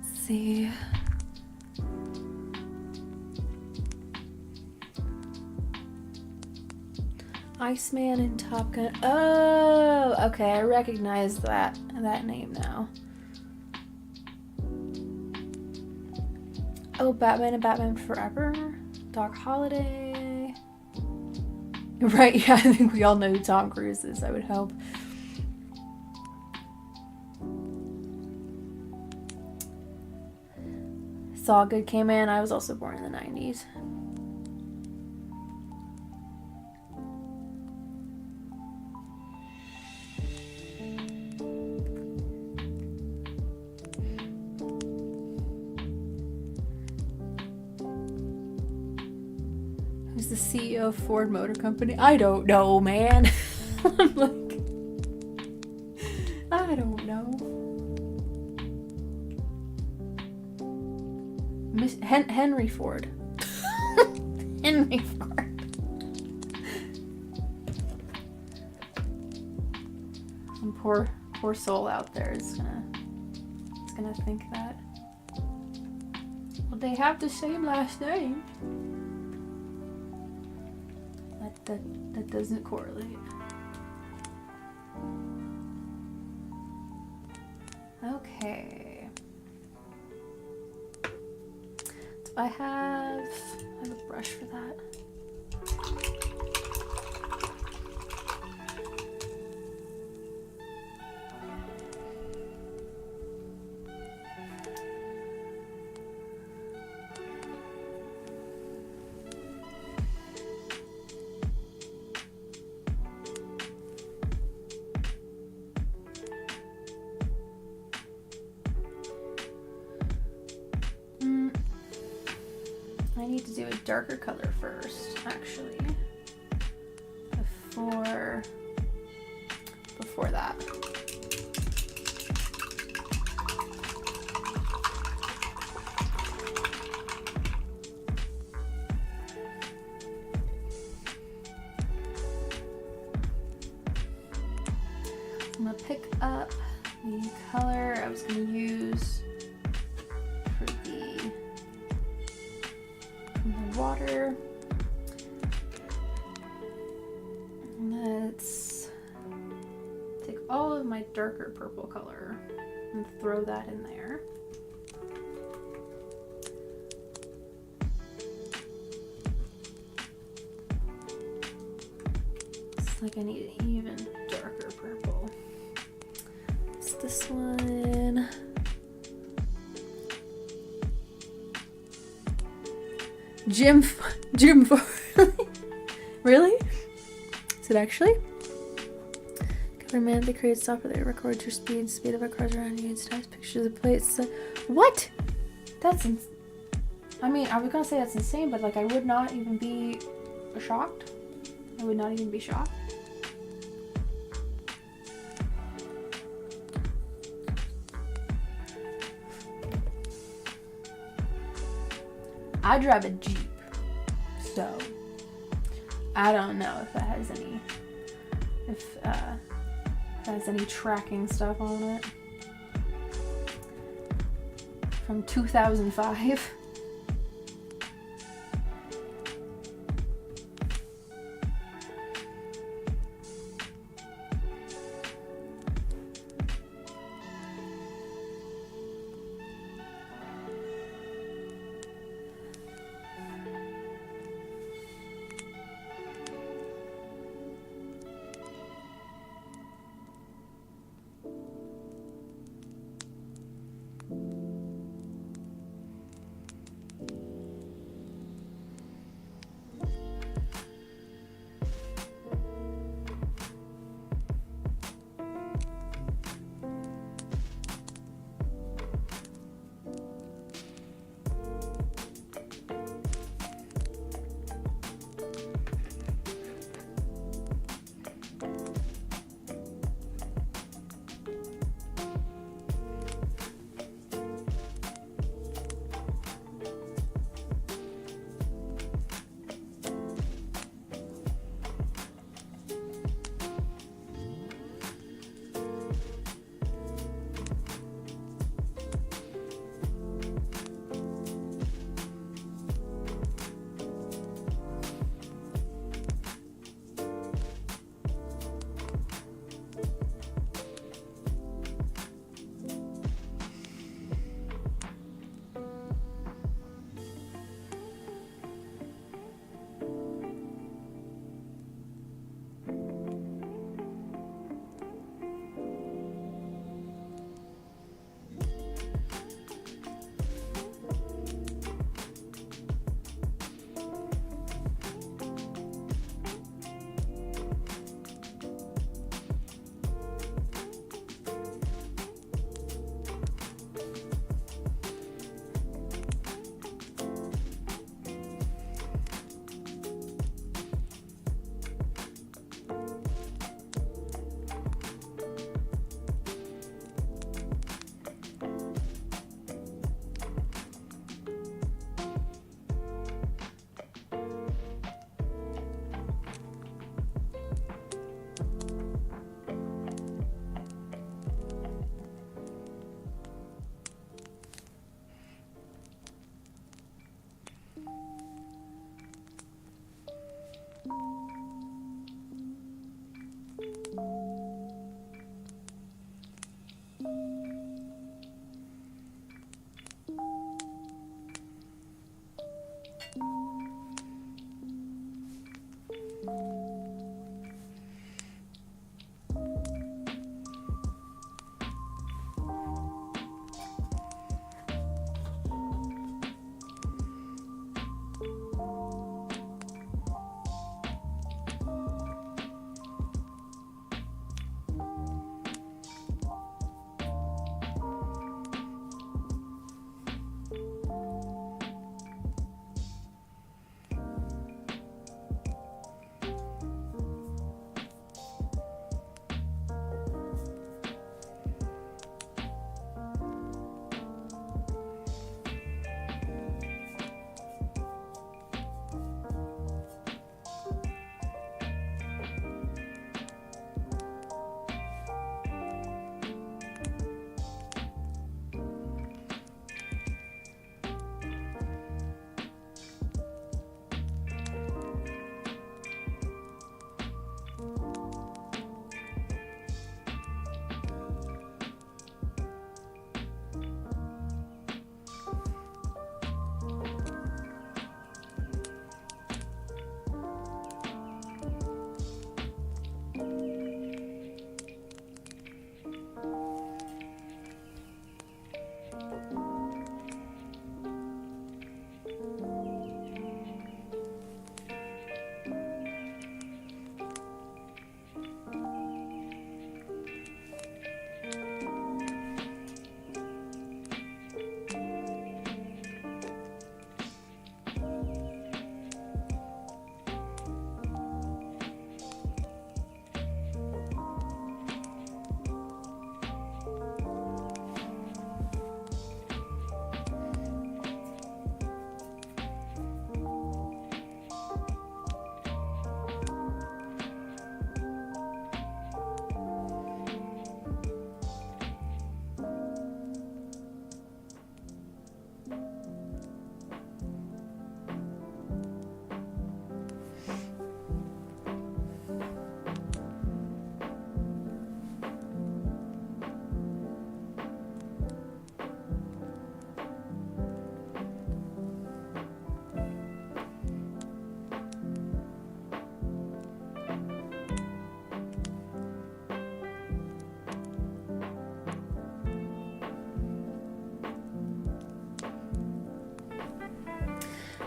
Let's see. Iceman and Top Gun. Oh, okay. I recognize that name now. Oh, Batman and Batman Forever, Doc Holliday. Right, yeah, I think we all know who Tom Cruise is, I would hope. Saw Good came in. I was also born in the 90s. CEO of Ford Motor Company? I don't know, man. I'm like, I don't know. Henry Ford. Henry Ford. Some poor soul out there is gonna think that. Well, they have the same last name. That doesn't correlate. Okay. Do I have a brush for that? I need to do a darker color first, actually, before that. I'm gonna pick up the color I was gonna use for the water. Let's take all of my darker purple color and throw that in there. It's like I need an even darker purple. It's this one. Jim Farley. Really? Is it actually? Government that creates software that records your speed of a cars around you, and snaps pictures of plates. What? That's I mean, I was gonna say that's insane, but like I would not even be shocked. I would not even be shocked. I drive a Jeep, so I don't know if that has any tracking stuff on it. From 2005.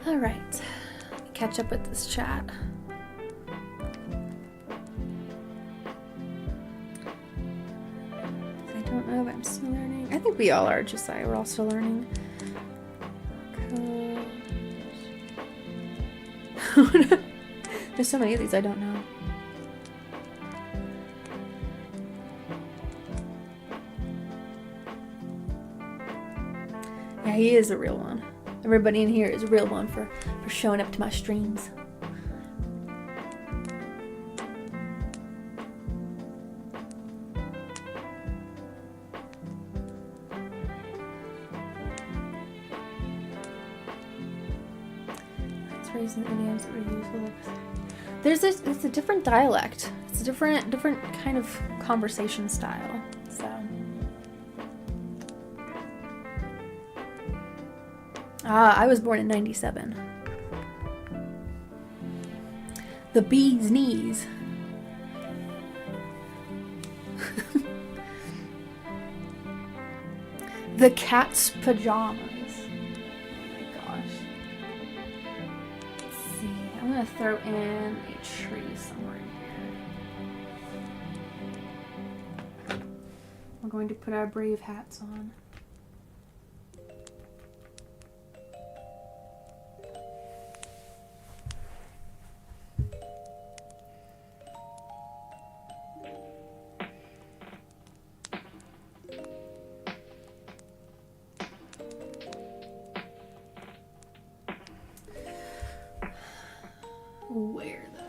All right, let me catch up with this chat. I don't know if I'm still learning. I think we all are, Josiah. We're all still learning. There's so many of these I don't know. Yeah, he is a real one. Everybody in here is a real one for showing up to my streams. Let's raise the idioms that we use. There's this, it's a different dialect. It's a different kind of conversation style. So. I was born in 97. The bee's knees. The cat's pajamas. Oh my gosh. Let's see. I'm gonna throw in a tree somewhere here. We're going to put our brave hats on. Where though?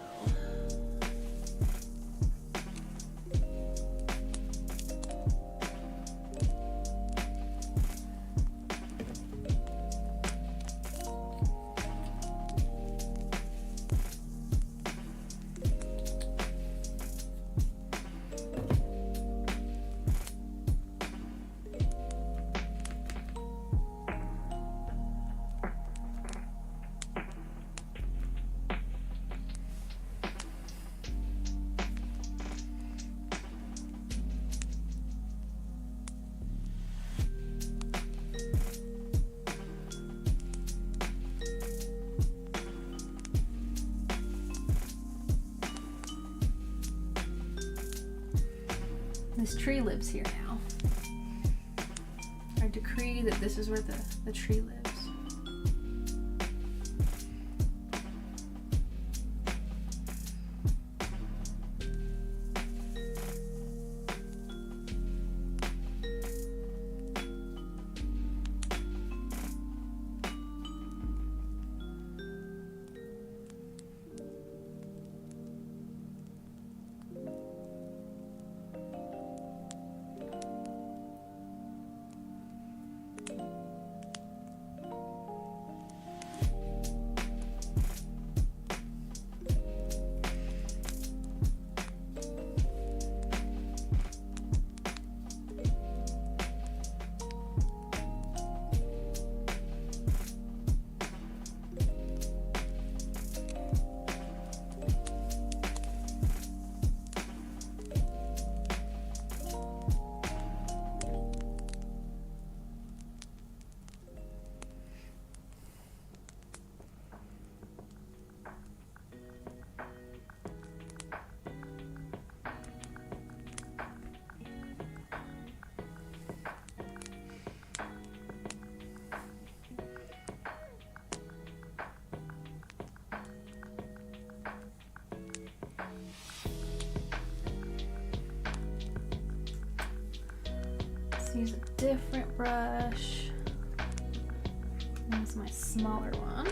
This tree lives here now. I decree that this is where the tree lives. Use a different brush. Use my smaller one.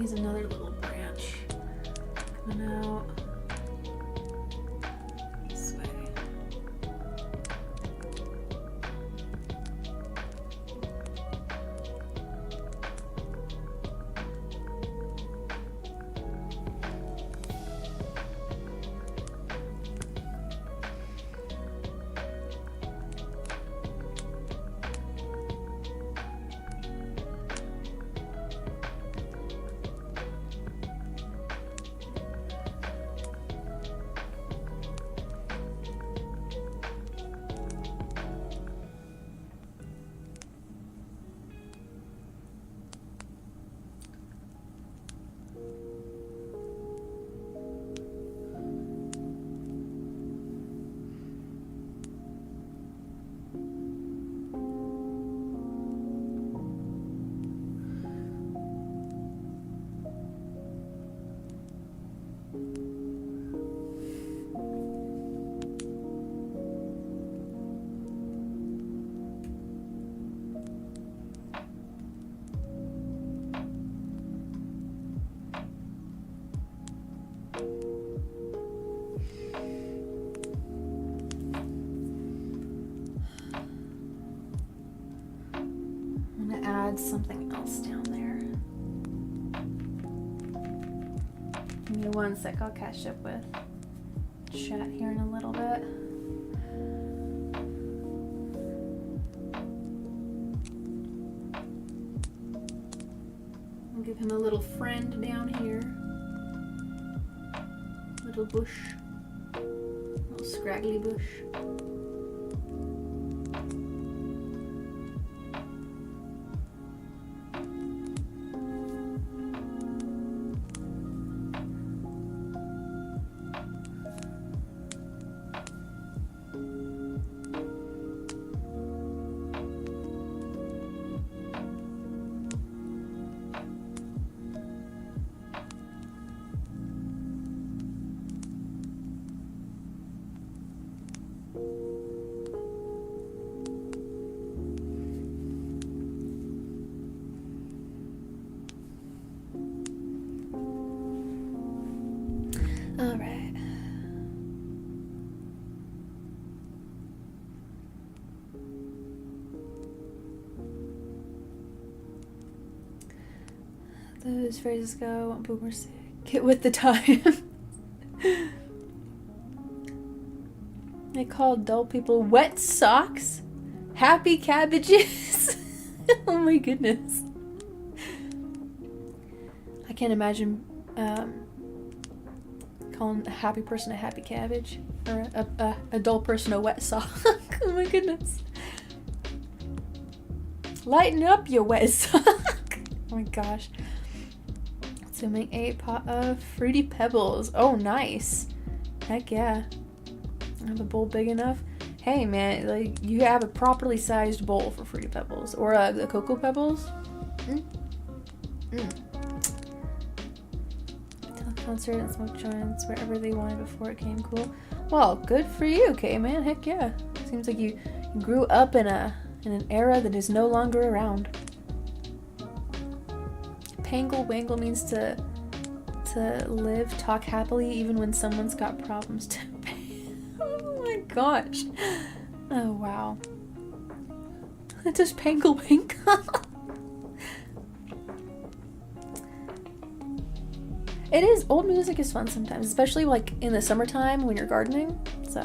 He's another little branch coming out this way. Something else down there. Give me 1 sec, I'll catch up with chat here in a little bit. I'll give him a little friend down here. Little bush. Little scraggly bush. All right. Those phrases go, want boomer sick. Get with the time. They call dull people wet socks, happy cabbages. Oh my goodness. I can't imagine calling a happy person a happy cabbage or a dull person a wet sock. Oh my goodness. Lighten up, you wet sock. Oh my gosh. So make a pot of Fruity Pebbles. Oh, nice. Heck yeah. I have a bowl big enough. Hey man, like you have a properly sized bowl for Fruity Pebbles or the Cocoa Pebbles. Concert and smoke joints wherever they wanted before it came cool. Well, good for you, K-Man. Heck yeah. Seems like you grew up in an era that is no longer around. Pangle wangle means to live, talk happily even when someone's got problems to pay. Oh my gosh. Oh wow. Does pangle winkle? It is. Old music is fun sometimes, especially like in the summertime when you're gardening. So,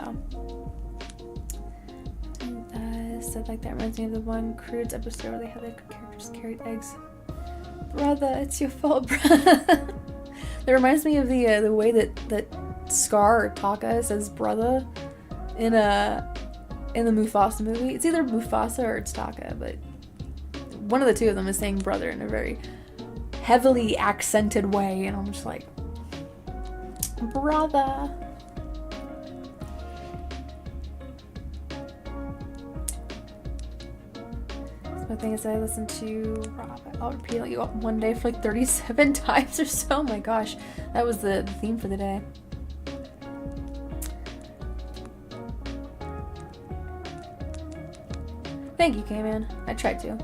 stuff like that reminds me of the one Crudes episode where they had their characters carried eggs. Brother, it's your fault, brother. That reminds me of the way that Scar or Taka says brother in the Mufasa movie. It's either Mufasa or it's Taka, but one of the two of them is saying brother in a very heavily accented way, and I'm just like, brother. So the thing is, I listened to Rob. I'll repeat it like one day for like 37 times or so. Oh my gosh, that was the theme for the day. Thank you, K-Man. I tried to.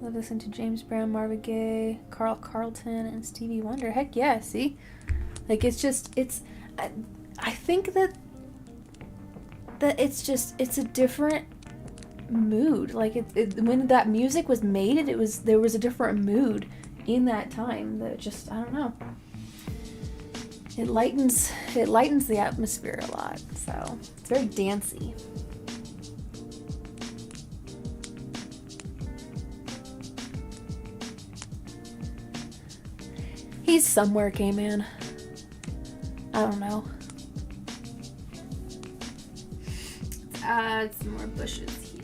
I listen to James Brown, Marvin Gaye, Carl Carlton, and Stevie Wonder. Heck yeah, see? Like, it's just, I think that it's a different mood. Like, when that music was made, there was a different mood in that time that just, I don't know. It lightens the atmosphere a lot, so it's very dancey. He's somewhere, K-Man. I don't know. Let's add some more bushes here.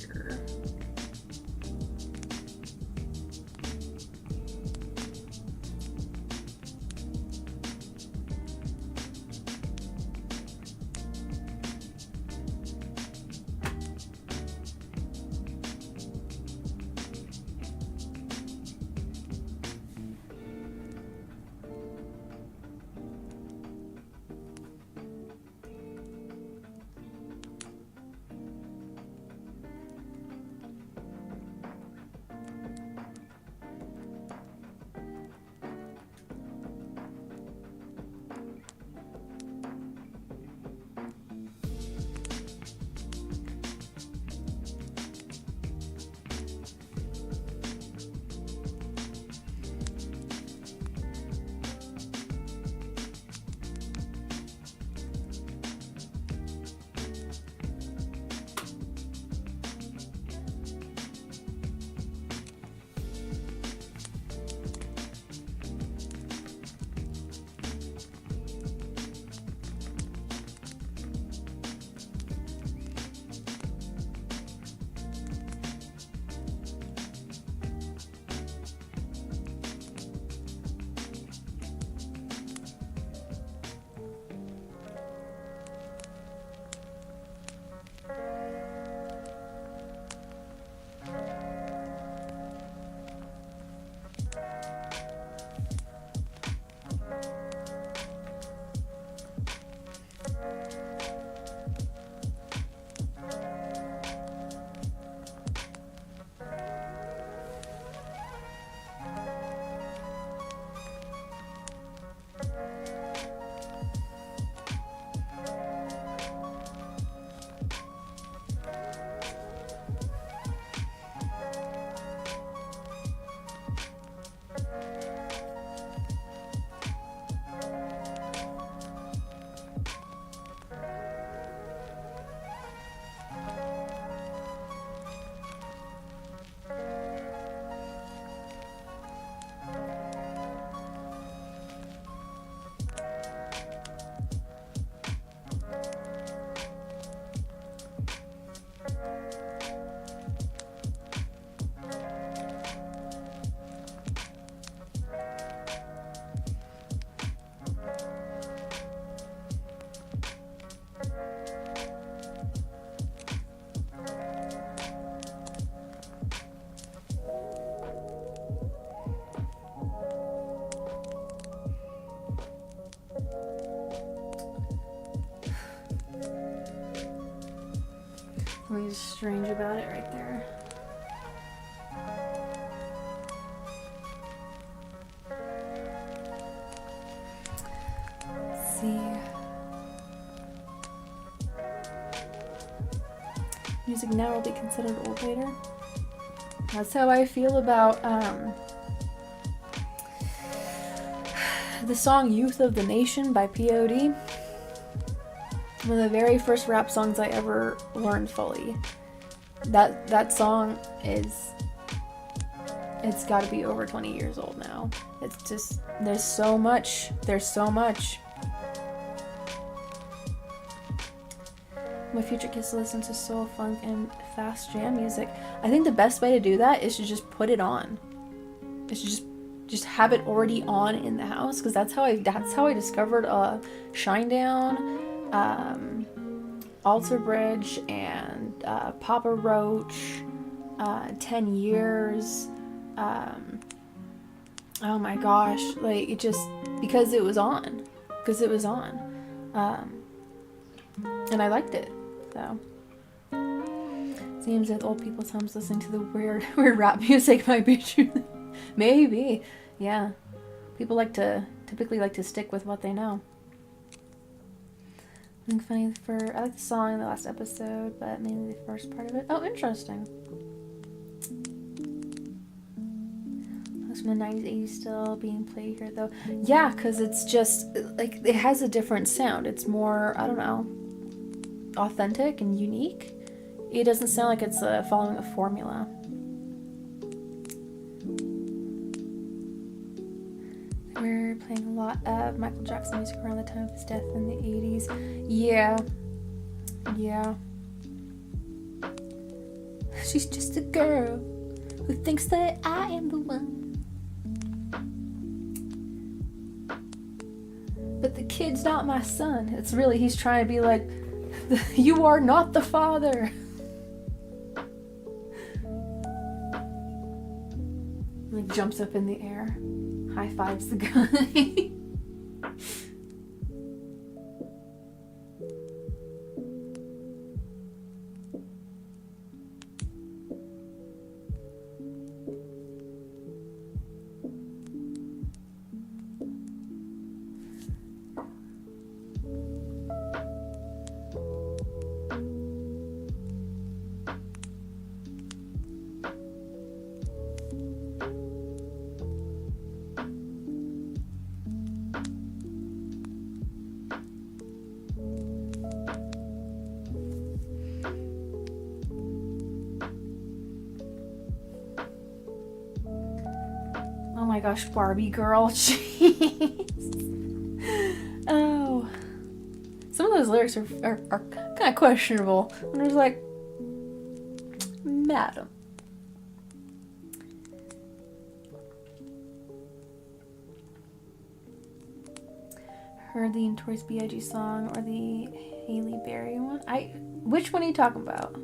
Something strange about it right there. Let's see. Music now will be considered old later. That's how I feel about the song Youth of the Nation by P.O.D. One of the very first rap songs I ever learned fully. That song it's got to be over 20 years old now. It's just, there's so much. My future kids listen to soul, funk, and fast jam music. I think the best way to do that is to just put it on. It's just have it already on in the house, because that's how I discovered Shinedown, Alter Bridge, and Papa Roach, 10 Years. Oh my gosh, like, it just, because it was on, and I liked it. So Seems with old people's homes listening to the weird rap music might be true. Maybe. Yeah. People typically like to stick with what they know. I think funny I like the song in the last episode, but mainly the first part of it. Oh, interesting. That's from the 90s, 80s still being played here though. Yeah, because it's just, like, it has a different sound. It's more, I don't know, authentic and unique. It doesn't sound like it's following a formula. We're playing a lot of Michael Jackson music around the time of his death in the 80s. Yeah. Yeah. She's just a girl who thinks that I am the one. But the kid's not my son. It's really, he's trying to be like, you are not the father. Like jumps up in the air, high fives the guy. Oh my gosh, Barbie girl. Jeez. Oh. Some of those lyrics are kind of questionable. And I was like, madam. Heard the Notorious B.I.G. song or the Halle Berry one? Which one are you talking about?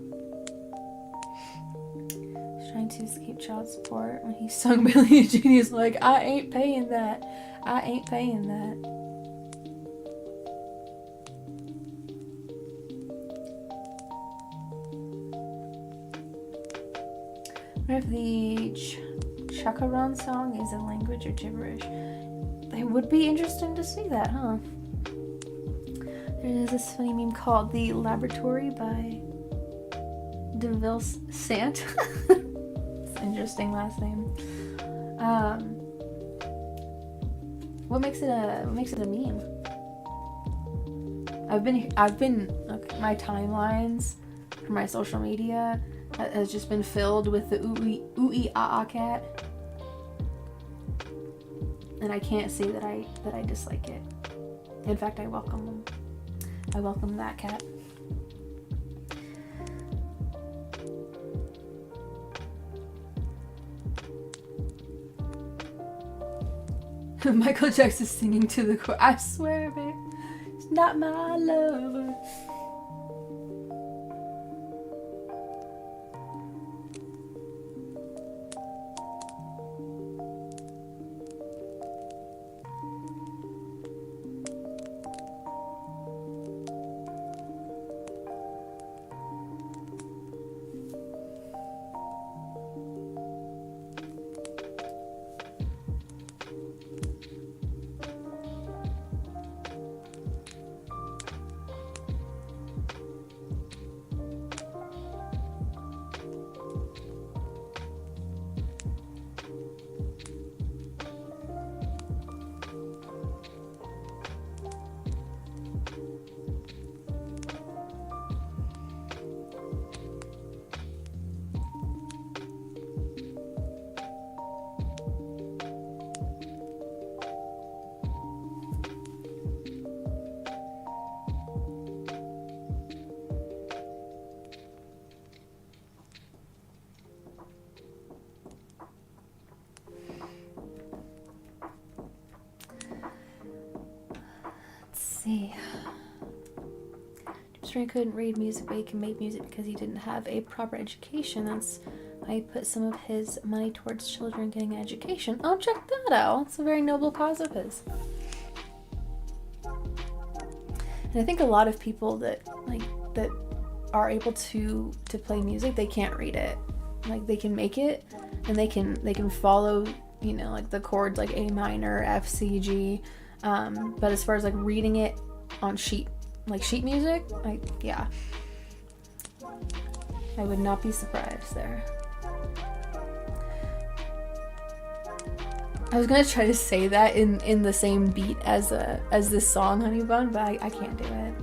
Trying to escape child support when he sung Billie Jean. He's like, I ain't paying that. I ain't paying that. What if the Chacaran song is a language or gibberish? It would be interesting to see that, huh? There's this funny meme called The Laboratory by DeVille Sant. Interesting last name. What makes it a meme? I've been okay, my timelines for my social media has just been filled with the ooey ah cat, and I can't say that I dislike it. In fact, I welcome that cat. Michael Jackson singing to the choir. I swear, babe, it's not my lover. James couldn't read music, but he can make music because he didn't have a proper education. That's why he put some of his money towards children getting an education. Oh, check that out. It's a very noble cause of his. And I think a lot of people that are able to play music, they can't read it. Like they can make it, and they can follow, you know, like the chords like A minor, F, C, G. But as far as like reading it on sheet music, yeah, I would not be surprised there. I was gonna try to say that in the same beat as this song, Honey Bun, but I can't do it.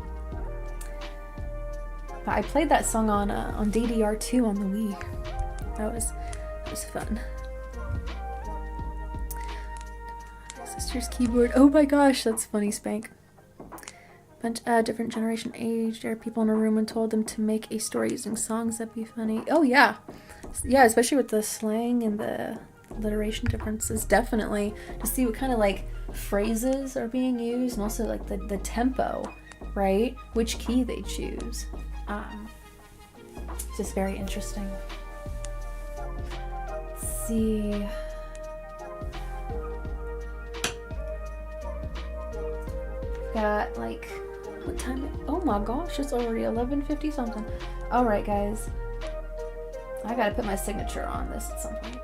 But I played that song on DDR2 on the Wii. That was fun. Sister's keyboard. Oh my gosh, that's funny, Spank. Bunch different generation age. There are people in a room and told them to make a story using songs. That'd be funny. Oh yeah, yeah, especially with the slang and the alliteration differences. Definitely to see what kind of like phrases are being used, and also like the tempo, right? Which key they choose. It's just very interesting. Let's see. Got like, what time? Oh my gosh, it's already 11:50 something. All right, guys. I gotta put my signature on this at some point.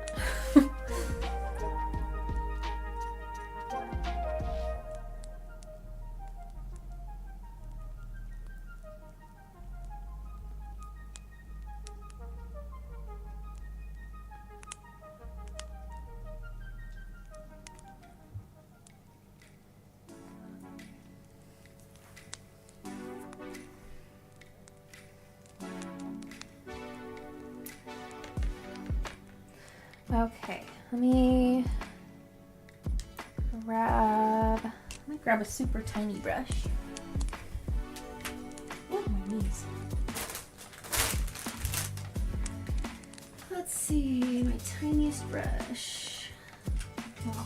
Okay, let me grab a super tiny brush. Oh, my knees. Let's see, my tiniest brush. Wow.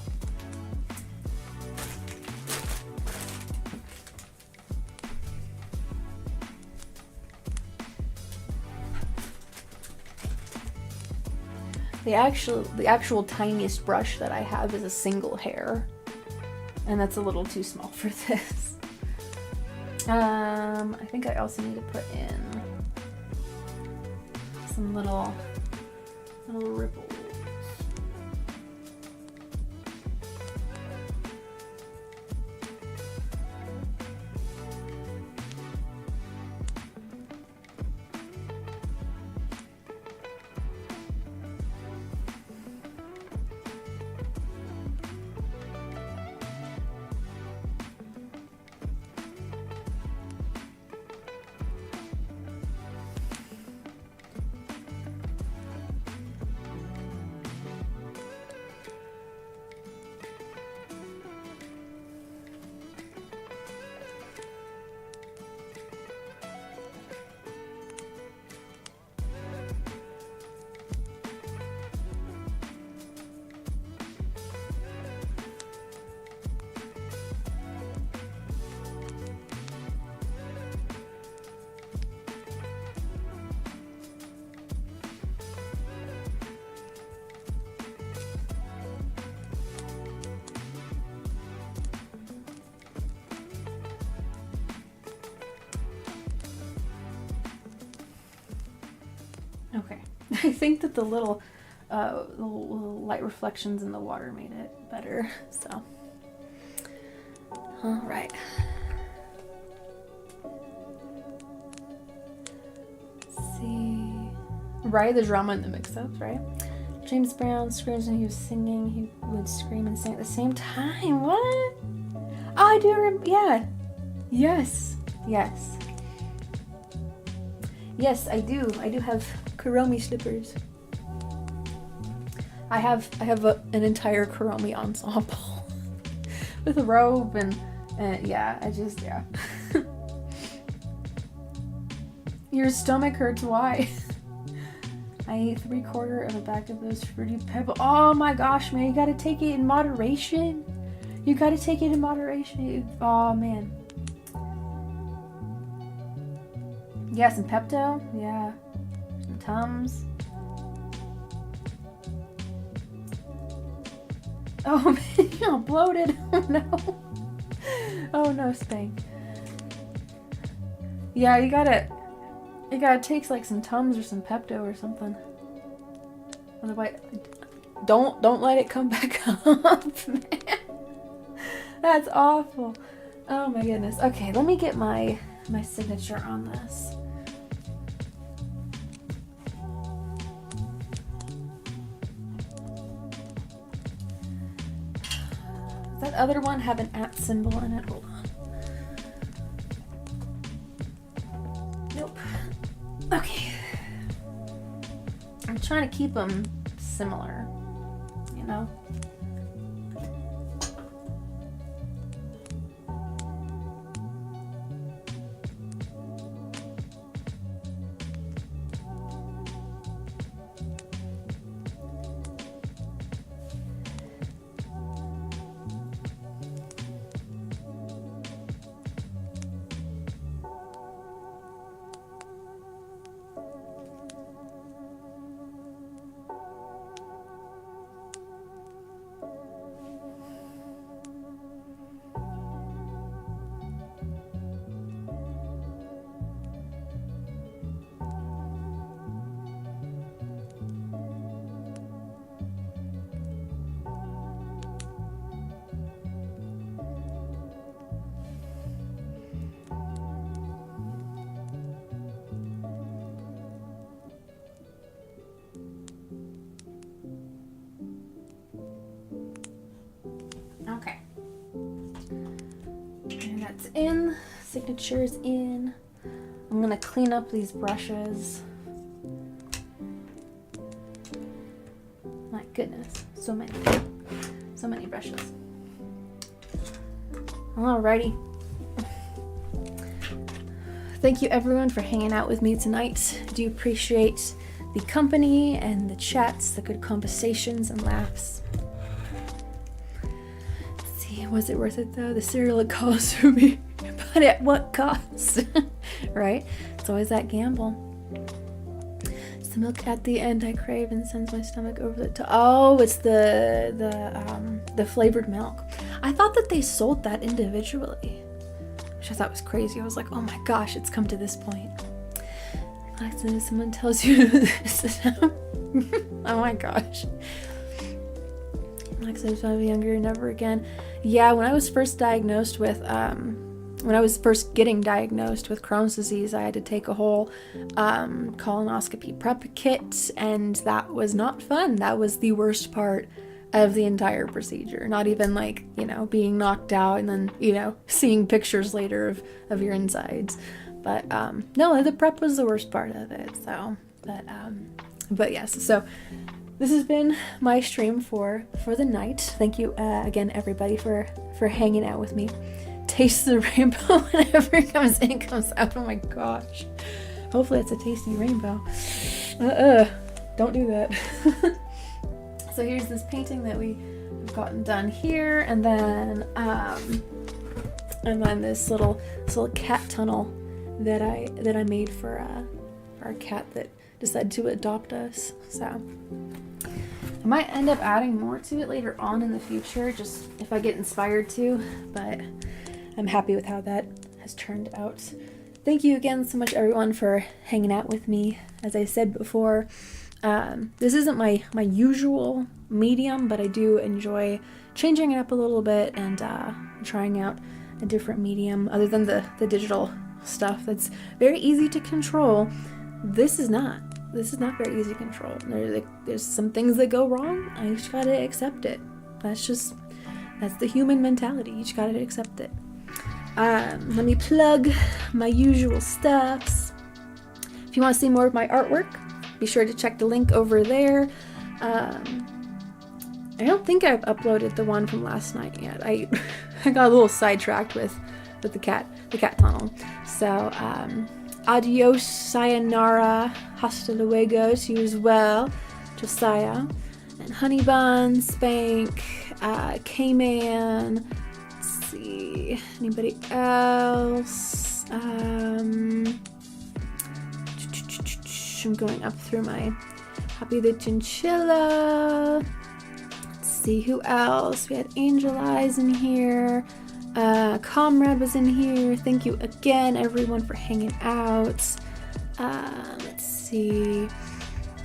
The actual tiniest brush that I have is a single hair, and that's a little too small for this. I think I also need to put in some little ripples. Okay, I think that the little light reflections in the water made it better, so. All right. Let's see. Right, the drama in the mix-ups, right? James Brown screams when he was singing. He would scream and sing at the same time. What? Oh, I do remember. Yeah. Yes. Yes. Yes, I do. I do have Kuromi slippers. I have an entire Kuromi ensemble with a robe and yeah, yeah. Your stomach hurts. Why? I ate 3/4 of a bag of those fruity pebbles. Oh my gosh, man! You gotta take it in moderation. You gotta take it in moderation. Oh man. Yeah, some Pepto. Yeah. Some Tums. Oh man, you're all bloated. Oh no. Oh no, Spank. Yeah, you gotta. You gotta take like some Tums or some Pepto or something. Otherwise, don't let it come back up, man. That's awful. Oh my goodness. Okay, let me get my signature on this. Does that other one have an @ symbol in it? Hold on. Nope. Okay. I'm trying to keep them similar, you know? Okay. And that's in. Signature's in. I'm gonna clean up these brushes. My goodness, so many brushes. Alrighty. Thank you everyone for hanging out with me tonight. I do appreciate the company and the chats, the good conversations and laughs. Let's see, was it worth it though? The cereal it costs for me, but at what cost? Right? It's always that gamble. It's the milk at the end I crave and sends my stomach over the top. Oh, it's the flavored milk. I thought that they sold that individually, which I thought was crazy. I was like, oh my gosh, it's come to this point. Like, someone tells you this. Oh my gosh. Like, so I'm younger, never again. Yeah, when I was first diagnosed with, when I was first getting diagnosed with Crohn's disease, I had to take a whole colonoscopy prep kit, and that was not fun. That was the worst part of the entire procedure. Not even like, you know, being knocked out and then, you know, seeing pictures later of your insides. But no, the prep was the worst part of it. So, but yes. So this has been my stream for the night. Thank you again, everybody, for hanging out with me. Taste the rainbow whenever it comes in, comes out. Oh my gosh. Hopefully it's a tasty rainbow. Don't do that. So here's this painting that we've gotten done here, and then this little cat tunnel that I made for our cat that decided to adopt us. So I might end up adding more to it later on in the future, just if I get inspired to, but I'm happy with how that has turned out. Thank you again so much, everyone, for hanging out with me. As I said before, this isn't my usual medium, but I do enjoy changing it up a little bit and trying out a different medium other than the digital stuff that's very easy to control. This is not very easy to control. There's some things that go wrong. I just gotta accept it. That's the human mentality. You just gotta accept it. Let me plug my usual stuffs. If you want to see more of my artwork, be sure to check the link over there. I don't think I've uploaded the one from last night yet. I got a little sidetracked with the cat tunnel. So adios, sayonara, hasta luego to you as well, Josiah, and Honey Bun, Spank, K-Man. Let's see, anybody else? I'm going up through my Happy the Chinchilla. Let's see who else. We had Angel Eyes in here. Comrade was in here. Thank you again, everyone, for hanging out. Let's see.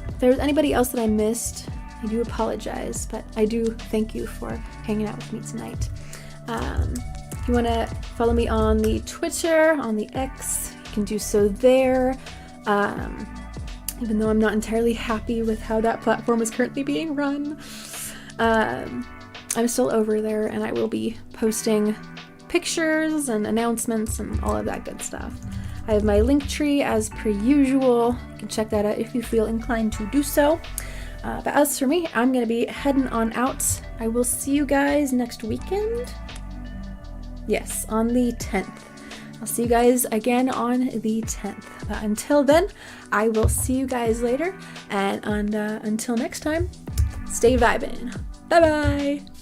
If there's anybody else that I missed, I do apologize, but I do thank you for hanging out with me tonight. If you want to follow me on the Twitter, on the X, you can do so there. Even though I'm not entirely happy with how that platform is currently being run. I'm still over there, and I will be posting pictures and announcements and all of that good stuff. I have my link tree as per usual. You can check that out if you feel inclined to do so. But as for me, I'm going to be heading on out. I will see you guys next weekend. Yes, on the 10th. I'll see you guys again on the 10th. But until then, I will see you guys later. And until next time, stay vibin'. Bye-bye!